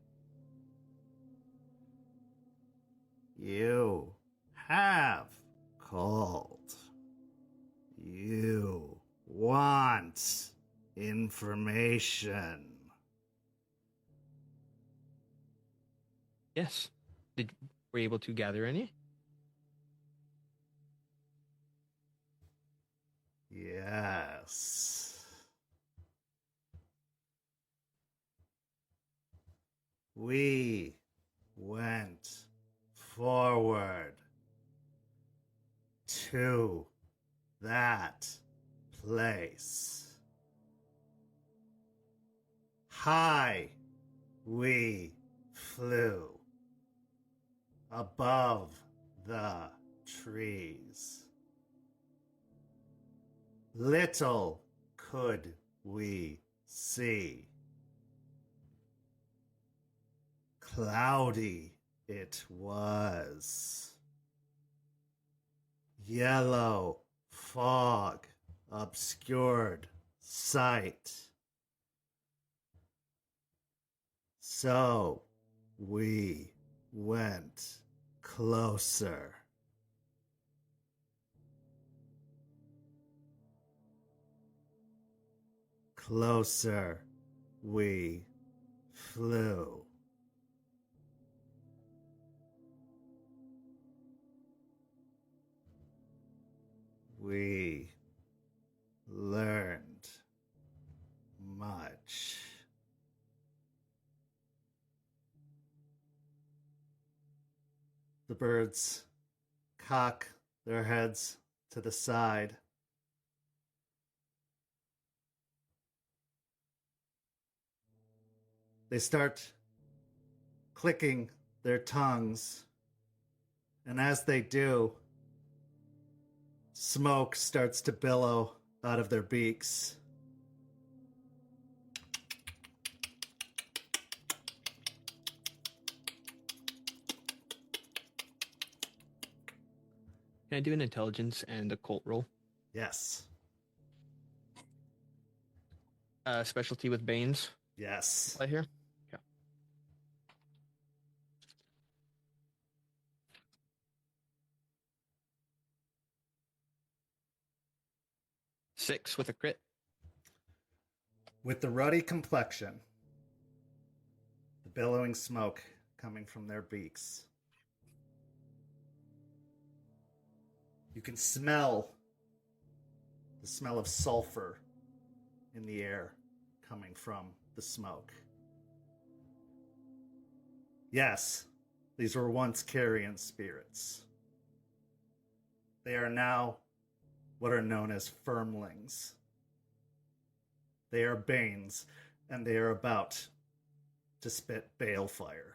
You have called. You want information.
Yes. Were you able to gather any?
Yes. We went forward to that place. High we flew above the trees. Little could we see. Cloudy it was. Yellow fog obscured sight. So we went closer. Closer we flew. We learned much. The birds cock their heads to the side. They start clicking their tongues, and as they do, smoke starts to billow out of their beaks.
Can I do an intelligence and occult roll?
Yes.
Specialty with Banes.
Yes.
Right here. Yeah. Six with a crit.
With the ruddy complexion, the billowing smoke coming from their beaks, you can smell the smell of sulfur in the air coming from the smoke. Yes, these were once carrion spirits. They are now what are known as firmlings. They are Banes, and they are about to spit balefire.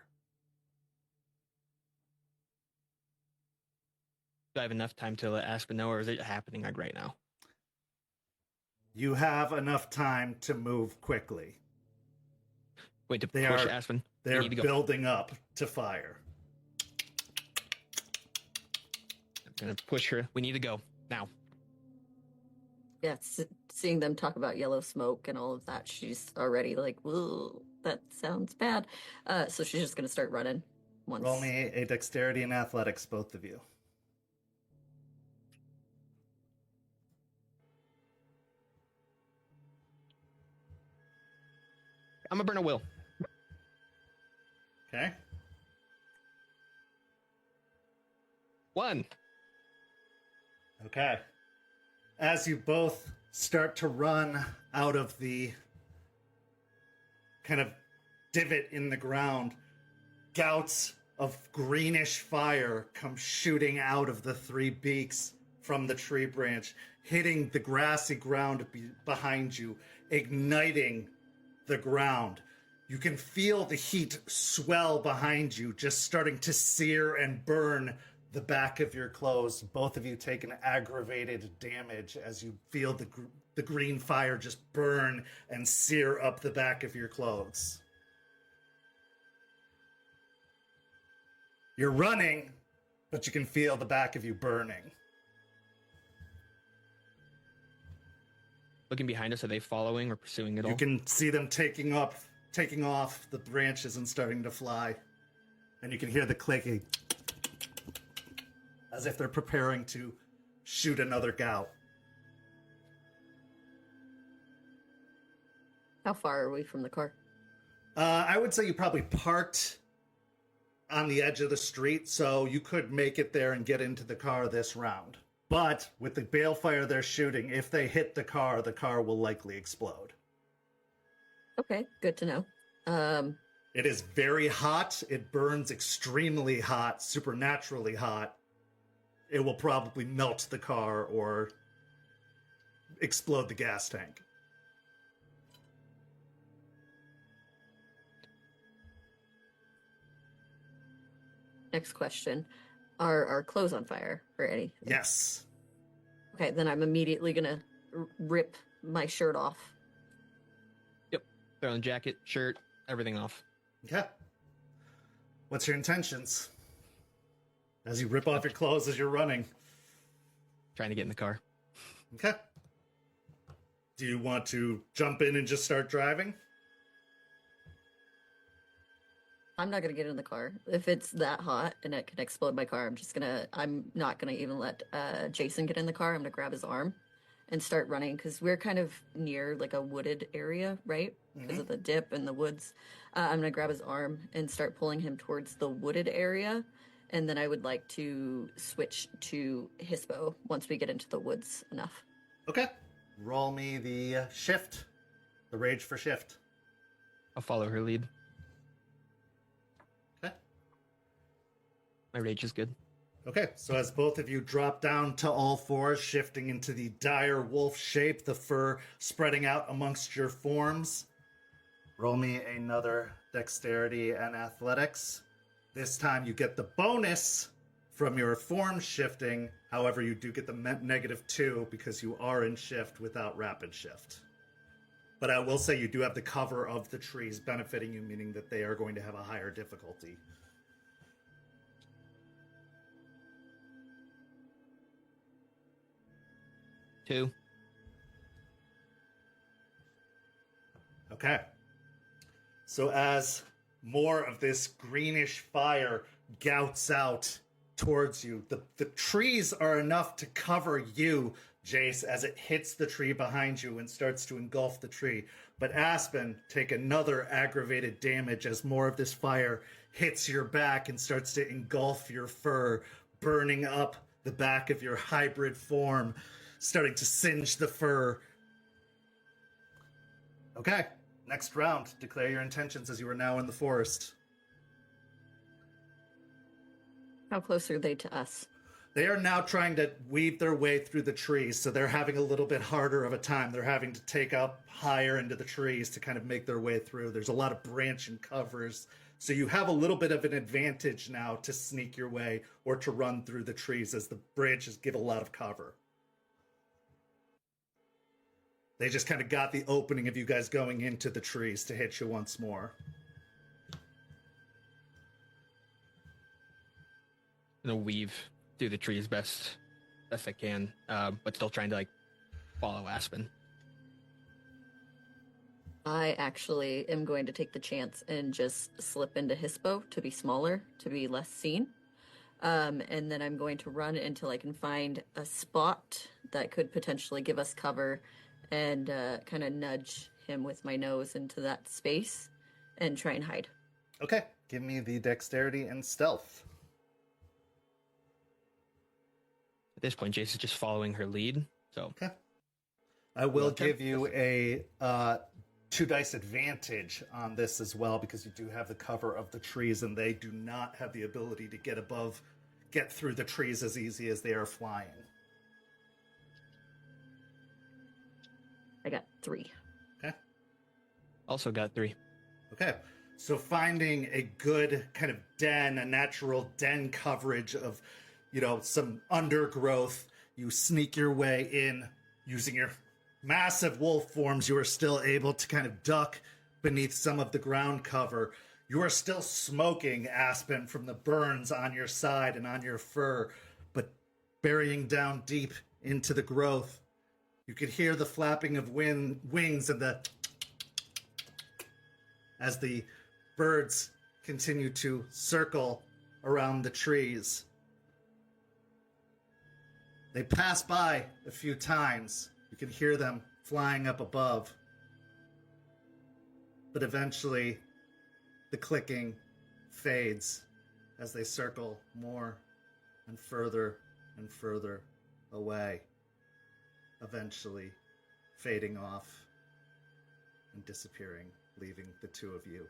Do I have enough time to let Aspen know, or is it happening like right now?
You have enough time to move quickly.
Wait, to
They
push
are-
Aspen. We
They're
need to go.
building up to fire.
I'm gonna push her. We need to go now.
Yeah, seeing them talk about yellow smoke and all of that, she's already like, "Whoa, that sounds bad." So she's just gonna start running. Once.
Roll me a dexterity and athletics, both of you.
I'm gonna burn a will.
Okay.
1.
Okay. As you both start to run out of the kind of divot in the ground, gouts of greenish fire come shooting out of the three beaks from the tree branch, hitting the grassy ground behind you, igniting the ground. You can feel the heat swell behind you, just starting to sear and burn the back of your clothes. Both of you take an aggravated damage as you feel the green fire just burn and sear up the back of your clothes. You're running, but you can feel the back of you burning.
Looking behind us, are they following or pursuing at all?
You can see them taking off the branches and starting to fly. And you can hear the clicking as if they're preparing to shoot another gout.
How far are we from the car?
I would say you probably parked on the edge of the street, so you could make it there and get into the car this round. But with the balefire they're shooting, if they hit the car will likely explode.
Okay, good to know.
It is very hot. It burns extremely hot, supernaturally hot. It will probably melt the car or explode the gas tank.
Next question. Are our clothes on fire or any?
Yes.
Okay, then I'm immediately gonna rip my shirt off.
Yep. Throw on jacket, shirt, everything off.
Okay. What's your intentions? As you rip off your clothes as you're running.
Trying to get in the car.
Okay. Do you want to jump in and just start driving?
I'm not gonna get in the car. If it's that hot and it can explode my car, I'm not gonna even let Jason get in the car. I'm gonna grab his arm and start running because we're kind of near like a wooded area, right? Because of the dip and the woods. I'm going to grab his arm and start pulling him towards the wooded area. And then I would like to switch to Hispo once we get into the woods enough.
Okay. Roll me the shift. The rage for shift.
I'll follow her lead.
Okay.
My rage is good.
Okay, so as both of you drop down to all fours, shifting into the dire wolf shape, the fur spreading out amongst your forms, roll me another dexterity and athletics. This time you get the bonus from your form shifting. However, you do get the -2 because you are in shift without rapid shift. But I will say you do have the cover of the trees benefiting you, meaning that they are going to have a higher difficulty.
Two.
Okay. So as more of this greenish fire gouts out towards you, the trees are enough to cover you, Jace, as it hits the tree behind you and starts to engulf the tree. But Aspen, take another aggravated damage as more of this fire hits your back and starts to engulf your fur, burning up the back of your hybrid form, starting to singe the fur. Okay, next round. Declare your intentions as you are now in the forest.
How close are they to us?
They are now trying to weave their way through the trees, so they're having a little bit harder of a time. They're having to take up higher into the trees to kind of make their way through. There's a lot of branch and covers, so you have a little bit of an advantage now to sneak your way or to run through the trees as the branches give a lot of cover. They just kind of got the opening of you guys going into the trees to hit you once more.
I'm gonna weave through the trees best I can, but still trying to like follow Aspen.
I actually am going to take the chance and just slip into Hispo to be smaller, to be less seen. And then I'm going to run until I can find a spot that could potentially give us cover and kind of nudge him with my nose into that space and try and hide.
Okay, give me the dexterity and stealth.
At this point, Jace is just following her lead, so...
Okay. I will give you a 2 dice advantage on this as well, because you do have the cover of the trees, and they do not have the ability to get through the trees as easy as they are flying.
I got 3.
Okay.
Also got 3.
Okay. So finding a good kind of den, a natural den coverage of, some undergrowth, you sneak your way in using your massive wolf forms. You are still able to kind of duck beneath some of the ground cover. You are still smoking, Aspen, from the burns on your side and on your fur, but burying down deep into the growth. You could hear the flapping of wings and as the birds continue to circle around the trees. They pass by a few times. You can hear them flying up above. But eventually, the clicking fades as they circle more and further away. Eventually fading off and disappearing, leaving the two of you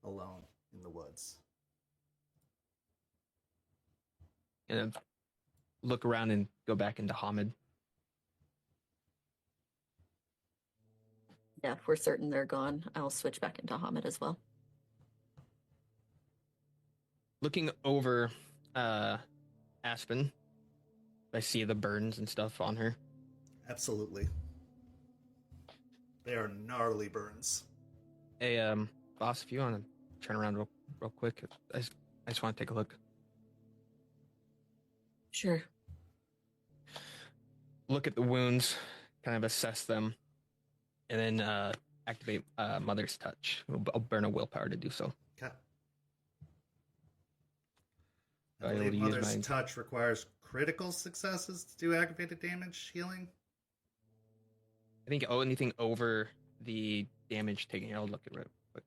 alone in the woods.
And look around and go back into Hamid.
Yeah, if we're certain they're gone, I'll switch back into Hamid as well.
Looking over Aspen, I see the burns and stuff on her.
Absolutely. They are gnarly burns.
Hey, boss, if you want to turn around real quick, I just want to take a look.
Sure.
Look at the wounds, kind of assess them, and then activate Mother's Touch. I'll burn a willpower to do so.
Okay. I
I'll
believe
use
Mother's
my-
Touch requires critical successes to do activated damage healing.
think anything over the damage taken. I'll look at it real quick.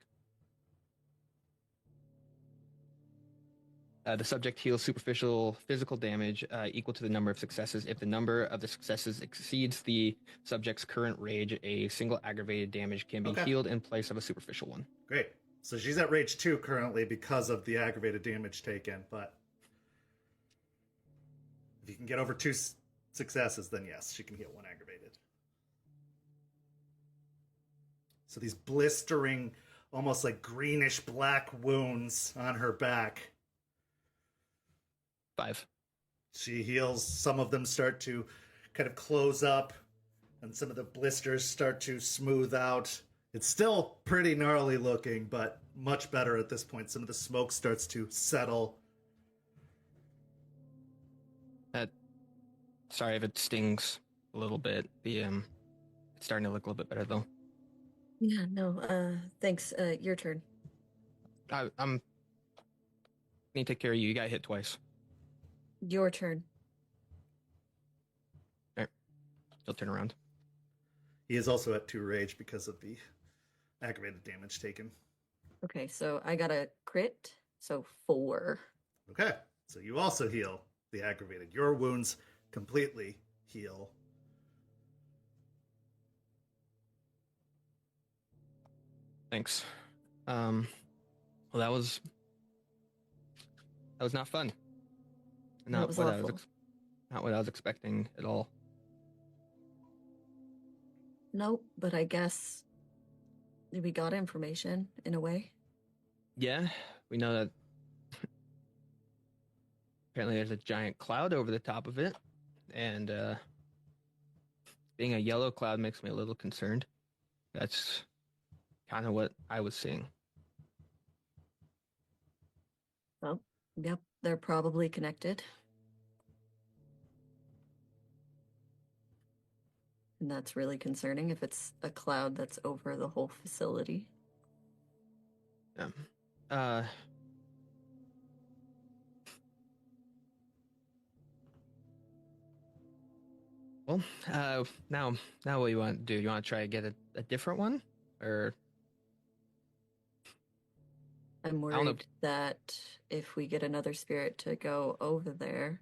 The subject heals superficial physical damage equal to the number of successes. If the number of the successes exceeds the subject's current rage, a single aggravated damage can be healed in place of a superficial one.
Great. So she's at rage 2 currently because of the aggravated damage taken, but if you can get over 2 successes, then yes, she can heal 1 aggravated. So these blistering, almost like greenish black wounds on her back.
5.
She heals. Some of them start to kind of close up, and some of the blisters start to smooth out. It's still pretty gnarly looking, but much better at this point. Some of the smoke starts to settle.
Sorry if it stings a little bit. It's starting to look a little bit better though.
Yeah, no, thanks. Your turn.
I'm need to take care of you. You got hit twice.
Your turn.
All right. He'll turn around.
He is also at 2 rage because of the aggravated damage taken.
Okay, so I got a crit, so 4.
Okay, so you also heal the aggravated. Your wounds completely heal.
Thanks. Well, that was not fun.
That was awful.
Not what I was expecting at all.
Nope, but I guess we got information in a way.
Yeah, we know that apparently there's a giant cloud over the top of it, and being a yellow cloud makes me a little concerned. That's kind of what I was seeing.
Well, yep, they're probably connected. And that's really concerning if it's a cloud that's over the whole facility.
Yeah. Well, now what do you want to do? You want to try to get a different one? Or
I'm worried that if we get another spirit to go over there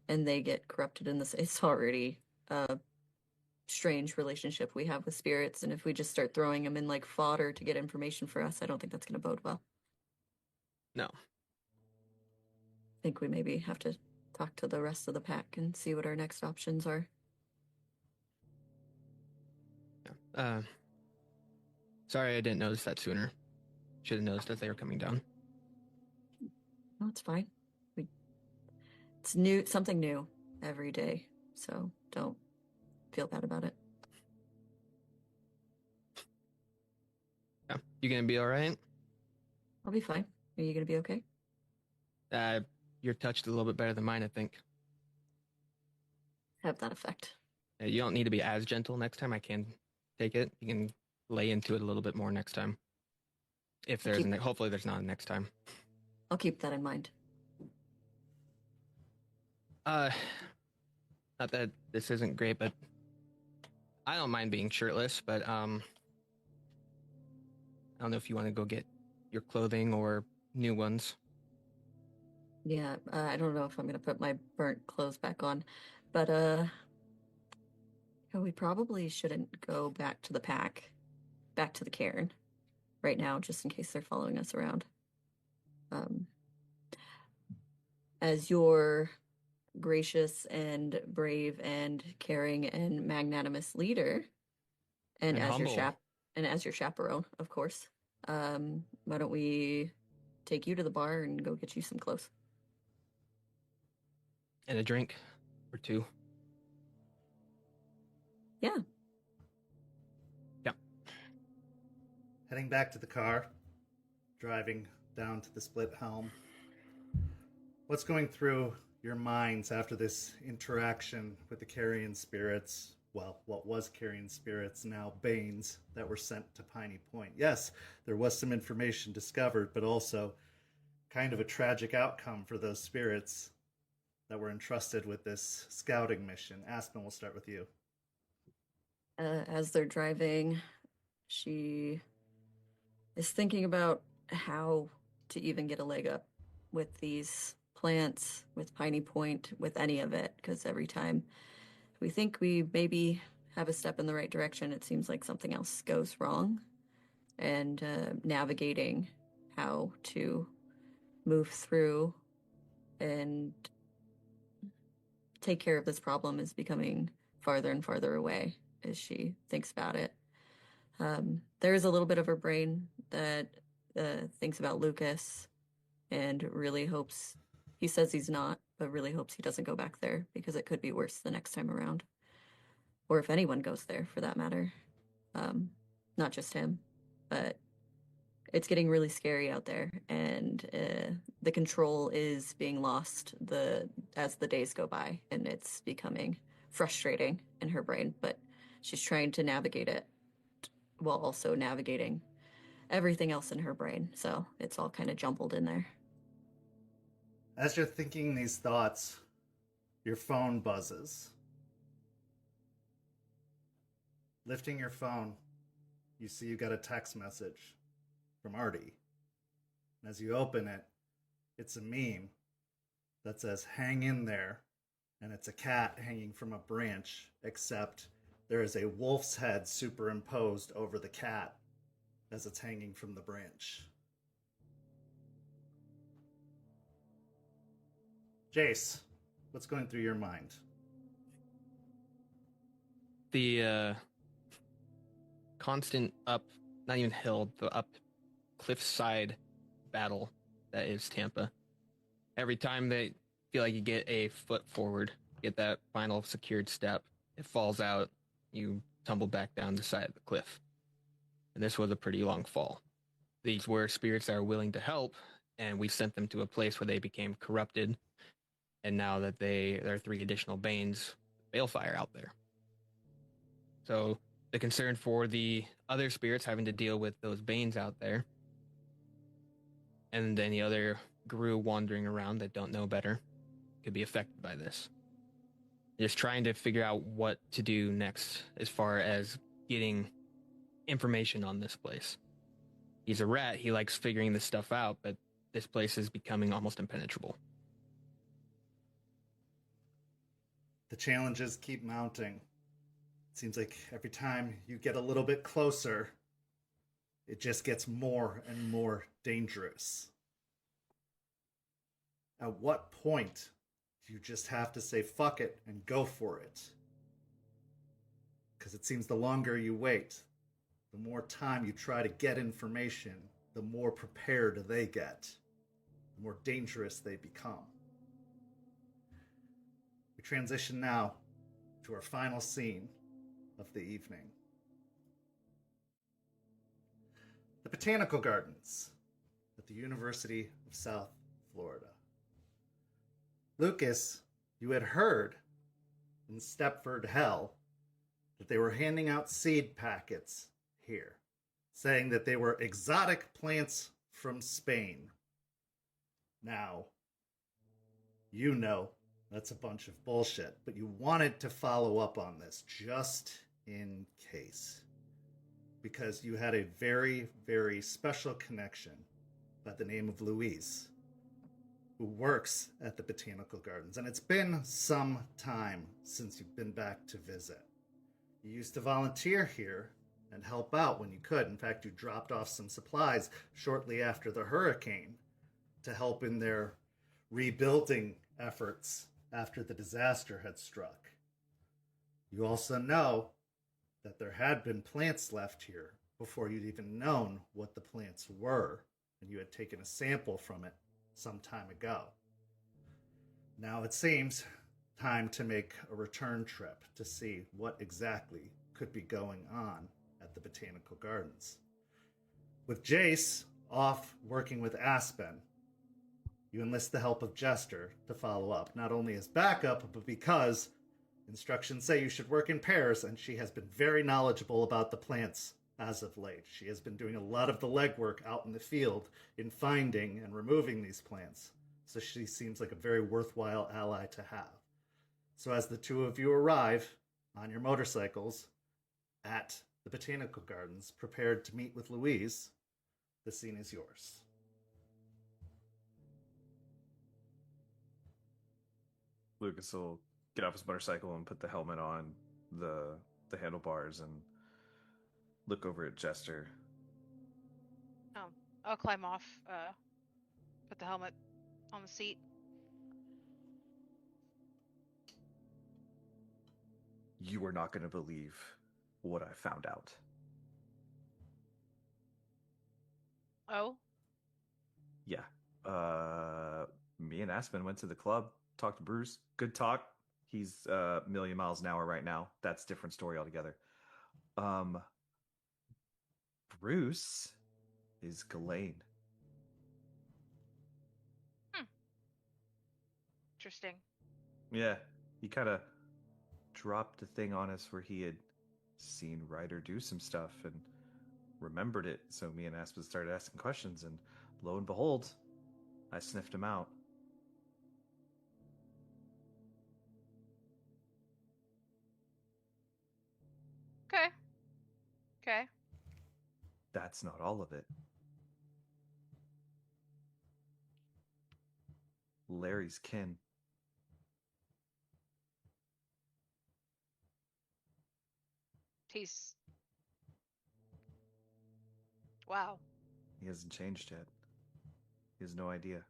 and they get corrupted in this, it's already a strange relationship we have with spirits, and if we just start throwing them in like fodder to get information for us, I don't think that's going to bode well.
No.
I think we maybe have to talk to the rest of the pack and see what our next options are.
Yeah. Sorry I didn't notice that sooner. Should have noticed as they were coming down.
No, it's fine. It's new, something new every day, so don't feel bad about it.
Yeah. You gonna be all right?
I'll be fine. Are you gonna be okay?
You're touched a little bit better than mine, I think.
Have that effect.
You don't need to be as gentle next time. I can take it. You can lay into it a little bit more next time. If there's hopefully there's not a next time.
I'll keep that in mind.
Not that this isn't great, but I don't mind being shirtless, but I don't know if you want to go get your clothing or new ones.
Yeah, I don't know if I'm gonna put my burnt clothes back on, but we probably shouldn't go back to the pack, back to the cairn right now, just in case they're following us around. As your gracious and brave and caring and magnanimous leader, and as your chaperone, of course, why don't we take you to the bar and go get you some clothes
and a drink or two?
Yeah.
Heading back to the car, driving down to the split helm. What's going through your minds after this interaction with the carrion spirits? Well, what was carrion spirits, now Banes, that were sent to Piney Point. Yes, there was some information discovered, but also kind of a tragic outcome for those spirits that were entrusted with this scouting mission. Aspen, we'll start with you.
As they're driving, she is thinking about how to even get a leg up with these plants, with Piney Point, with any of it, because every time we think we maybe have a step in the right direction, it seems like something else goes wrong. And navigating how to move through and take care of this problem is becoming farther and farther away as she thinks about it. There is a little bit of her brain that thinks about Lucas and really hopes, he says he's not, but really hopes he doesn't go back there because it could be worse the next time around. Or if anyone goes there, for that matter. Not just him, but it's getting really scary out there, and the control is being lost as the days go by, and it's becoming frustrating in her brain, but she's trying to navigate it while also navigating everything else in her brain, so it's all kind of jumbled in there.
As you're thinking these thoughts, your phone buzzes. Lifting your phone, you see you got a text message from Artie. And as you open it, it's a meme that says, "Hang in there," and it's a cat hanging from a branch, except there is a wolf's head superimposed over the cat as it's hanging from the branch. Jace, what's going through your mind?
The constant up, not even hill, the up cliffside battle that is Tampa. Every time they feel like you get a foot forward, get that final secured step, it falls out, you tumble back down the side of the cliff. And this was a pretty long fall. These were spirits that are willing to help, and we sent them to a place where they became corrupted. And now that there are 3 additional Banes, balefire out there. So the concern for the other spirits having to deal with those Banes out there, and any other Gru wandering around that don't know better, could be affected by this. Just trying to figure out what to do next as far as getting information on this place. He's a rat, he likes figuring this stuff out, but this place is becoming almost impenetrable.
The challenges keep mounting. It seems like every time you get a little bit closer, it just gets more and more dangerous. At what point do you just have to say fuck it and go for it? Because it seems the longer you wait, the more time you try to get information, the more prepared they get, the more dangerous they become. We transition now to our final scene of the evening. The Botanical Gardens at the University of South Florida. Lucas, you had heard in Stepford Hell that they were handing out seed packets here, saying that they were exotic plants from Spain. Now, you know that's a bunch of bullshit, but you wanted to follow up on this just in case, because you had a very, very special connection by the name of Louise, who works at the Botanical Gardens, and it's been some time since you've been back to visit. You used to volunteer here and help out when you could. In fact, you dropped off some supplies shortly after the hurricane to help in their rebuilding efforts after the disaster had struck. You also know that there had been plants left here before you'd even known what the plants were, and you had taken a sample from it some time ago. Now it seems time to make a return trip to see what exactly could be going on at the Botanical Gardens. With Jace off working with Aspen, you enlist the help of Jester to follow up, not only as backup, but because instructions say you should work in pairs, and she has been very knowledgeable about the plants as of late. She has been doing a lot of the legwork out in the field in finding and removing these plants, so she seems like a very worthwhile ally to have. So as the two of you arrive on your motorcycles, at the Botanical Gardens, prepared to meet with Louise, the scene is yours.
Lucas will get off his motorcycle and put the helmet on the handlebars and look over at Jester.
I'll climb off, put the helmet on the seat.
You are not going to believe what I found out.
Oh?
Yeah. Me and Aspen went to the club, talked to Bruce. Good talk. He's a million miles an hour right now. That's a different story altogether. Bruce is Ghislaine.
Interesting.
Yeah. He kind of dropped a thing on us where he had seen Ryder do some stuff and remembered it. So me and Aspen started asking questions, and lo and behold, I sniffed him out.
Okay.
That's not all of it. Larry's kin.
He's... Wow.
He hasn't changed yet. He has no idea.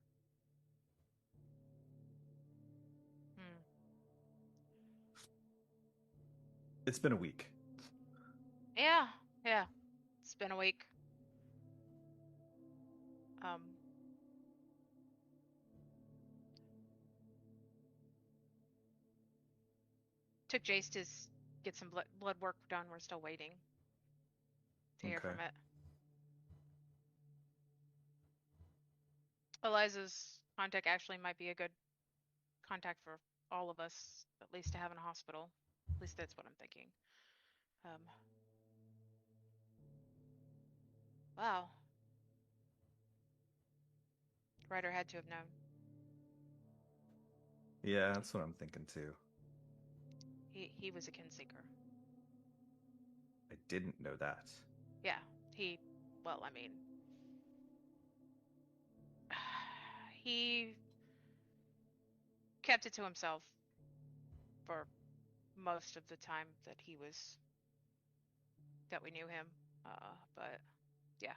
It's been a week.
Yeah. It's been a week. Took Jace to get some blood work done. We're still waiting to hear from it. Eliza's contact actually might be a good contact for all of us, at least to have in a hospital. At least that's what I'm thinking. Wow. Ryder had to have known.
Yeah, that's what I'm thinking too.
He was a kinseeker.
I didn't know that.
Yeah, he kept it to himself for most of the time that we knew him. But yeah.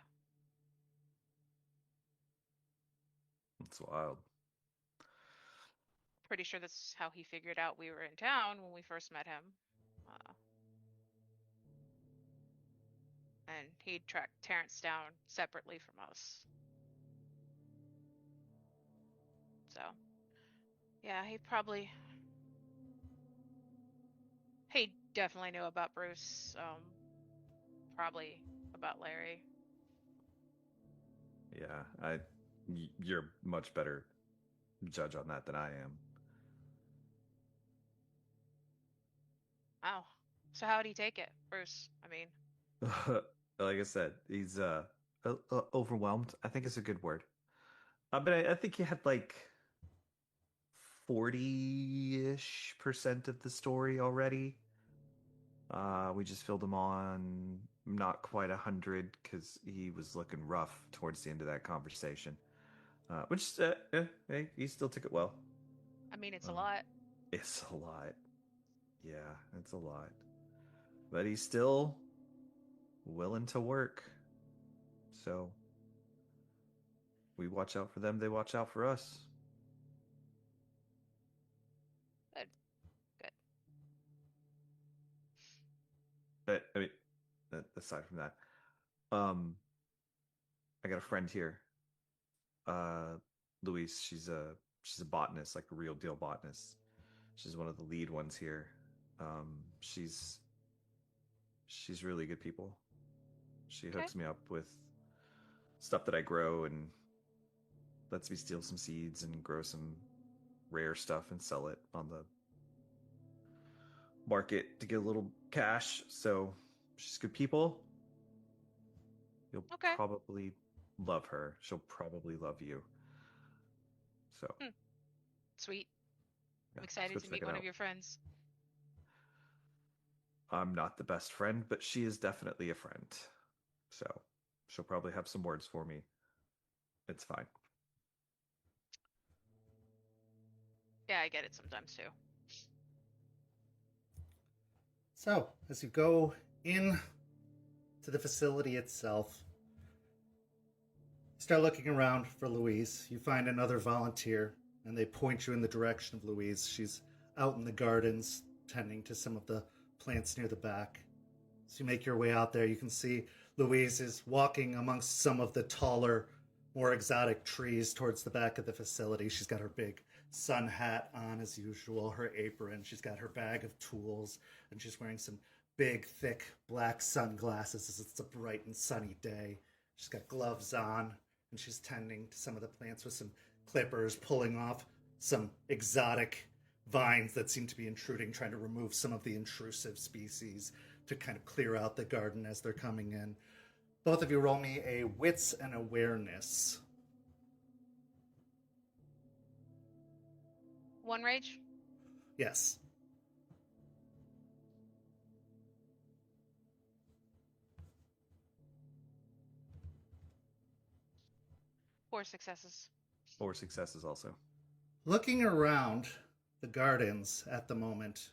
It's wild.
Pretty sure that's how he figured out we were in town when we first met him. And he'd tracked Terrence down separately from us. So, yeah, he definitely knew about Bruce, probably about Larry.
Yeah, you're much better judge on that than I am.
Wow. So how'd he take it, Bruce? I mean,
like I said, he's overwhelmed. I think is a good word. But I think he had like 40-ish% of the story already. We just filled him on not quite 100 because he was looking rough towards the end of that conversation. Which, hey, he still took it well.
I mean, it's a lot.
It's a lot. Yeah, it's a lot. But he's still willing to work. So we watch out for them, they watch out for us.
Good.
But I mean, aside from that, I got a friend here. Louise, she's a botanist, like a real deal botanist. She's one of the lead ones here. She's really good people. She hooks me up with stuff that I grow and lets me steal some seeds and grow some rare stuff and sell it on the market to get a little cash. So she's good people. You'll probably love her. She'll probably love you. So
Sweet.
yeah,
I'm excited to meet one of your friends.
I'm not the best friend, but she is definitely a friend. So she'll probably have some words for me. It's fine.
Yeah, I get it sometimes too.
So, as you go in to the facility itself, you start looking around for Louise. You find another volunteer, and they point you in the direction of Louise. She's out in the gardens, tending to some of the plants near the back. As you make your way out there, you can see Louise is walking amongst some of the taller, more exotic trees towards the back of the facility. She's got her big sun hat on as usual, her apron. She's got her bag of tools, and she's wearing some big, thick black sunglasses as it's a bright and sunny day. She's got gloves on, and she's tending to some of the plants with some clippers, pulling off some exotic vines that seem to be intruding, trying to remove some of the intrusive species to kind of clear out the garden as they're coming in. Both of you roll me a wits and awareness.
1 rage?
Yes.
4 successes.
4 successes also.
Looking around the gardens at the moment,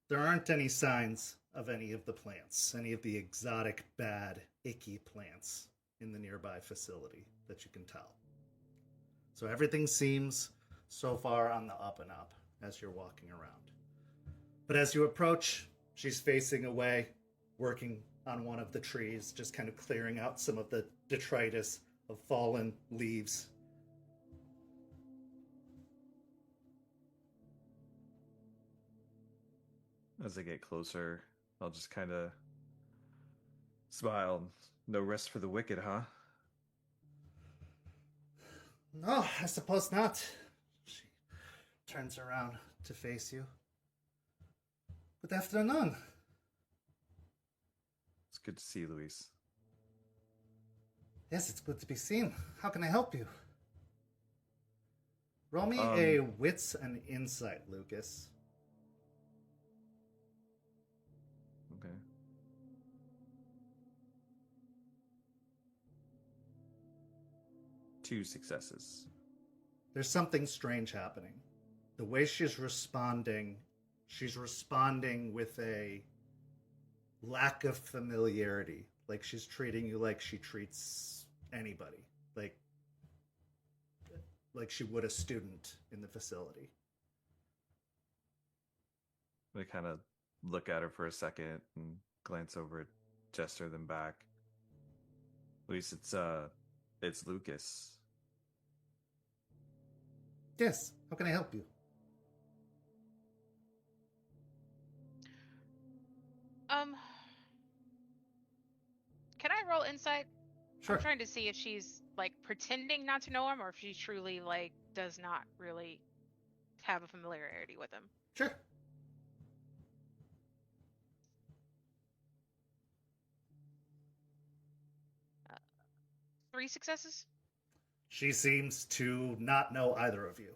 there aren't any signs of any of the plants, any of the exotic, bad, icky plants in the nearby facility that you can tell. So everything seems so far on the up and up as you're walking around. But as you approach, she's facing away, working on one of the trees, just kind of clearing out some of the detritus of fallen leaves.
As I get closer, I'll just kind of smile. No rest for the wicked, huh?
No, I suppose not. She turns around to face you. Good afternoon.
It's good to see you, Louise.
Yes, it's good to be seen. How can I help you? Roll me a wits and insight, Lucas.
Okay. Two successes.
There's something strange happening. The way she's responding with a lack of familiarity. Like she's treating you like she treats anybody. Like she would a student in the facility.
I kind of look at her for a second and glance over at Jester, then back. Louise, it's Lucas.
Yes, how can I help you?
Can I roll insight?
Sure.
I'm trying to see if she's like pretending not to know him, or if she truly like does not really have a familiarity with him.
Sure.
Uh, 3 successes.
She seems to not know either of you.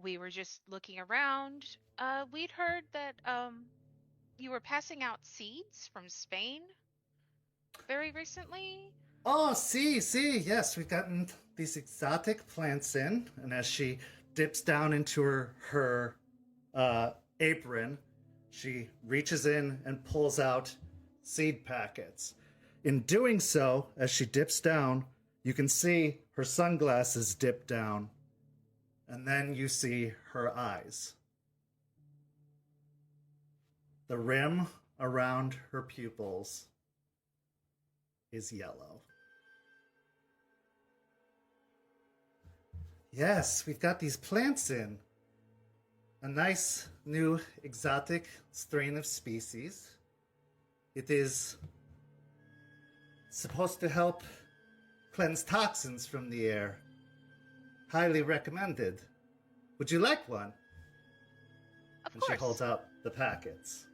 We were just looking around. We'd heard that you were passing out seeds from Spain very recently.
Oh, see, yes, we've gotten these exotic plants in, and as she dips down into her apron, she reaches in and pulls out seed packets. In doing so, as she dips down, you can see her sunglasses dip down, and then you see her eyes. The rim around her pupils is yellow. Yes, we've got these plants in. A nice new exotic strain of species. It is supposed to help cleanse toxins from the air. Highly recommended. Would you like one?
Of
And
course.
she holds out the packets.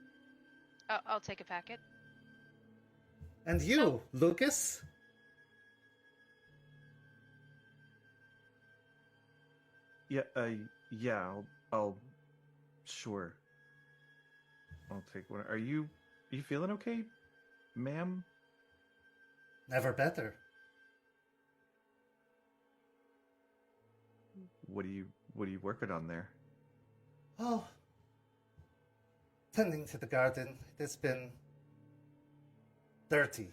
I'll take a packet.
And you,
So-
Lucas?
Yeah, yeah. I'll Sure. I'll take one. Are you feeling okay, ma'am?
Never better.
What are you working on there?
Oh, tending to the garden. It has been dirty.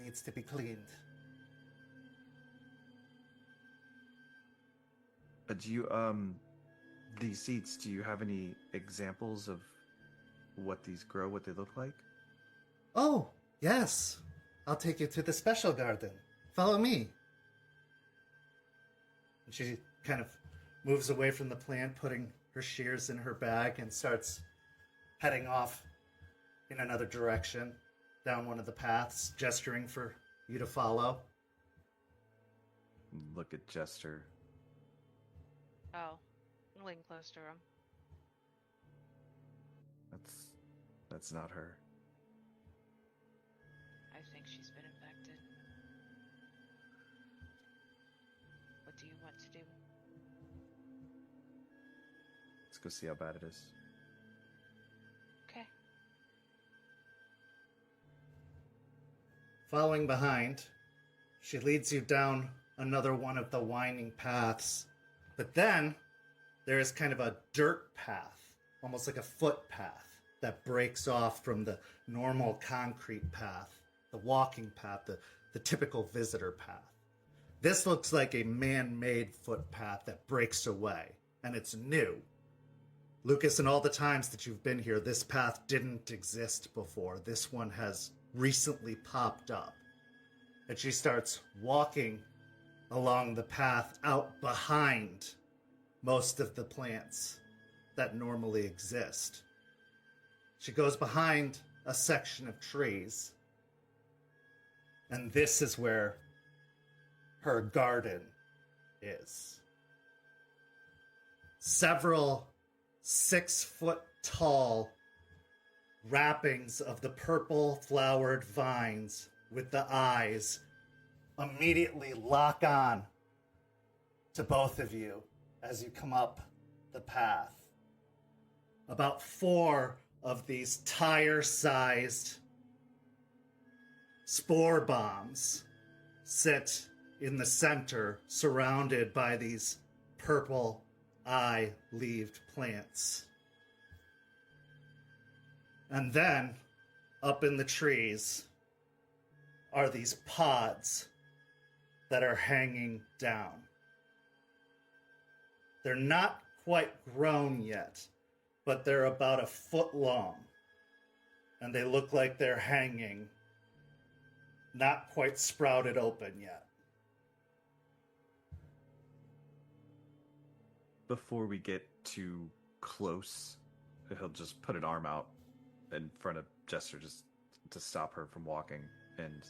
Needs to be cleaned.
Do you these seeds, do you have any examples of what these grow, what they look like?
Oh, yes. I'll take you to the special garden. Follow me. And she kind of moves away from the plant, putting her shears in her bag, and starts heading off in another direction, down one of the paths, gesturing for you to follow.
Look at Jester.
Oh, I'm leaning close to him.
That's not her.
I think she's been infected. What do you want to do?
Let's go see how bad it is.
Okay.
Following behind, she leads you down another one of the winding paths. But then there is kind of a dirt path, almost like a footpath, that breaks off from the normal concrete path, the walking path, the typical visitor path. This looks like a man-made footpath that breaks away, and it's new. Lucas, in all the times that you've been here, this path didn't exist before. This one has recently popped up. And she starts walking along the path out behind most of the plants that normally exist. She goes behind a section of trees, and this is where her garden is. Several 6-foot-tall wrappings of the purple flowered vines with the eyes immediately lock on to both of you as you come up the path. About 4 of these tire-sized spore bombs sit in the center, surrounded by these purple eye-leaved plants. And then, up in the trees, are these pods that are hanging down. They're not quite grown yet, but they're about 1 foot long. And they look like they're hanging, not quite sprouted open yet.
Before we get too close, he'll just put an arm out in front of Jester just to stop her from walking and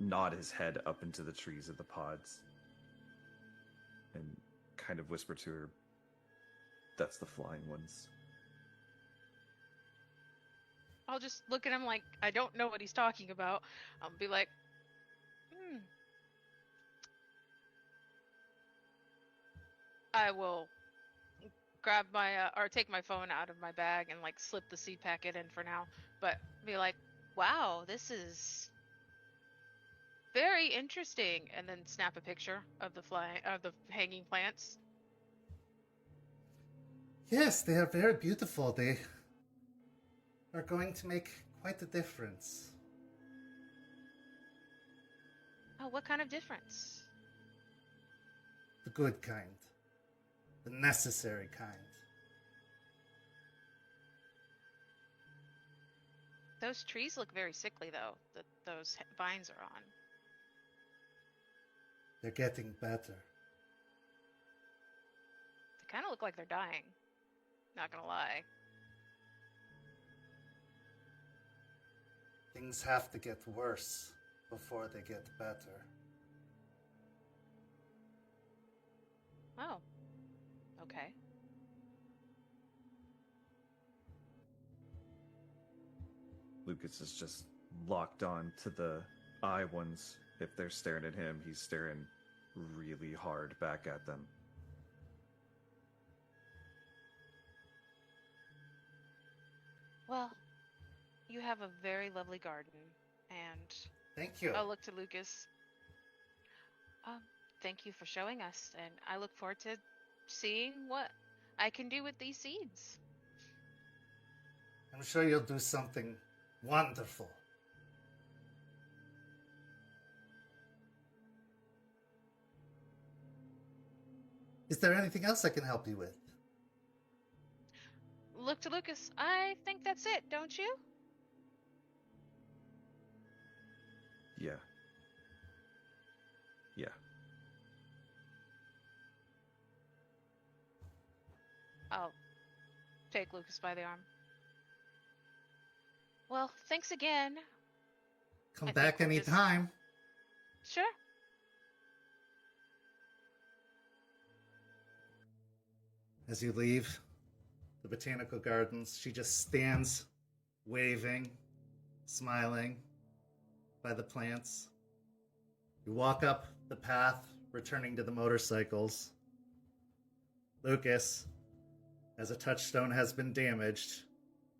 nod his head up into the trees of the pods and kind of whisper to her, "That's the flying ones."
I'll just look at him like I don't know what he's talking about. I'll be like, I will grab my or take my phone out of my bag and like slip the seed packet in for now, but be like, wow, this is very interesting, and then snap a picture of the hanging plants.
Yes, they are very beautiful. They are going to make quite a difference.
Oh, what kind of difference?
The good kind. The necessary kind.
Those trees look very sickly, though, that those vines are on.
They're getting better.
They kind of look like they're dying. Not gonna lie.
Things have to get worse before they get better.
Oh. Okay.
Lucas is just locked on to the eye ones. If they're staring at him, he's staring really hard back at them.
you have a very lovely garden, and
Thank you.
I'll look to Lucas. Thank you for showing us, and I look forward to seeing what I can do with these seeds.
I'm sure you'll do something wonderful. Is there anything else I can help you with?
Look to Lucas. I think that's it, don't you?
Yeah. Yeah.
I'll take Lucas by the arm. Well, thanks again.
Come
I think
back
we'll just-
anytime.
Sure.
As you leave the Botanical Gardens, she just stands, waving, smiling by the plants. You walk up the path, returning to the motorcycles. Lucas, as a touchstone has been damaged,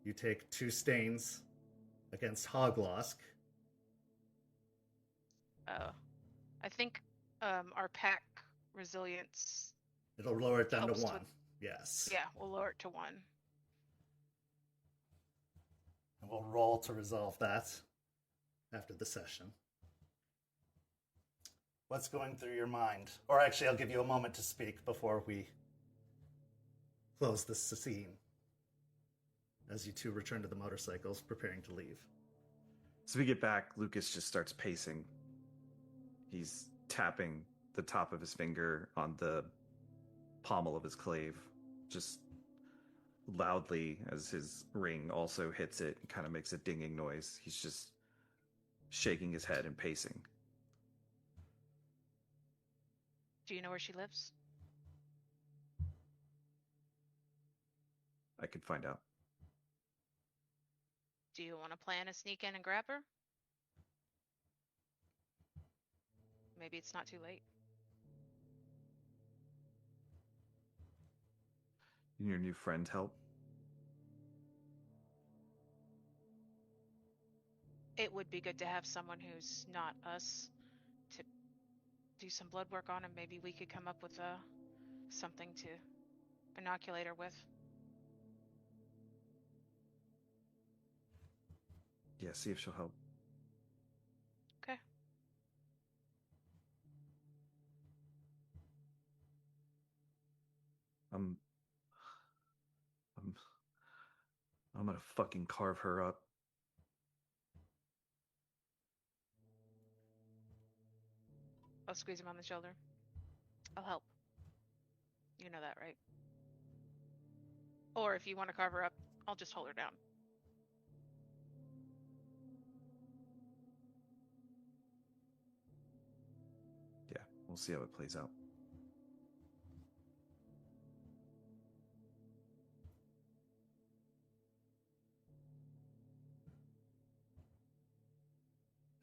you take 2 stains against Hoglosk.
I think our pack resilience.
It'll lower it down to
Helps
1.
with-
Yes.
Yeah, we'll lower it to 1.
And we'll roll to resolve that after the session. What's going through your mind? Or actually, I'll give you a moment to speak before we close this scene. As you two return to the motorcycles, preparing to leave.
So we get back, Lucas just starts pacing. He's tapping the top of his finger on the pommel of his clave, just loudly as his ring also hits it and kind of makes a dinging noise. He's just shaking his head and pacing.
Do you know where she lives?
I could find out.
Do you want to plan a sneak in and grab her? Maybe it's not too late.
And your new friend help?
It would be good to have someone who's not us to do some blood work on, and maybe we could come up with something to inoculate her with.
Yeah, see if she'll help.
Okay.
I'm gonna fucking carve her up.
I'll squeeze him on the shoulder. I'll help. You know that, right? Or if you want to carve her up, I'll just hold her down.
Yeah, we'll see how it plays out.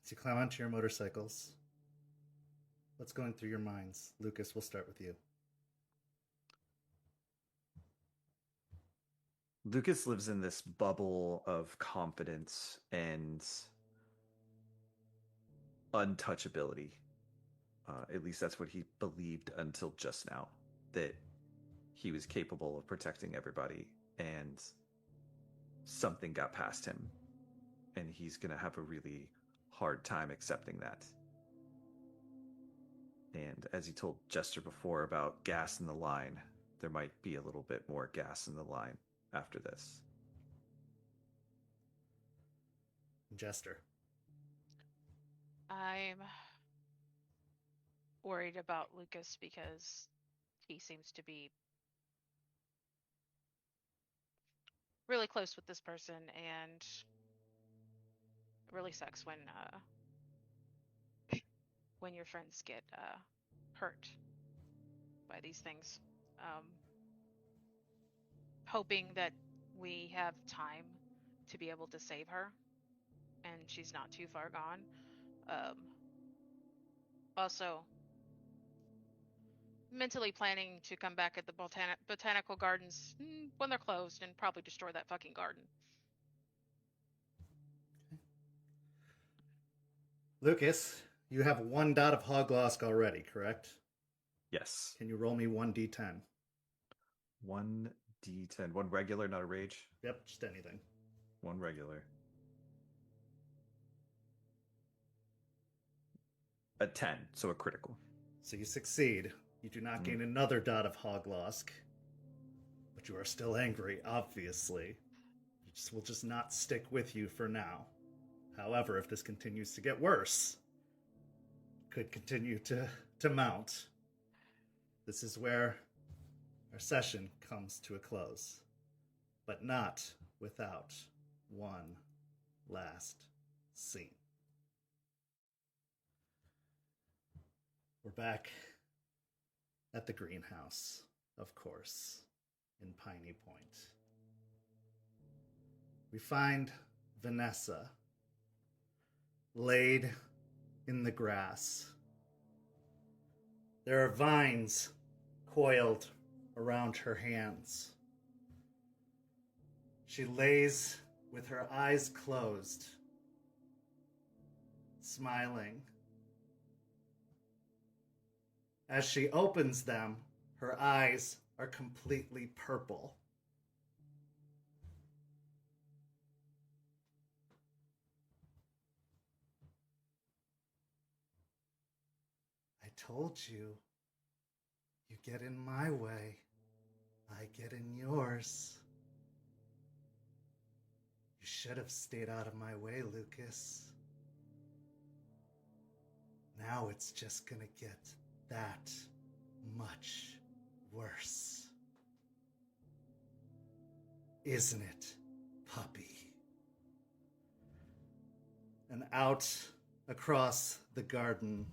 As you climb onto your motorcycles, what's going through your minds? Lucas, we'll start with you.
Lucas lives in this bubble of confidence and untouchability. At least that's what he believed until just now, that he was capable of protecting everybody, and something got past him, and he's going to have a really hard time accepting that. And as he told Jester before about gas in the line, there might be a little bit more gas in the line after this.
Jester.
I'm worried about Lucas because he seems to be really close with this person, and it really sucks when your friends get hurt by these things. Hoping that we have time to be able to save her, and she's not too far gone. Also, mentally planning to come back at the Botanical Gardens when they're closed and probably destroy that fucking garden.
Lucas, you have 1 dot of Hoglosk already, correct?
Yes.
Can you roll me 1d10?
1d10. 1 regular, not a rage.
Yep, just anything.
1 regular. A 10, so a critical.
So you succeed. You do not gain another dot of Hoglosk. But you are still angry, obviously. We'll just not stick with you for now. However, if this continues to get worse, could continue to mount. This is where our session comes to a close. But not without one last scene. We're back at the greenhouse, of course, in Piney Point. We find Vanessa laid in the grass. There are vines coiled around her hands. She lays with her eyes closed, smiling. As she opens them, her eyes are completely purple. I told you, you get in my way, I get in yours. You should have stayed out of my way, Lucas. Now it's just gonna get that much worse. Isn't it, puppy? And out across the garden,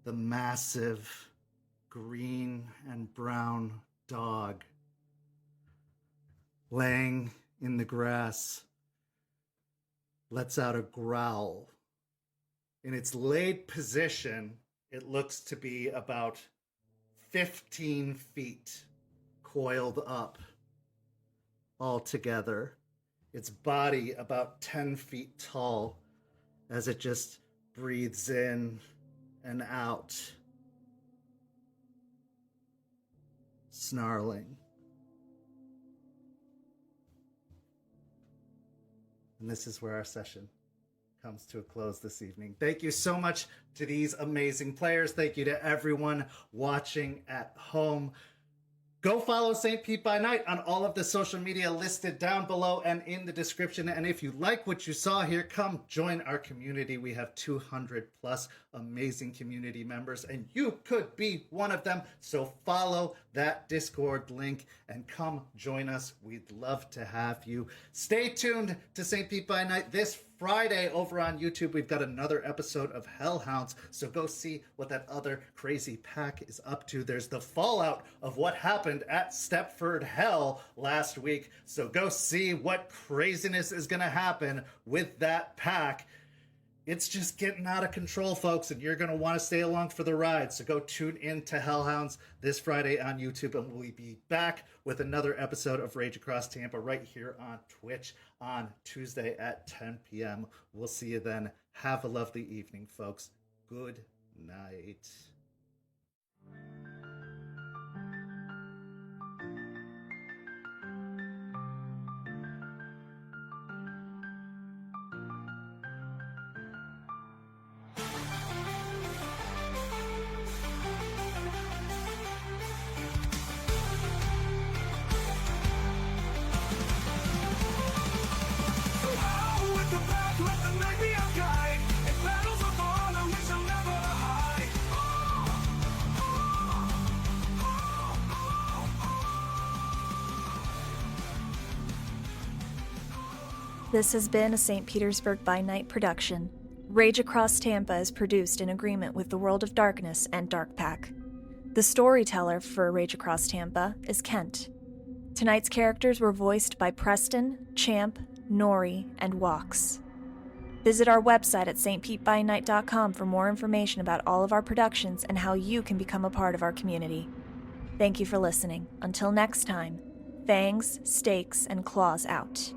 the massive green and brown dog laying in the grass lets out a growl. In its laid position, it looks to be about 15 feet coiled up altogether. Its body about 10 feet tall as it just breathes in and out, snarling. And this is where our session comes to a close this evening. Thank you so much to these amazing players. Thank you to everyone watching at home. Go follow St. Pete by Night on all of the social media listed down below and in the description. And if you like what you saw here, come join our community. We have 200 plus amazing community members, and you could be one of them. So follow that Discord link and come join us. We'd love to have you. Stay tuned to St. Pete by Night this Friday over on YouTube. We've got another episode of Hellhounds, so go see what that other crazy pack is up to. There's the fallout of what happened at Stepford Hell last week, so go see what craziness is going to happen with that pack. It's just getting out of control, folks, and you're going to want to stay along for the ride. So go tune in to Hellhounds this Friday on YouTube, and we'll be back with another episode of Rage Across Tampa right here on Twitch on Tuesday at 10 p.m. We'll see you then. Have a lovely evening, folks. Good night.
This has been a St. Petersburg by Night production. Rage Across Tampa is produced in agreement with the World of Darkness and Dark Pack. The storyteller for Rage Across Tampa is Kent. Tonight's characters were voiced by Preston, Champ, Noree, and Weiss. Visit our website at stpetebynight.com for more information about all of our productions and how you can become a part of our community. Thank you for listening. Until next time, fangs, stakes, and claws out.